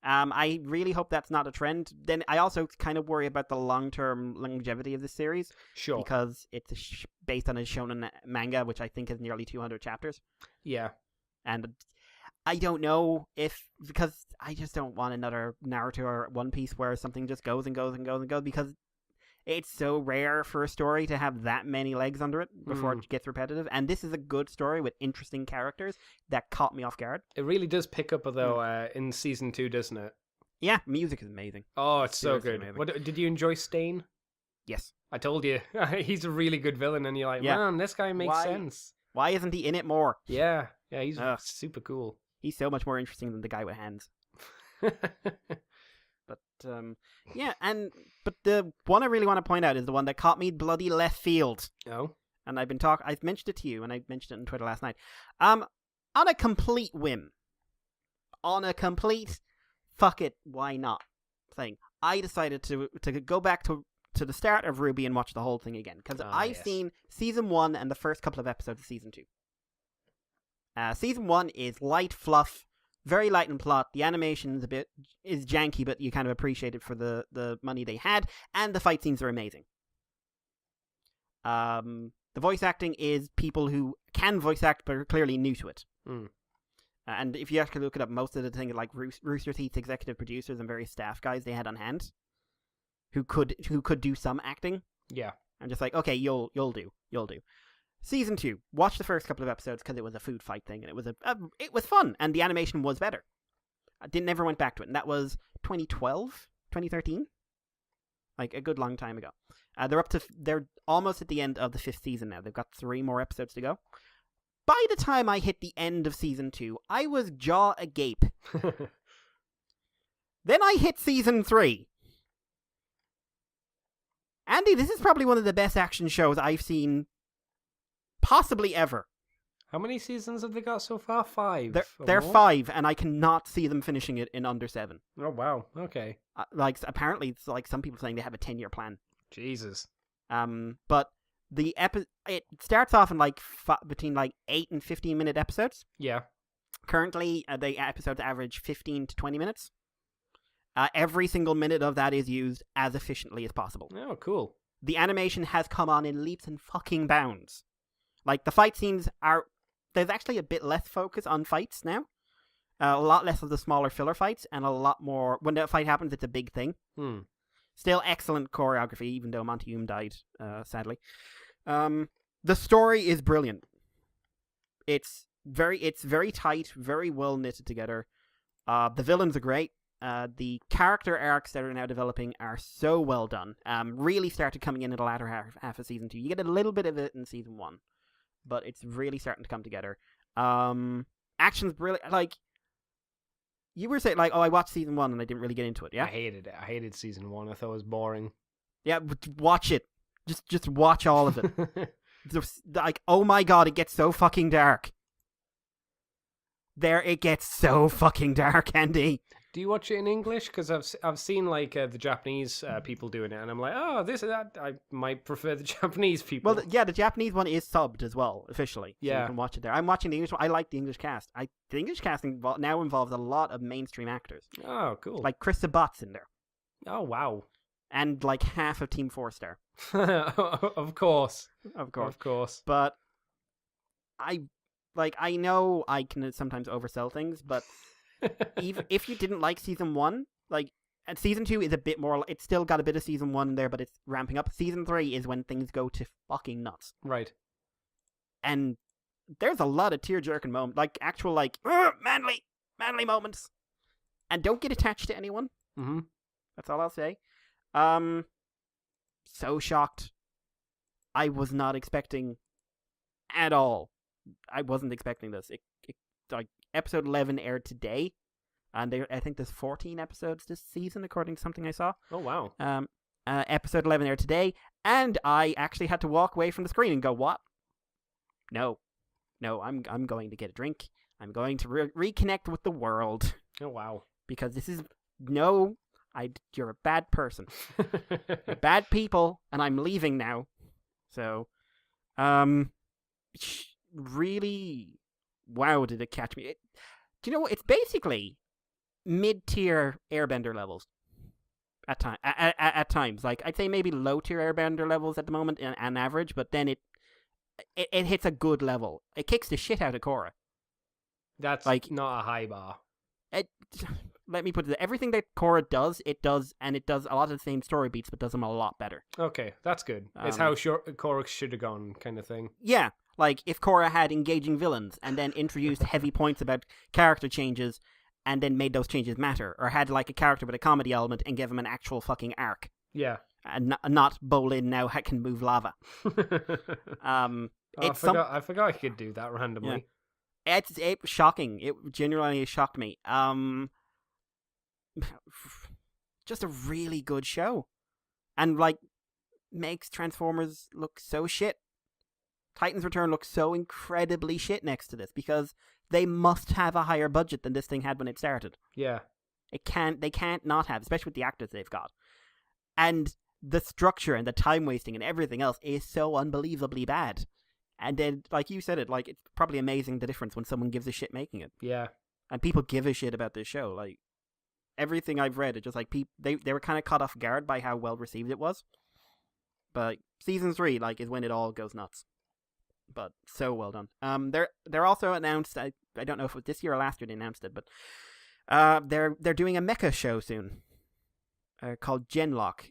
I really hope that's not a trend. Then I also kind of worry about the long-term longevity of the series. Sure. Because it's based on a shonen manga, which I think has nearly 200 chapters. Yeah. And I don't know because I just don't want another Naruto or One Piece where something just goes and goes and goes and goes, because it's so rare for a story to have that many legs under it before it gets repetitive. And this is a good story with interesting characters that caught me off guard. It really does pick up, though, in season 2, doesn't it? Yeah, music is amazing. Oh, it's so good. Amazing. What, did you enjoy Stain? Yes. I told you. He's a really good villain, and you're like, man, this guy makes sense. Why isn't he in it more? Yeah, he's super cool. He's so much more interesting than the guy with hands. But but the one I really want to point out is the one that caught me bloody left field. Oh. And I've mentioned it to you, and I mentioned it on Twitter last night. On a complete whim, on a complete fuck it, why not thing, I decided to go back to the start of Ruby and watch the whole thing again, because I've seen season 1 and the first couple of episodes of season 2. Season 1 is light fluff, very light in plot. The animation is janky, but you kind of appreciate it for the money they had, and the fight scenes are amazing. The voice acting is people who can voice act but are clearly new to it. And if you actually look it up, most of the things like Rooster Teeth's executive producers and various staff guys they had on hand who could do some acting. Yeah. I'm just like, okay, you'll do. Season 2, watch the first couple of episodes because it was a food fight thing, and it was fun, and the animation was better. I never went back to it, and that was 2012, 2013, like a good long time ago. They're almost at the end of the 5th season now. They've got 3 more episodes to go. By the time I hit the end of season 2, I was jaw agape. Then I hit season 3. Andy, this is probably one of the best action shows I've seen possibly ever. How many seasons have they got so far? 5? They're 5, and I cannot see them finishing it in under 7. Oh, wow. Okay. Apparently, it's like some people saying they have a 10-year plan. Jesus. But it starts off in between 8 and 15-minute episodes. Yeah. Currently, the episodes average 15 to 20 minutes. Every single minute of that is used as efficiently as possible. Oh, cool. The animation has come on in leaps and fucking bounds. Like, the fight scenes there's actually a bit less focus on fights now. A lot less of the smaller filler fights, and a lot more, when the fight happens, it's a big thing. Still excellent choreography, even though Monty died, sadly. The story is brilliant. It's very tight, very well knitted together. The villains are great. The character arcs that are now developing are so well done. Really started coming in the latter half of season 2. You get a little bit of it in season 1, but it's really starting to come together. Action's brilliant. Like, you were saying, I watched season 1 and I didn't really get into it. Yeah, I hated it. I hated season 1. I thought it was boring. Yeah, but watch it. Just watch all of it. Oh my god, it gets so fucking dark. It gets so fucking dark, Andy. Do you watch it in English? Because I've seen the Japanese people doing it, and I'm like, oh, I might prefer the Japanese people. Well, the Japanese one is subbed as well, officially. So you can watch it there. I'm watching the English one. I like the English cast. The English casting now involves a lot of mainstream actors. Oh, cool. Like Chris Sabat's in there. Oh, wow. and like half of Team 4-star, Of course. of course. Of course. But I know I can sometimes oversell things, but even if you didn't like season 1, like, and season 2 is a bit more. It's still got a bit of season 1 in there, but it's ramping up. Season 3 is when things go to fucking nuts, Right. and there's a lot of tear-jerking moments, like actual like manly moments, and don't get attached to anyone. Mm-hmm. That's all I'll say. So shocked. I was not expecting at all. I wasn't expecting this. It like episode 11 aired today, and I think there's 14 episodes this season, according to something I saw. Oh, wow. Episode 11 aired today, and I actually had to walk away from the screen and go, "What? No, I'm going to get a drink. I'm going to reconnect with the world Oh, wow. because this is you're a bad person. You're bad people, and I'm leaving now." So, really, wow, did it catch me? Do you know what? It's basically mid-tier Airbender levels at times. Like, I'd say maybe low-tier Airbender levels at the moment, on average, but then it hits a good level. It kicks the shit out of Korra. That's Like- not a high bar. Let me put it, everything that Korra does, it does a lot of the same story beats, but does them a lot better. Okay, that's good. It's how Korok should have gone, kind of thing. Yeah, like if Korra had engaging villains and then introduced heavy points about character changes and then made those changes matter, or had like a character with a comedy element and gave him an actual fucking arc, Yeah. and not Bolin now can move lava. I forgot I could do that randomly. It's shocking. It genuinely shocked me. Just a really good show, and like makes Transformers look so shit. Titan's Return looks so incredibly shit next to this because they must have a higher budget than this thing had when it started. Yeah. They can't not have, especially with the actors they've got. And the structure and the time wasting and everything else is so unbelievably bad. And then, like you said it, like it's probably amazing the difference when someone gives a shit making it. Yeah. And people give a shit about this show. Like, everything I've read, it just like they were kind of caught off guard by how well received it was. But season 3, like, is when it all goes nuts. But so well done. They're also announced. I don't know if it was this year or last year they announced it, but they're doing a mecha show soon, called Genlock.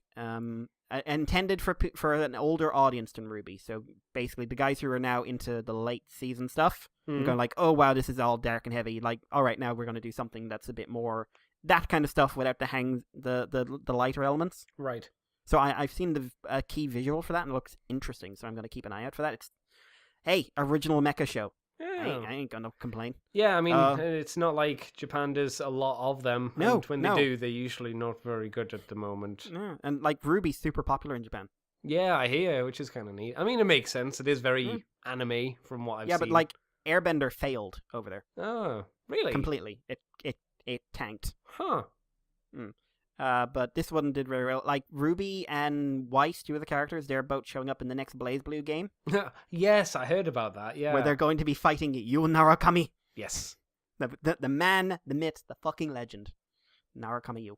Intended for an older audience than Ruby. So basically, the guys who are now into the late season stuff are going like, "Oh wow, this is all dark and heavy." Like, all right, now we're going to do something that's a bit more that kind of stuff without the lighter elements. Right. So I've seen the key visual for that, and it looks interesting. So I'm going to keep an eye out for that. It's original mecha show. Yeah. I ain't gonna complain. Yeah, I mean, it's not like Japan does a lot of them. No, and when no. they do, they're usually not very good at the moment. Yeah, and like Ruby's super popular in Japan. Yeah, I hear, which is kind of neat. I mean, it makes sense. It is very anime from what I've seen. Yeah, but like Airbender failed over there Oh, really? completely. It tanked. Huh. But this one did very well. Like Ruby and Weiss, two of the characters, they're both showing up in the next Blaze Blue game, Yes, I heard about that, yeah. where they're going to be fighting Yu Narakami, Yes. the man, the myth, the fucking legend, Narakami Yu,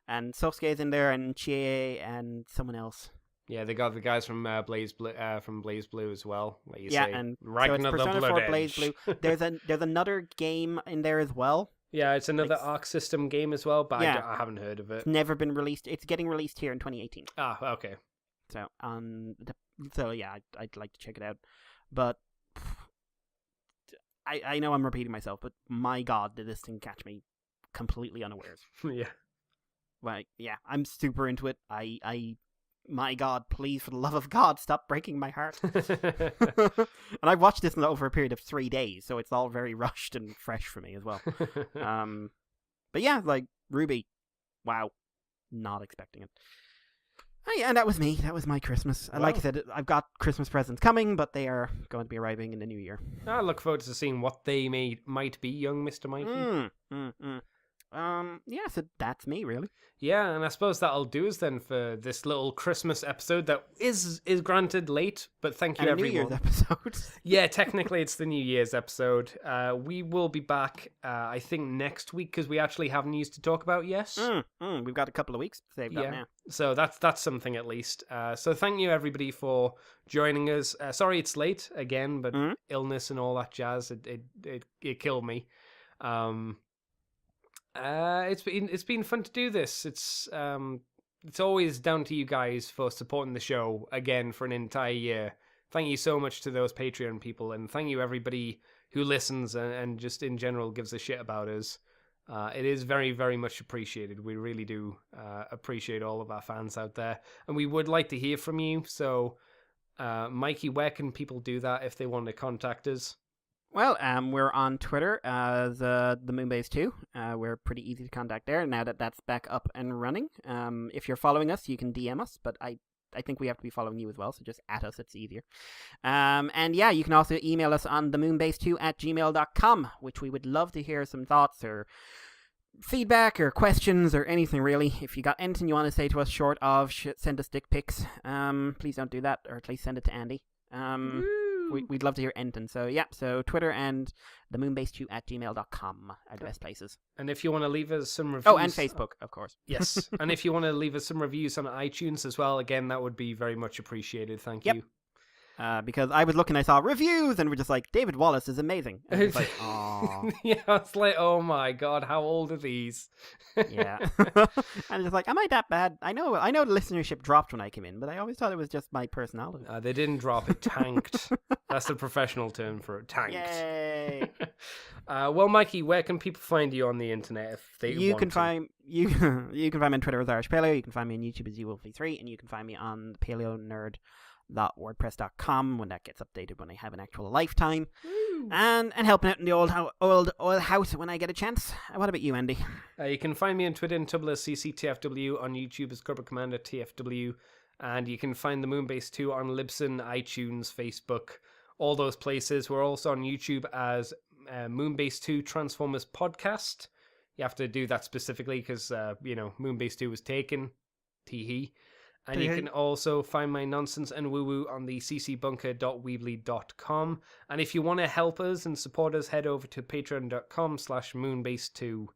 and Sosuke's in there, and Chie, and someone else. Yeah, they got the guys from Blaze Blue as well. Like you Yeah, say. and right so it's the Persona Blood 4 Blaze Edge. Blue. There's another game in there as well. Yeah, it's another It's- Arc System game as well, but Yeah. I haven't heard of it. It's never been released. It's getting released here in 2018. Ah, okay. So yeah, I'd like to check it out. But I know I'm repeating myself, but my God, did this thing catch me completely unawares. Yeah. Like, yeah, I'm super into it. My God, please, for the love of God, stop breaking my heart. And I watched this over a period of 3 days, so it's all very rushed and fresh for me as well. But yeah, like Ruby, wow, not expecting it. Oh, yeah, and that was me. That was my Christmas. Wow. Like I said, I've got Christmas presents coming, but they are going to be arriving in the new year. I look forward to seeing what they might be, young Mr. Mikey. Yeah, so that's me, really. Yeah, and I suppose that'll do us then for this little Christmas episode that is granted late, but thank you And a New everyone. Year's episode. Yeah, technically it's the New Year's episode. We will be back, I think, next week because we actually have news to talk about. Yes. We've got a couple of weeks saved up now. So that's something at least. So thank you everybody for joining us. Sorry it's late again, but illness and all that jazz it killed me. It's been fun to do this. It's always down to you guys for supporting the show again for an entire year. Thank you so much to those Patreon people, and thank you everybody who listens and just in general gives a shit about us. It is very, very much appreciated. We really do appreciate all of our fans out there, and we would like to hear from you. So, Mikey, where can people do that if they want to contact us? Well, we're on Twitter as the Moonbase 2. We're pretty easy to contact there now that that's back up and running. If you're following us, you can DM us, but I think we have to be following you as well, so just at us, it's easier. And yeah, you can also email us on themoonbase2@gmail.com, which we would love to hear some thoughts or feedback or questions or anything really. If you got anything you want to say to us short of send us dick pics, please don't do that, or at least send it to Andy. We'd love to hear anything. So yeah, so Twitter and themoonbase2@gmail.com are the best places. And if you want to leave us some reviews... Oh, and Facebook, of course. Yes, and if you want to leave us some reviews on iTunes as well, again, that would be very much appreciated. Thank you. Because I was looking, I saw reviews, and we're just like, David Wallace is amazing. And it's like, aww. Yeah, it's like, oh my god, how old are these? Yeah. And it's like, am I that bad? I know the listenership dropped when I came in, but I always thought it was just my personality. They didn't drop it, tanked. That's the professional term for it, tanked. Yay! Well, Mikey, where can people find you on the internet if they You want can to? find you can find me on Twitter as Irish Paleo. You can find me on YouTube as UWolfie3, and you can find me on paleonerd.wordpress.com when that gets updated when I have an actual lifetime. And helping out in the old oil house when I get a chance. What about you, Andy? You can find me on Twitter and Tumblr as CCTFW, on YouTube as Corporate Commander TFW, and you can find the Moonbase 2 on Libsyn, iTunes, Facebook, all those places. We're also on YouTube as Moonbase 2 Transformers Podcast. You have to do that specifically because, Moonbase 2 was taken. Tee-hee. And you can also find my nonsense and woo-woo on the ccbunker.weebly.com. And if you want to help us and support us, head over to patreon.com/moonbase2,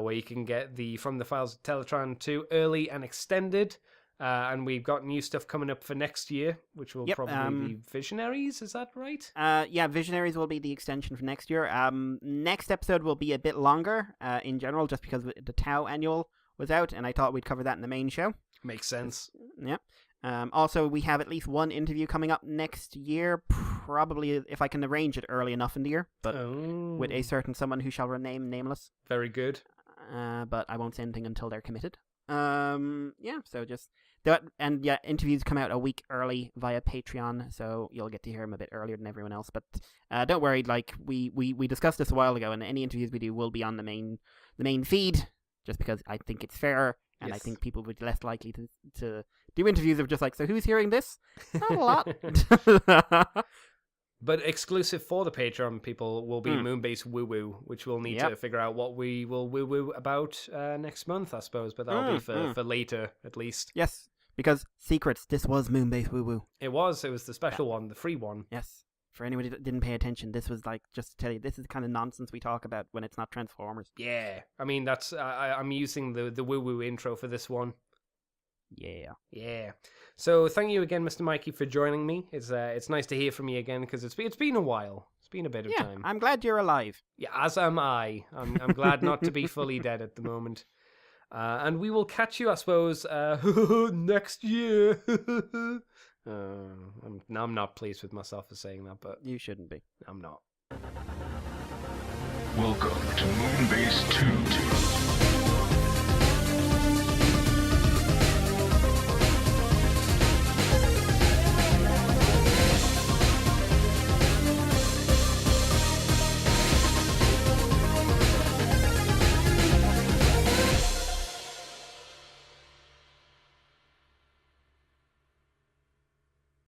where you can get the From the Files of Teletran 2 early and extended. And we've got new stuff coming up for next year, which will probably be Visionaries, is that right? Yeah, Visionaries will be the extension for next year. Next episode will be a bit longer in general, just because the Tau annual was out, and I thought we'd cover that in the main show. Makes sense. Yeah. Also, we have at least one interview coming up next year, probably if I can arrange it early enough in the year, but with a certain someone who shall remain nameless. Very good. But I won't say anything until they're committed. Yeah, so just that, and yeah, interviews come out a week early via Patreon, so you'll get to hear them a bit earlier than everyone else. But don't worry, like we discussed this a while ago, and any interviews we do will be on the main feed, just because I think it's fair. And yes. I think people would be less likely to do interviews of just like, so who's hearing this? Not a lot. But exclusive for the Patreon people will be Moonbase Woo Woo, which we'll need to figure out what we will woo woo about next month, I suppose. But that'll be for later, at least. Yes, because secrets, this was Moonbase Woo Woo. It was the special one, the free one. Yes. For anyone who didn't pay attention, this was like, just to tell you, this is the kind of nonsense we talk about when it's not Transformers. Yeah. I mean, that's I'm using the woo-woo intro for this one. Yeah. Yeah. So thank you again, Mr. Mikey, for joining me. It's nice to hear from you again, because it's been a while. It's been a bit of time. I'm glad you're alive. Yeah, as am I. I'm glad not to be fully dead at the moment. And we will catch you, I suppose, next year. I'm not pleased with myself for saying that, but you shouldn't be. I'm not. Welcome to Moonbase 2.